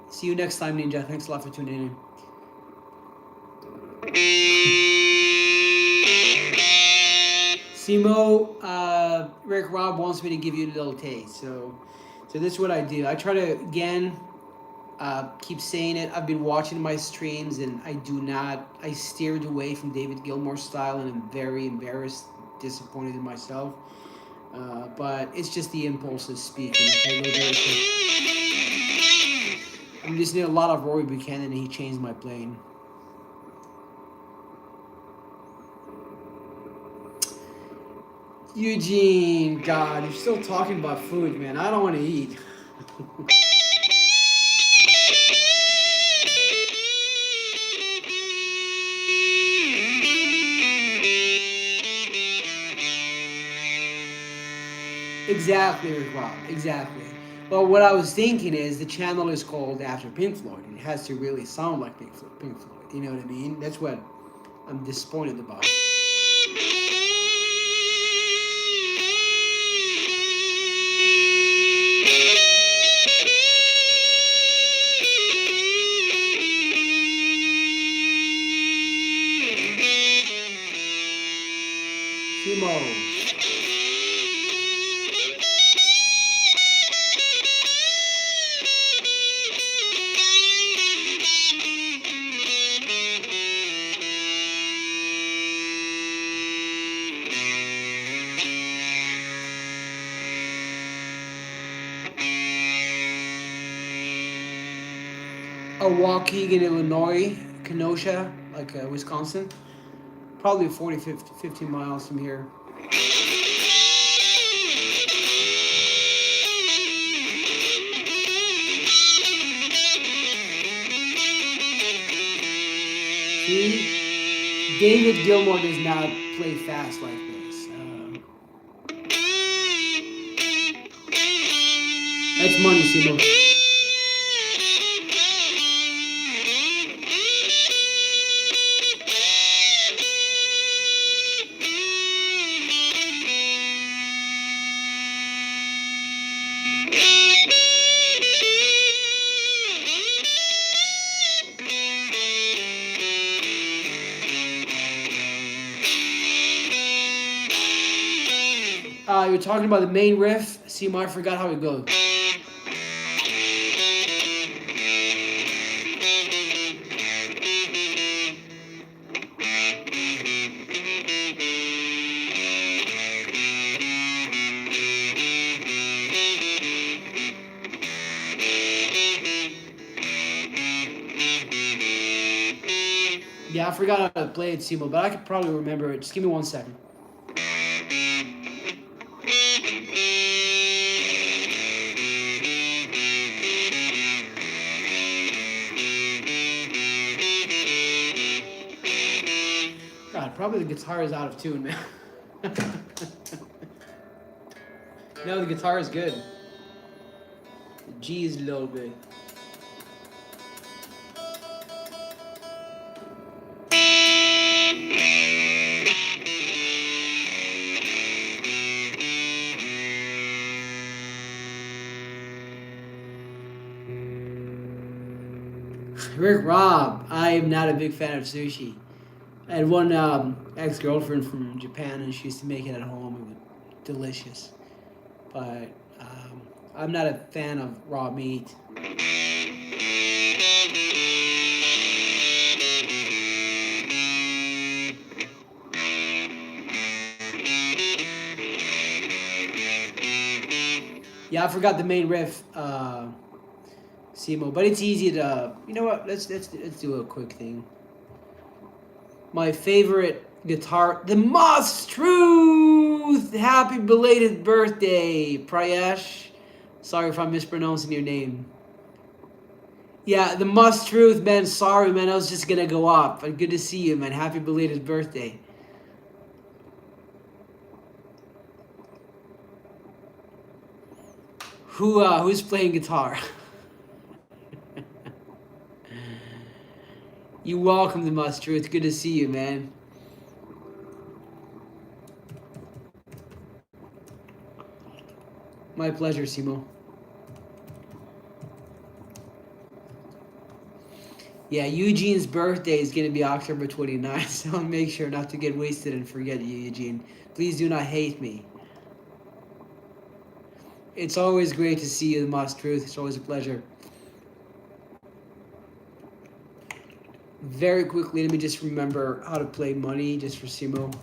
See you next time, Ninja. Thanks a lot for tuning in. Simo, Rick Rob wants me to give you a little taste. So this is what I do. I try to again keep saying it. I've been watching my streams and I do not. I steered away from David Gilmour's style and I'm very embarrassed, disappointed in myself. But it's just the impulses speaking. Okay, go very quick. I'm listening to a lot of Rory Buchanan and he changed my playing. Eugene, God, you're still talking about food, man. I don't want to eat. Exactly, Rob. Exactly. Well, what I was thinking is the channel is called after Pink Floyd. It has to really sound like Pink Floyd. Pink Floyd. You know what I mean? That's what I'm disappointed about. Timo. Waukegan, Illinois, Kenosha, like Wisconsin. Probably 40, 50, 15 miles from here. See? David Gilmour does not play fast like this. That's money, Simo. You're talking about the main riff. Simo, I forgot how it goes. Yeah, I forgot how to play it, Simo, but I could probably remember it. Just give me 1 second. God, probably the guitar is out of tune, man. No, the guitar is good. The G is a little bit. Rick Rob, I am not a big fan of sushi. I had one ex-girlfriend from Japan and she used to make it at home. It was delicious. But I'm not a fan of raw meat. Yeah, I forgot the main riff, Simo, but it's easy to. You know what? Let's do a quick thing. My favorite guitar, the Moss Truth. Happy belated birthday, Prayesh. Sorry if I'm mispronouncing your name. Yeah, the Moss Truth, man. Sorry, man. I was just gonna go up. But good to see you, man. Happy belated birthday. Who's playing guitar? You welcome the Moss Truth. Good to see you, man. My pleasure, Simo. Yeah, Eugene's birthday is going to be October 29th, so I'll make sure not to get wasted and forget you, Eugene. Please do not hate me. It's always great to see you, the Moss Truth. It's always a pleasure. Very quickly, let me just remember how to play money just for Simo.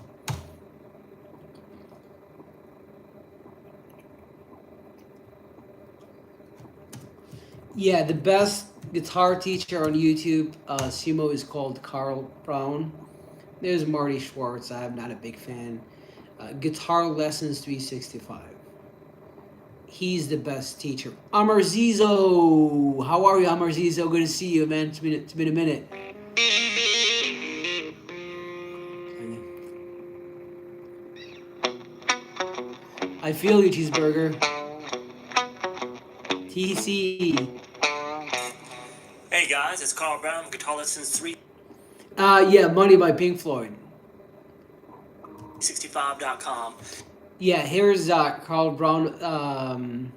Yeah, the best guitar teacher on YouTube, Simo, is called Carl Brown. There's Marty Schwartz. I'm not a big fan. Guitar Lessons 365. He's the best teacher. Amarzizo! How are you, Amarzizo? Good to see you, man. It's been a minute. I feel you, Cheeseburger. TC. Hey guys, it's Carl Brown, Guitar Lessons Yeah, Money by Pink Floyd. 365.com. Yeah, here's Carl Brown.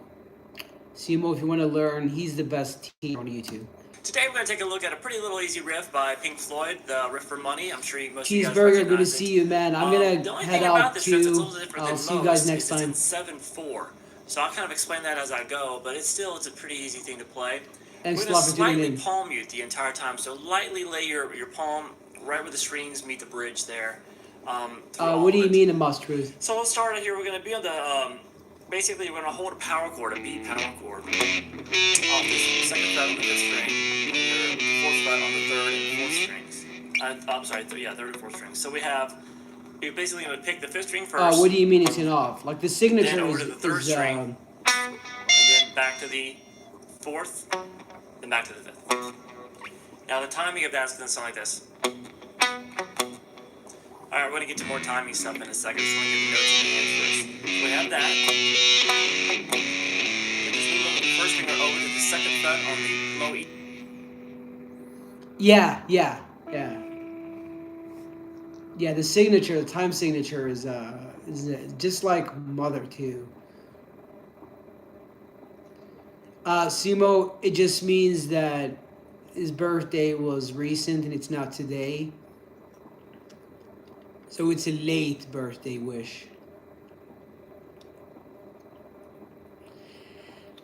Simo, if you want to learn, he's the best teacher on YouTube. Today we're going to take a look at a pretty little easy riff by Pink Floyd, the riff for Money. I'm sure most of you guys Cheeseburger, recognize good to it. see you, man. I'm going to head out too. I'll see you guys next time. It's in 7/4, so I'll kind of explain that as I go, but it's a pretty easy thing to play. Thanks We're a going lot to for tuning slightly in. palm mute the entire time, so lightly lay your palm right where the strings meet the bridge there. What do you mean a must truth? So let's start here. We're going to be on the, basically we're going to hold a power chord, a B power chord, off the second fret on the fifth string, and your fourth fret on the third and fourth strings. I'm sorry, third and fourth strings. So you're basically going to pick the fifth string first. What do you mean it's an off? Like the signature then over to the third string, and then back to the fourth, then back to the fifth. Now the timing of that is going to sound like this. Alright, we're going to get to more timing stuff in a second, so we're going to get the notes in the hand first. So we have that. And just move the first finger over to the second fret on the low E. Yeah. Yeah, the signature, the time signature is just like Mother too. Simo, it just means that his birthday was recent and it's not today. So it's a late birthday wish.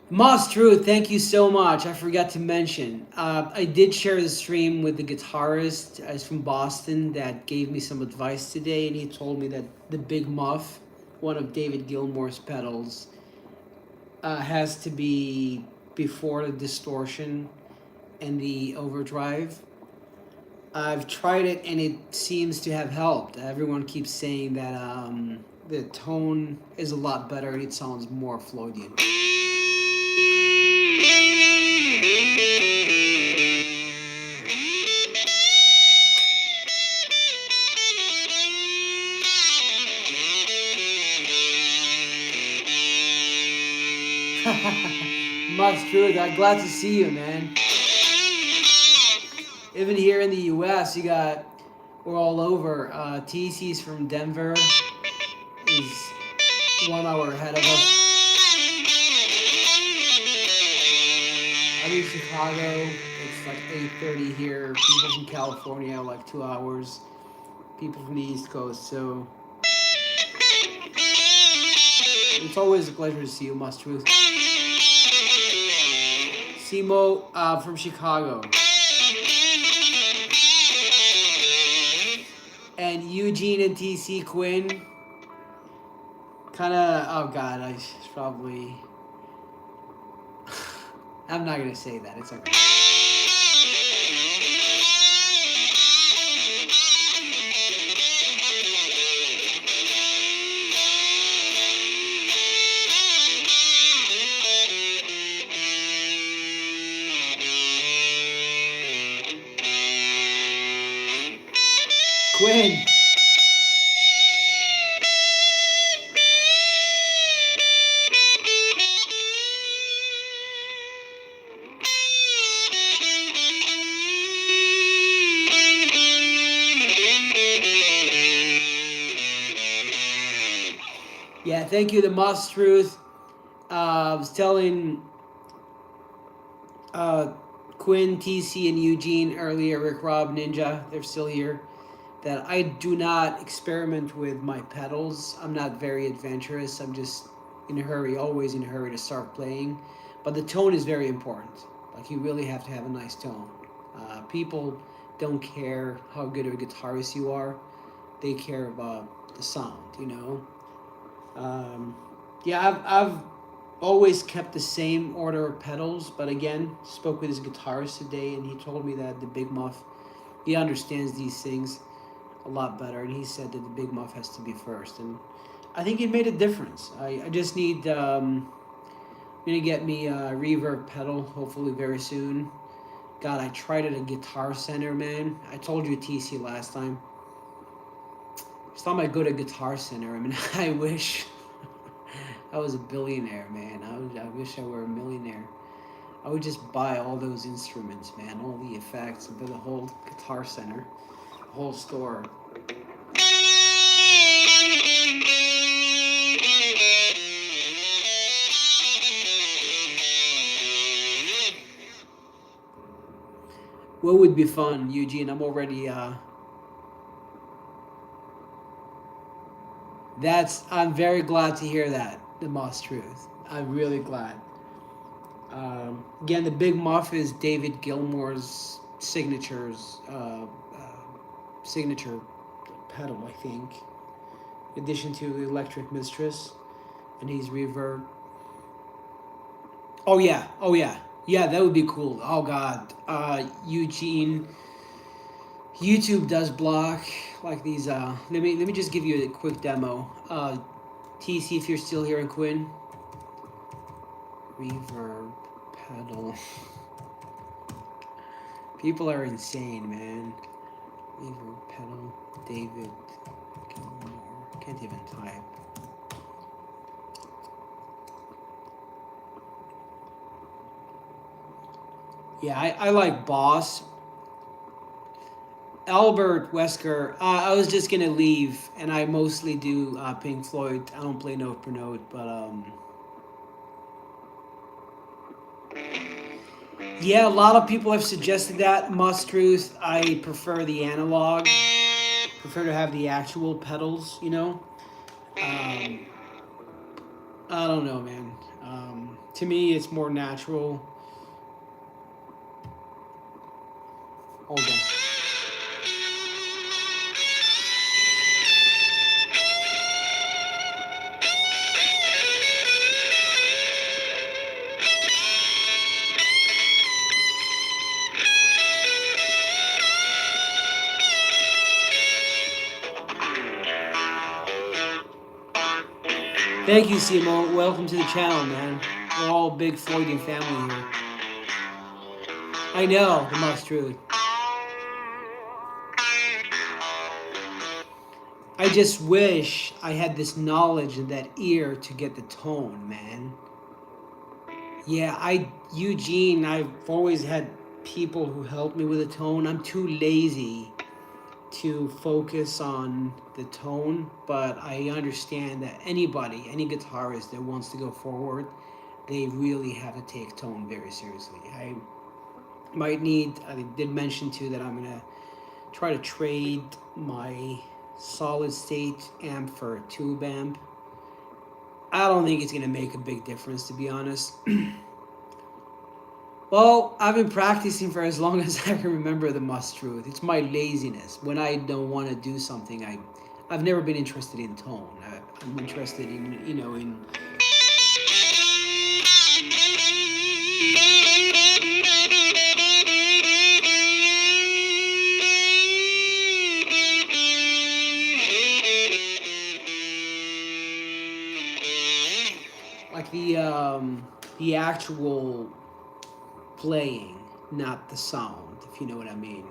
Moss Truth, thank you so much. I forgot to mention. I did share the stream with the guitarist from Boston that gave me some advice today, and he told me that the Big Muff, one of David Gilmour's pedals, has to be before the distortion and the overdrive. I've tried it and it seems to have helped. Everyone keeps saying that the tone is a lot better and it sounds more Floydian. Much truth. I'm glad to see you, man. Even here in the U.S., we're all over. TC's from Denver. He's 1 hour ahead of us. I'm in Chicago. It's like 8:30 here. People from California are like 2 hours. People from the East Coast. So it's always a pleasure to see you, Must Truth. Simo from Chicago. And Eugene and TC Quinn. Kind of, oh God, I should probably. I'm not going to say that. It's okay. Quinn. Yeah, thank you, the Moss Truth. I was telling Quinn, TC, and Eugene earlier, Rick, Rob, Ninja, they're still here, that I do not experiment with my pedals. I'm not very adventurous. I'm just in a hurry, always in a hurry to start playing. But the tone is very important. Like, you really have to have a nice tone. People don't care how good of a guitarist you are. They care about the sound, you know? Yeah, I've always kept the same order of pedals, but again, spoke with his guitarist today, and he told me that the Big Muff, he understands these things a lot better, and he said that the Big Muff has to be first, and I think it made a difference. I just need, I'm gonna get me a reverb pedal, hopefully very soon. God, I tried at a Guitar Center, man. I told you TC last time. It's time I go to Guitar Center. I mean, I wish I was a billionaire, man. I wish I were a millionaire. I would just buy all those instruments, man, all the effects, and build a whole Guitar Center, a whole store. What would be fun, Eugene? I'm already, I'm very glad to hear that, the Moss Truth. I'm really glad. Again, the Big Muff is David Gilmour's signature pedal, I think. In addition to the Electric Mistress, and he's reverb. Oh yeah, yeah. That would be cool. Oh God, Eugene. YouTube does block like these. Let me just give you a quick demo. TC, if you're still here, and Quinn. Reverb pedal. People are insane, man. Reverb pedal. David Gilmour. Can't even type. Yeah, I like Boss. Albert Wesker, I was just gonna leave, and I mostly do Pink Floyd. I don't play note per note, but yeah, a lot of people have suggested that. Must Truth, I prefer the analog. Prefer to have the actual pedals, you know. I don't know, man. To me, it's more natural. Hold on. Thank you, Simo. Welcome to the channel, man. We're all a big Floydian family here. I know, the most truth. I just wish I had this knowledge and that ear to get the tone, man. Yeah, Eugene, I've always had people who help me with the tone. I'm too lazy to focus on the tone, but I understand that any guitarist that wants to go forward, they really have to take tone very seriously. I did mention too that I'm gonna try to trade my solid state amp for a tube amp. I don't think it's gonna make a big difference, to be honest. Well, I've been practicing for as long as I can remember, the must truth. It's my laziness. When I don't want to do something, I've never been interested in tone. I'm interested in, in... like the actual playing, not the sound, if you know what I mean.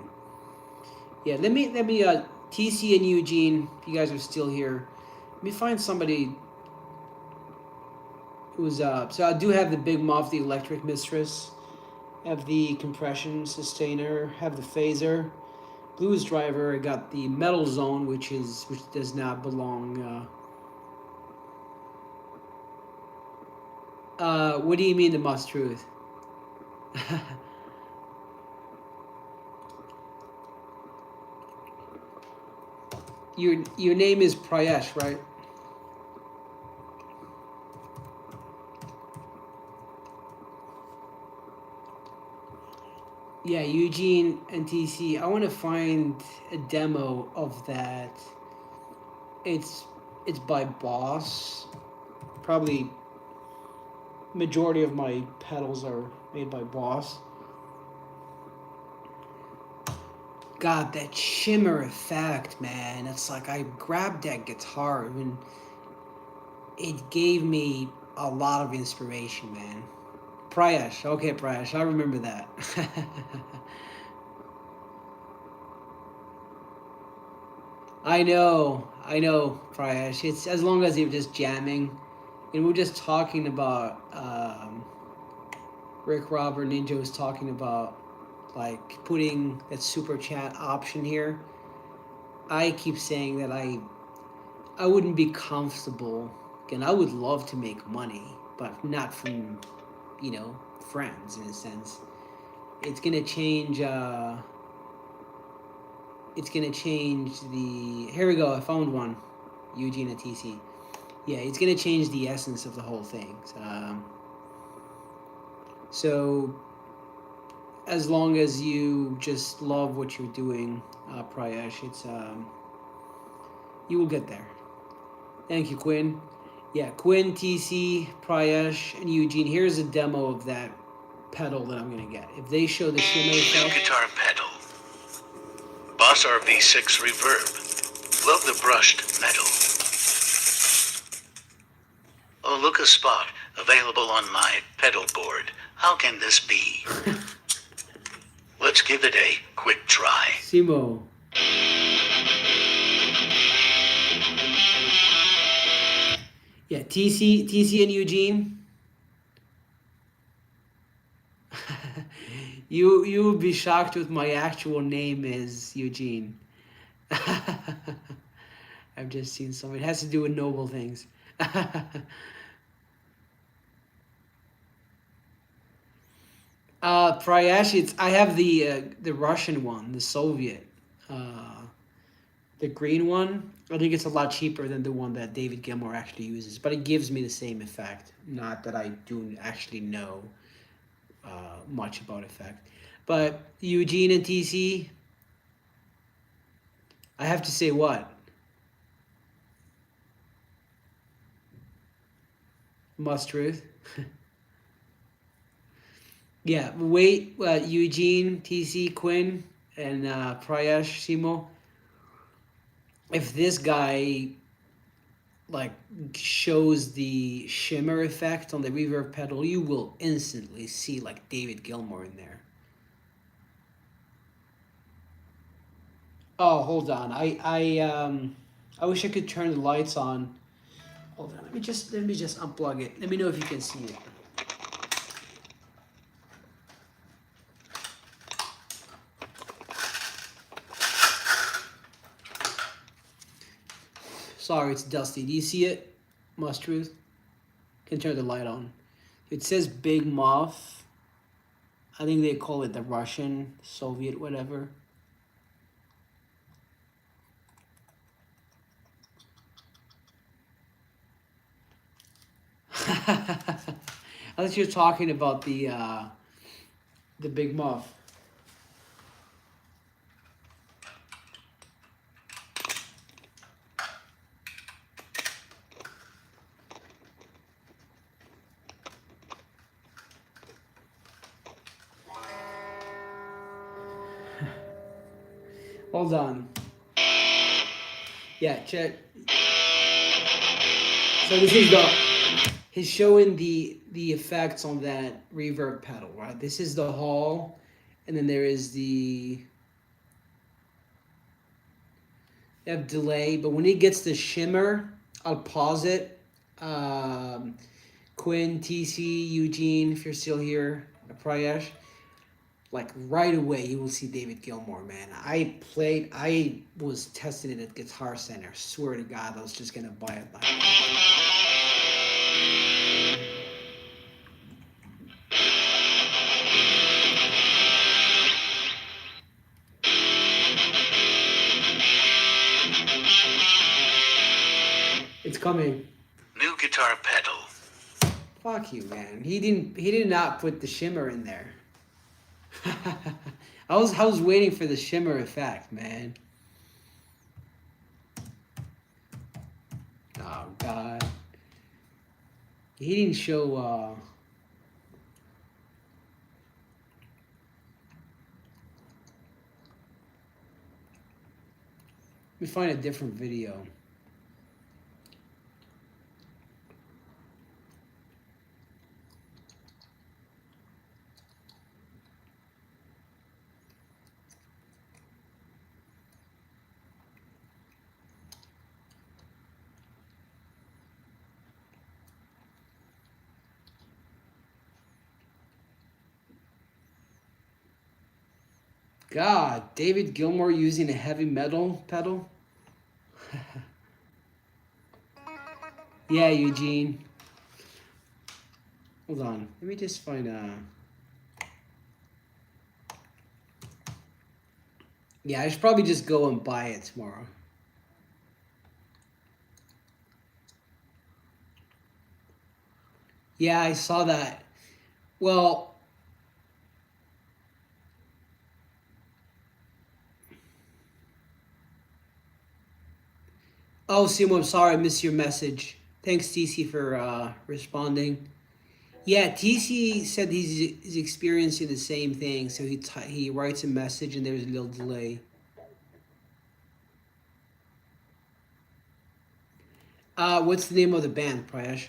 Yeah, let me TC and Eugene, if you guys are still here, let me find somebody who's so I do have the Big Muff, the Electric Mistress, have the compression sustainer, have the phaser, Blues Driver. I got the Metal Zone, which does not belong What do you mean the must truth? Your name is Prayesh, right? Yeah, Eugene and TC. I want to find a demo of that. It's by Boss. Probably majority of my pedals are made by Boss. God, that shimmer effect, man. It's like I grabbed that guitar and it gave me a lot of inspiration, man. Prayesh. Okay, Prayesh. I remember that. I know, Prayesh. It's as long as you're just jamming, and we're just talking about Rick Robert Ninja was talking about like putting that super chat option here. I keep saying that I wouldn't be comfortable. Again, I would love to make money, but not from friends in a sense. It's gonna change. It's gonna change the. Here we go. I found one. Eugene at TC. Yeah, it's gonna change the essence of the whole thing. So as long as you just love what you're doing, Prayesh, it's you will get there. Thank you, Quinn. Yeah, Quinn, TC, Prayesh, and Eugene. Here's a demo of that pedal that I'm gonna get. If they show the shimmer effect. Guitar pedal. Boss RV6 reverb. Love the brushed metal. Oh, look, a spot available on my pedal board. How can this be? Let's give it a quick try. Simo. Yeah, TC and Eugene. You would be shocked with my actual name is Eugene. I've just seen some. It has to do with noble things. Prayesh, I have the Russian one, the Soviet, the green one. I think it's a lot cheaper than the one that David Gilmour actually uses, but it gives me the same effect. Not that I do actually know much about effect, but Eugene and TC, I have to say what? Must truth. Yeah, wait, Eugene, TC, Quinn, and Prayesh, Simo. If this guy like shows the shimmer effect on the reverb pedal, you will instantly see like David Gilmour in there. Oh, hold on. I wish I could turn the lights on. Hold on. Let me just unplug it. Let me know if you can see it. Sorry, it's dusty. Do you see it? Must truth. Can turn the light on. It says Big Muff. I think they call it the Russian, Soviet, whatever. I thought you were talking about the Big Muff. Hold on. Yeah, check. So this is he's showing the effects on that reverb pedal, right? This is the hall, and then there is the you have delay, but when it gets the shimmer, I'll pause it. Quinn, TC, Eugene, if you're still here, Prayesh. Like right away, you will see David Gilmour, man. I was testing it at Guitar Center. Swear to God, I was just gonna buy it. It's coming. New guitar pedal. Fuck you, man. He did not put the shimmer in there. I was waiting for the shimmer effect, man. Oh god. He didn't show let me find a different video. God, David Gilmour using a heavy metal pedal? Yeah, Eugene. Hold on. Let me just find yeah, I should probably just go and buy it tomorrow. Yeah, I saw that. Well, oh, Simo, I'm sorry I missed your message. Thanks, TC, for responding. Yeah, TC said he's experiencing the same thing, so he writes a message and there's a little delay. What's the name of the band, Prayesh?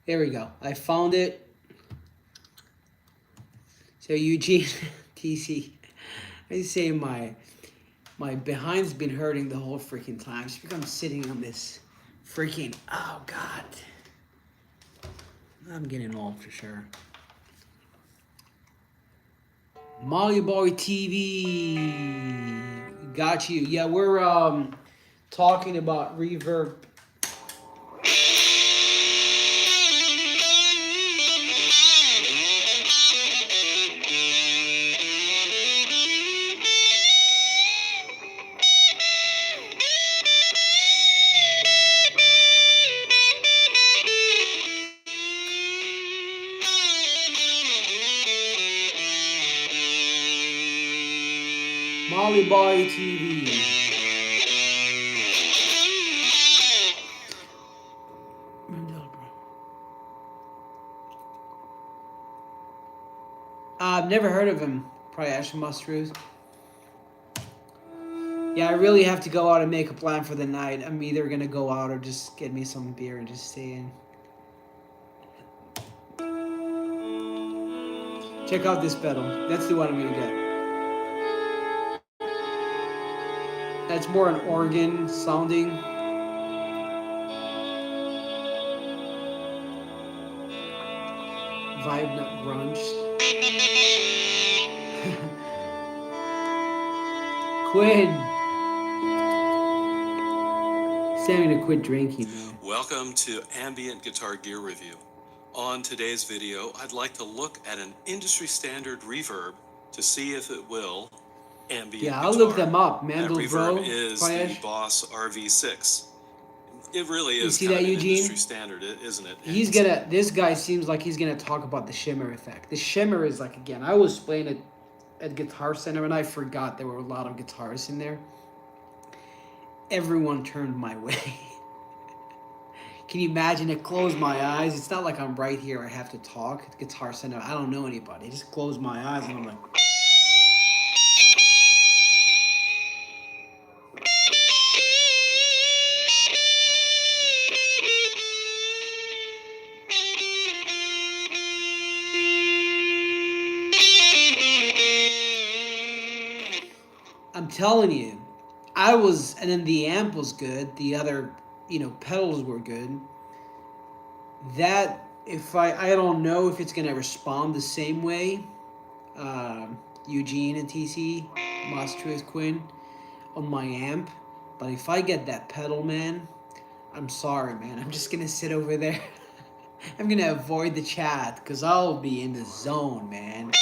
There we go. I found it. So Eugene, TC, I say my behind's been hurting the whole freaking time. Just because I'm sitting on this freaking, oh God. I'm getting old for sure. Molly Boy TV. Got you. Yeah, we're talking about reverb. Molly Boy TV. I've never heard of him, Prayesh Mustruz. Yeah, I really have to go out and make a plan for the night. I'm either gonna go out or just get me some beer and just stay in. Check out this pedal. That's the one I'm gonna get. That's more an organ sounding. Vibe, not grunge. Quinn. Sammy to quit drinking. Welcome to Ambient Guitar Gear Review. On today's video, I'd like to look at an industry standard reverb to see if it will ambient Yeah, I'll guitar. look them up. That Mandel reverb Bro, is Prayesh. the Boss RV6. It really You is see kind that, of an Eugene? industry standard, isn't it? He's gonna. This guy seems like he's gonna talk about the shimmer effect. The shimmer is like, again, I was playing it at Guitar Center and I forgot there were a lot of guitarists in there. Everyone turned my way. Can you imagine? I close my eyes. It's not like I'm right here. I have to talk at Guitar Center. I don't know anybody. I just close my eyes and I'm like. I'm telling you, and then the amp was good. The other, pedals were good. That, I don't know if it's gonna respond the same way. Eugene and TC, Monstrous Quinn, on my amp. But if I get that pedal, man, I'm sorry, man. I'm just gonna sit over there. I'm gonna avoid the chat because I'll be in the zone, man.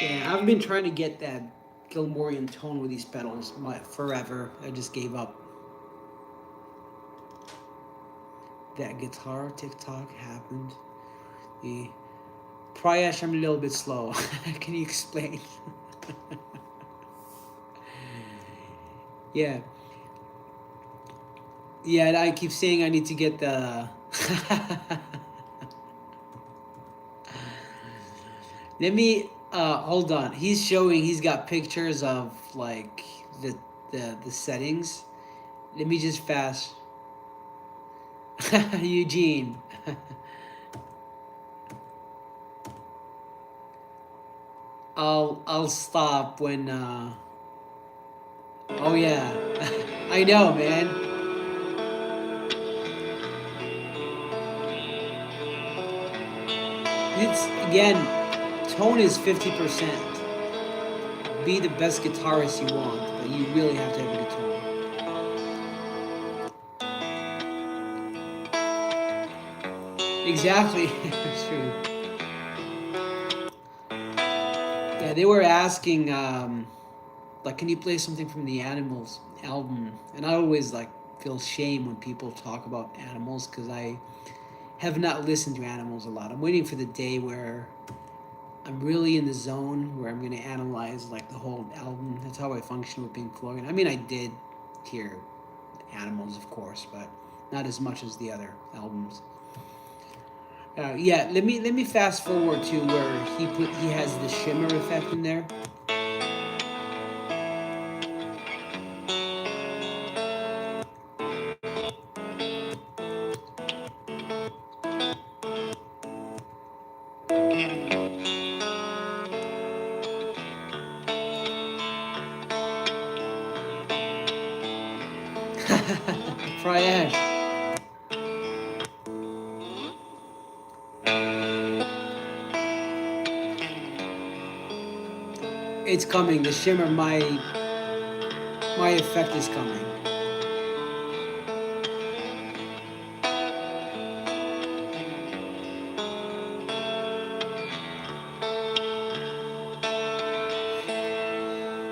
Yeah, I've been trying to get that Gilmorian tone with these pedals forever. I just gave up. That guitar TikTok happened. The Prayesh, I'm a little bit slow. Can you explain? Yeah. Yeah, and I keep saying I need to get the Let me hold on. He's showing he's got pictures of like the settings. Let me just fast Eugene. I'll stop when oh yeah. I know, man. It's again, tone is 50%. Be the best guitarist you want, but you really have to have a good tone. Exactly. That's true. Yeah, they were asking, like, can you play something from the Animals album? And I always like feel shame when people talk about Animals because I have not listened to Animals a lot. I'm waiting for the day where I'm really in the zone where I'm gonna analyze like the whole album. That's how I function with Pink Floyd. I mean, I did hear Animals, of course, but not as much as the other albums. Yeah, let me fast forward to where he has the shimmer effect in there. Prayesh. It's coming. The shimmer, my effect is coming.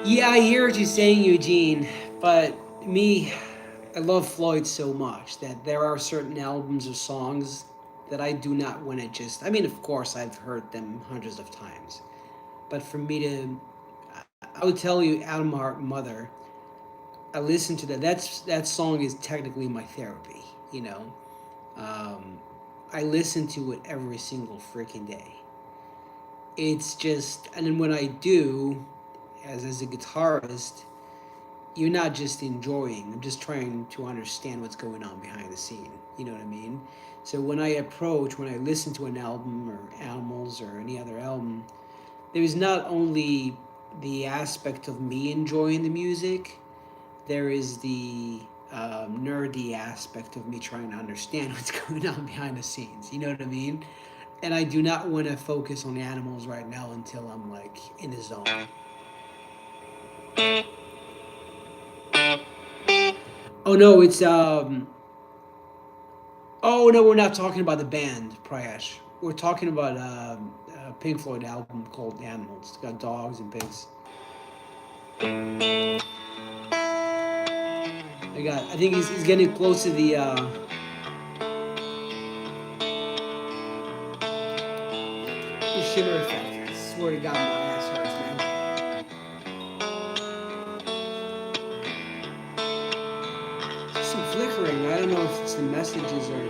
Yeah, I hear what you're saying, Eugene, but me, I love Floyd so much that there are certain albums or songs that I do not want to just. I mean, of course, I've heard them hundreds of times, but for me to, I would tell you, Adam Heart Mother. I listen to that. That song is technically my therapy. You know, I listen to it every single freaking day. It's just, and then when I do, as a guitarist, you're not just enjoying. I'm just trying to understand what's going on behind the scene. You know what I mean? So when I listen to an album or Animals or any other album, there's not only the aspect of me enjoying the music, there is the nerdy aspect of me trying to understand what's going on behind the scenes. You know what I mean? And I do not want to focus on Animals right now until I'm like in the zone. Oh no, it's oh no, we're not talking about the band Prayesh. We're talking about a Pink Floyd album called Animals. It's got dogs and pigs. I think he's getting close to the shimmer effect. I swear to God, my ass hurts, man. There's some flickering. I don't know if it's the messages or.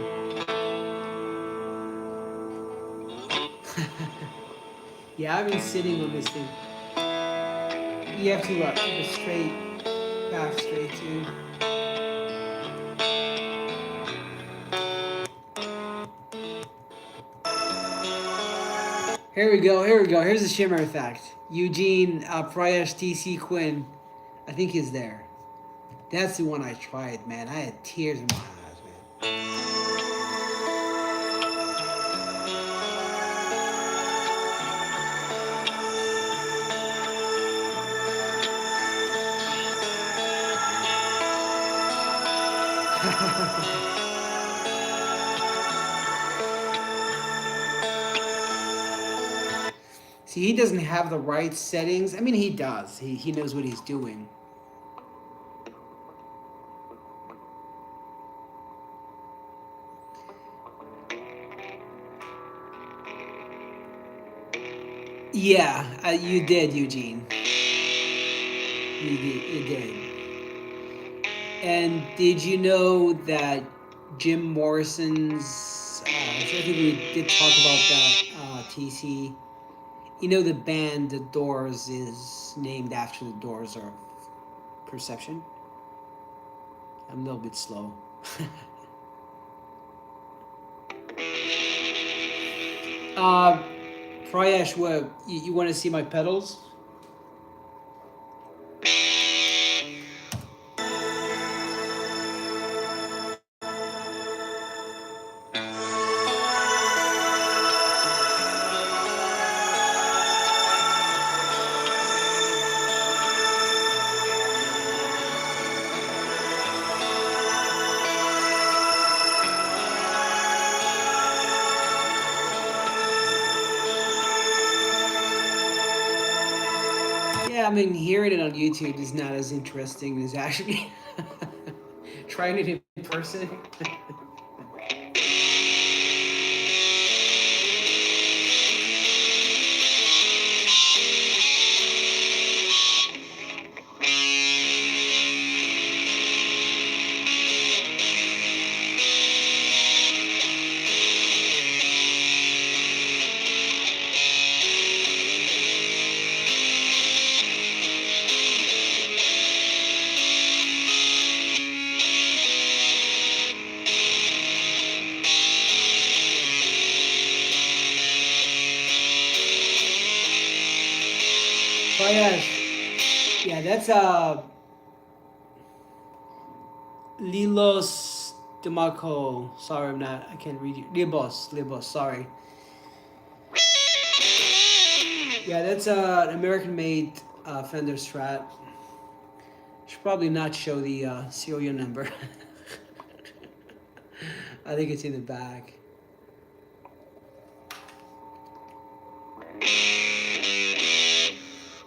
Yeah, I've been sitting on this thing. You have to keep it straight, back straight too. Here we go. Here we go. Here's the shimmer effect. Eugene Prayesh TC Quinn, I think he's there. That's the one I tried, man. I had tears in my eyes, man. See, he doesn't have the right settings. I mean, he does. He knows what he's doing. Yeah, you did, Eugene. You did. And did you know that Jim Morrison's? I think we did talk about that. TC. You know the band The Doors is named after the Doors of Perception. I'm a little bit slow. Prayesh, what you want to see my pedals? Yeah, I mean, hearing it on YouTube is not as interesting as actually trying it in person. Prayesh, yeah, that's Lilos Demaco. Sorry, I can't read you. Libos, sorry. Yeah, that's an American-made Fender Strat. Should probably not show the serial number. I think it's in the back.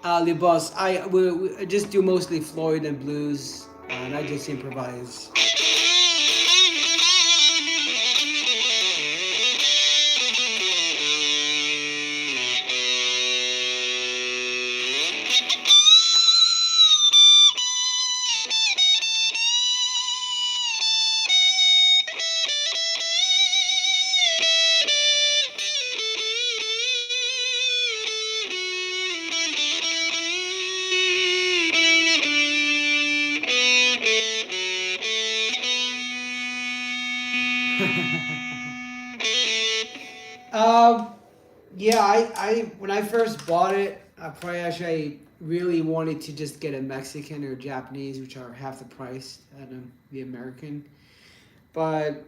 Libos, I just do mostly Floyd and blues, and I just improvise. Yeah, I when I first bought it, probably actually I really wanted to just get a Mexican or Japanese, which are half the price than the American. But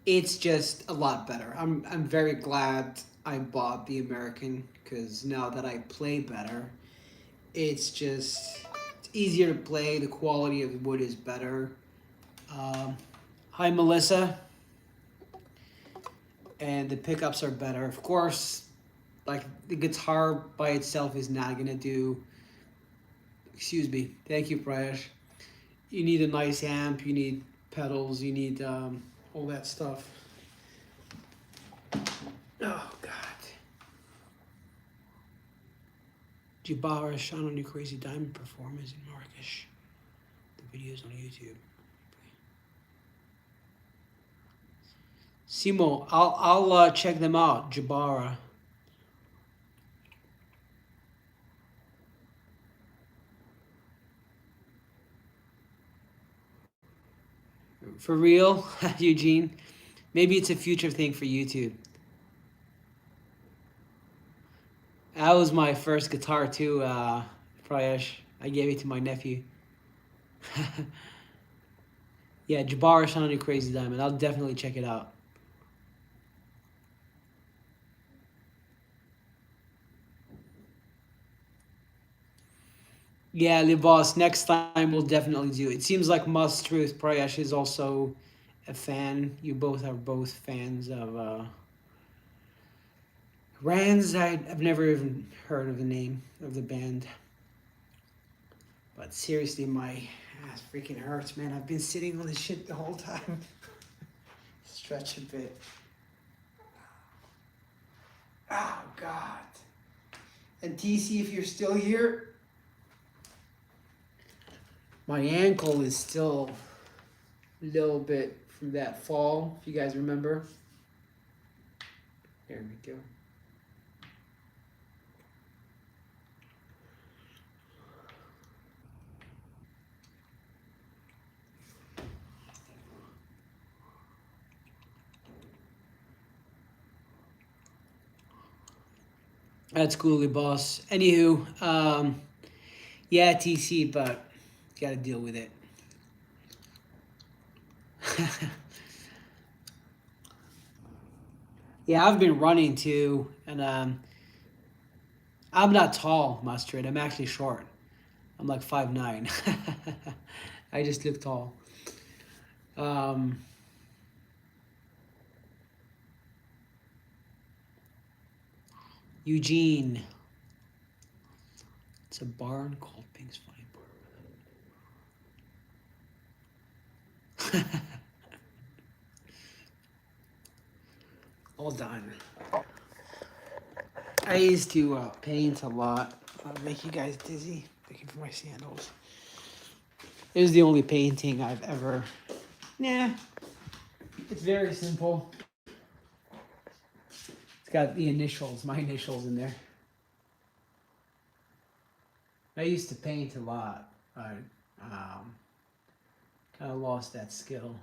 it's just a lot better. I'm very glad I bought the American because now that I play better, it's easier to play. The quality of the wood is better. Hi, Melissa. And the pickups are better. Of course, like the guitar by itself is not gonna do. Excuse me. Thank you, Prayesh. You need a nice amp. You need pedals. You need all that stuff. Oh God. Jabara shone on your Crazy Diamond performance in Marrakesh. The videos on YouTube. Simo, I'll check them out. Jabara. For real, Eugene? Maybe it's a future thing for YouTube. That was my first guitar too, Prayesh. I gave it to my nephew. Yeah, Jabbar shone on your Crazy Diamond. I'll definitely check it out. Yeah, Libos, next time we'll definitely do it. It seems like Must Truth Prayesh is also a fan. You both are both fans of Rands, I've never even heard of the name of the band. But seriously, my ass freaking hurts, man. I've been sitting on this shit the whole time. Stretch a bit. Oh, God. And TC, if you're still here, my ankle is still a little bit from that fall, if you guys remember. There we go. That's cool, boss. Anywho, yeah, TC, but gotta deal with it. Yeah, I've been running too, and I'm not tall, Mustard. I'm actually short. I'm like 5'9". I just look tall. Eugene. It's a barn called Pink's Funny Barn. All done. I used to paint a lot. I'll make you guys dizzy. Looking for my sandals. It was the only painting I've ever... Nah. It's very simple. It's got the initials, my initials in there. I used to paint a lot. I kind of lost that skill.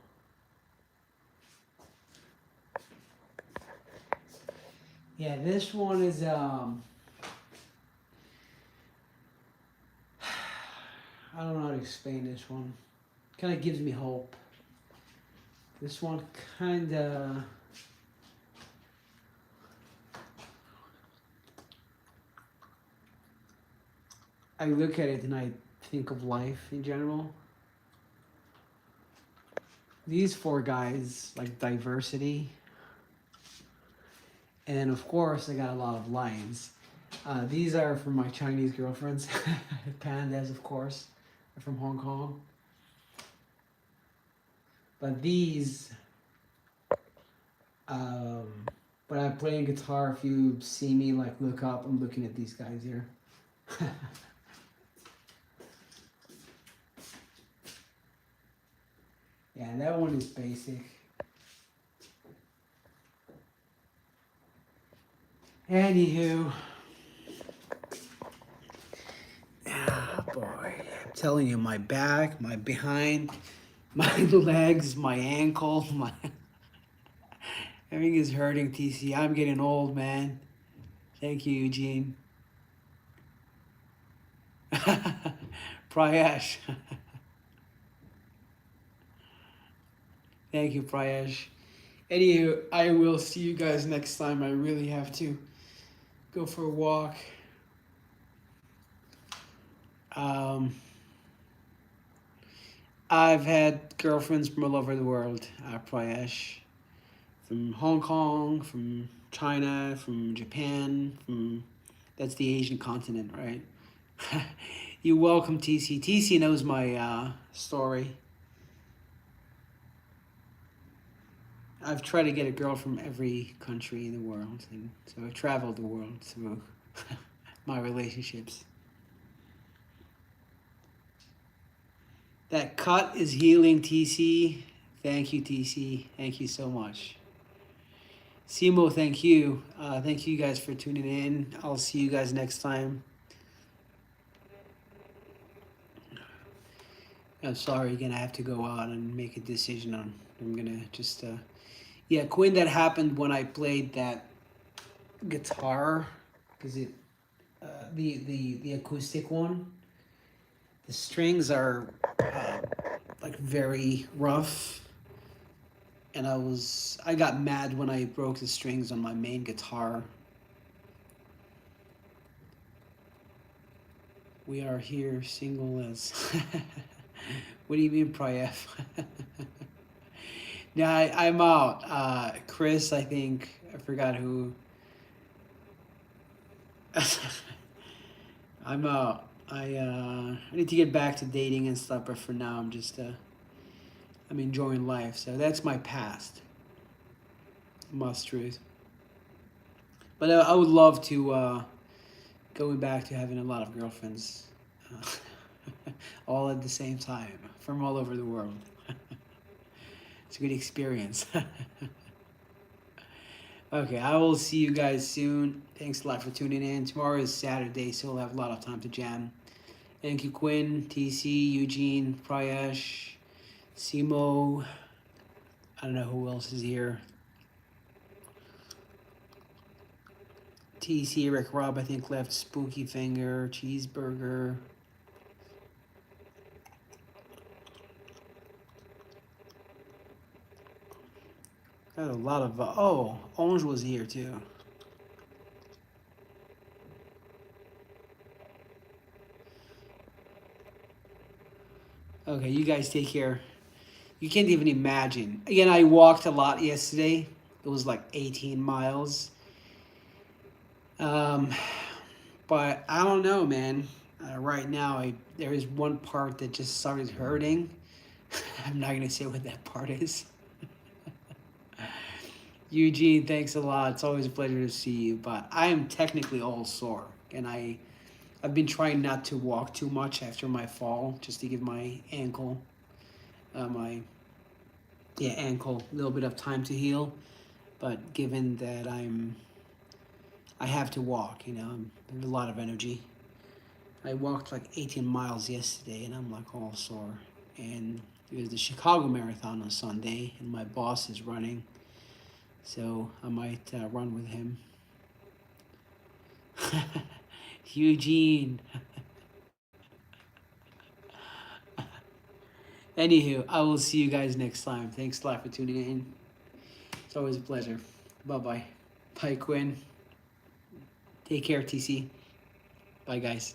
Yeah, this one is I don't know how to explain this one. Kind of gives me hope. This one kind of... I look at it and I think of life in general. These four guys, like diversity. And of course, I got a lot of lines. These are from my Chinese girlfriends. Pandas, of course, are from Hong Kong. But these, when I'm playing guitar, if you see me like look up, I'm looking at these guys here. Yeah, that one is basic. Anywho. Ah, boy. I'm telling you, my back, my behind, my legs, my ankle, my... Everything is hurting, TC. I'm getting old, man. Thank you, Eugene. Prayesh. Thank you, Prayesh. Anywho, I will see you guys next time. I really have to go for a walk. I've had girlfriends from all over the world, Prayesh. From Hong Kong, from China, from Japan, from... That's the Asian continent, right? You're welcome, TC. TC knows my story. I've tried to get a girl from every country in the world, and so I've traveled the world through my relationships. That cut is healing, TC. Thank you, TC. Thank you so much. Simo, thank you. Thank you guys for tuning in. I'll see you guys next time. I'm sorry, again, I have to go out and make a decision on... I'm gonna just... Yeah, Quinn, that happened when I played that guitar, because it, the acoustic one, the strings are like very rough, and I got mad when I broke the strings on my main guitar. We are here single as... What do you mean, Prayef? Yeah, I'm out. Chris, I think, I forgot who. I need to get back to dating and stuff, but for now I'm just I'm enjoying life. So that's my past. Must truth. But I would love to going back to having a lot of girlfriends, all at the same time from all over the world. It's a good experience. Okay, I will see you guys soon. Thanks a lot for tuning in. Tomorrow is Saturday, so we'll have a lot of time to jam. Thank you, Quinn, TC, Eugene, Prayesh, Simo. I don't know who else is here. TC, Rick Rob, I think left. Spooky Finger, Cheeseburger. Got a lot of. Oh, Orange was here too. Okay, you guys take care. You can't even imagine. Again, I walked a lot yesterday. It was like 18 miles. But I don't know, man. Right now, there is one part that just started hurting. I'm not gonna say what that part is. Eugene, thanks a lot. It's always a pleasure to see you. But I am technically all sore, and I've been trying not to walk too much after my fall, just to give my ankle, ankle a little bit of time to heal. But given that I have to walk, I have a lot of energy. I walked like 18 miles yesterday, and I'm like all sore. And it was the Chicago Marathon on Sunday, and my boss is running, so I might run with him. Eugene. Anywho, I will see you guys next time. Thanks a lot for tuning in. It's always a pleasure. Bye-bye. Bye, Quinn. Take care, TC. Bye, guys.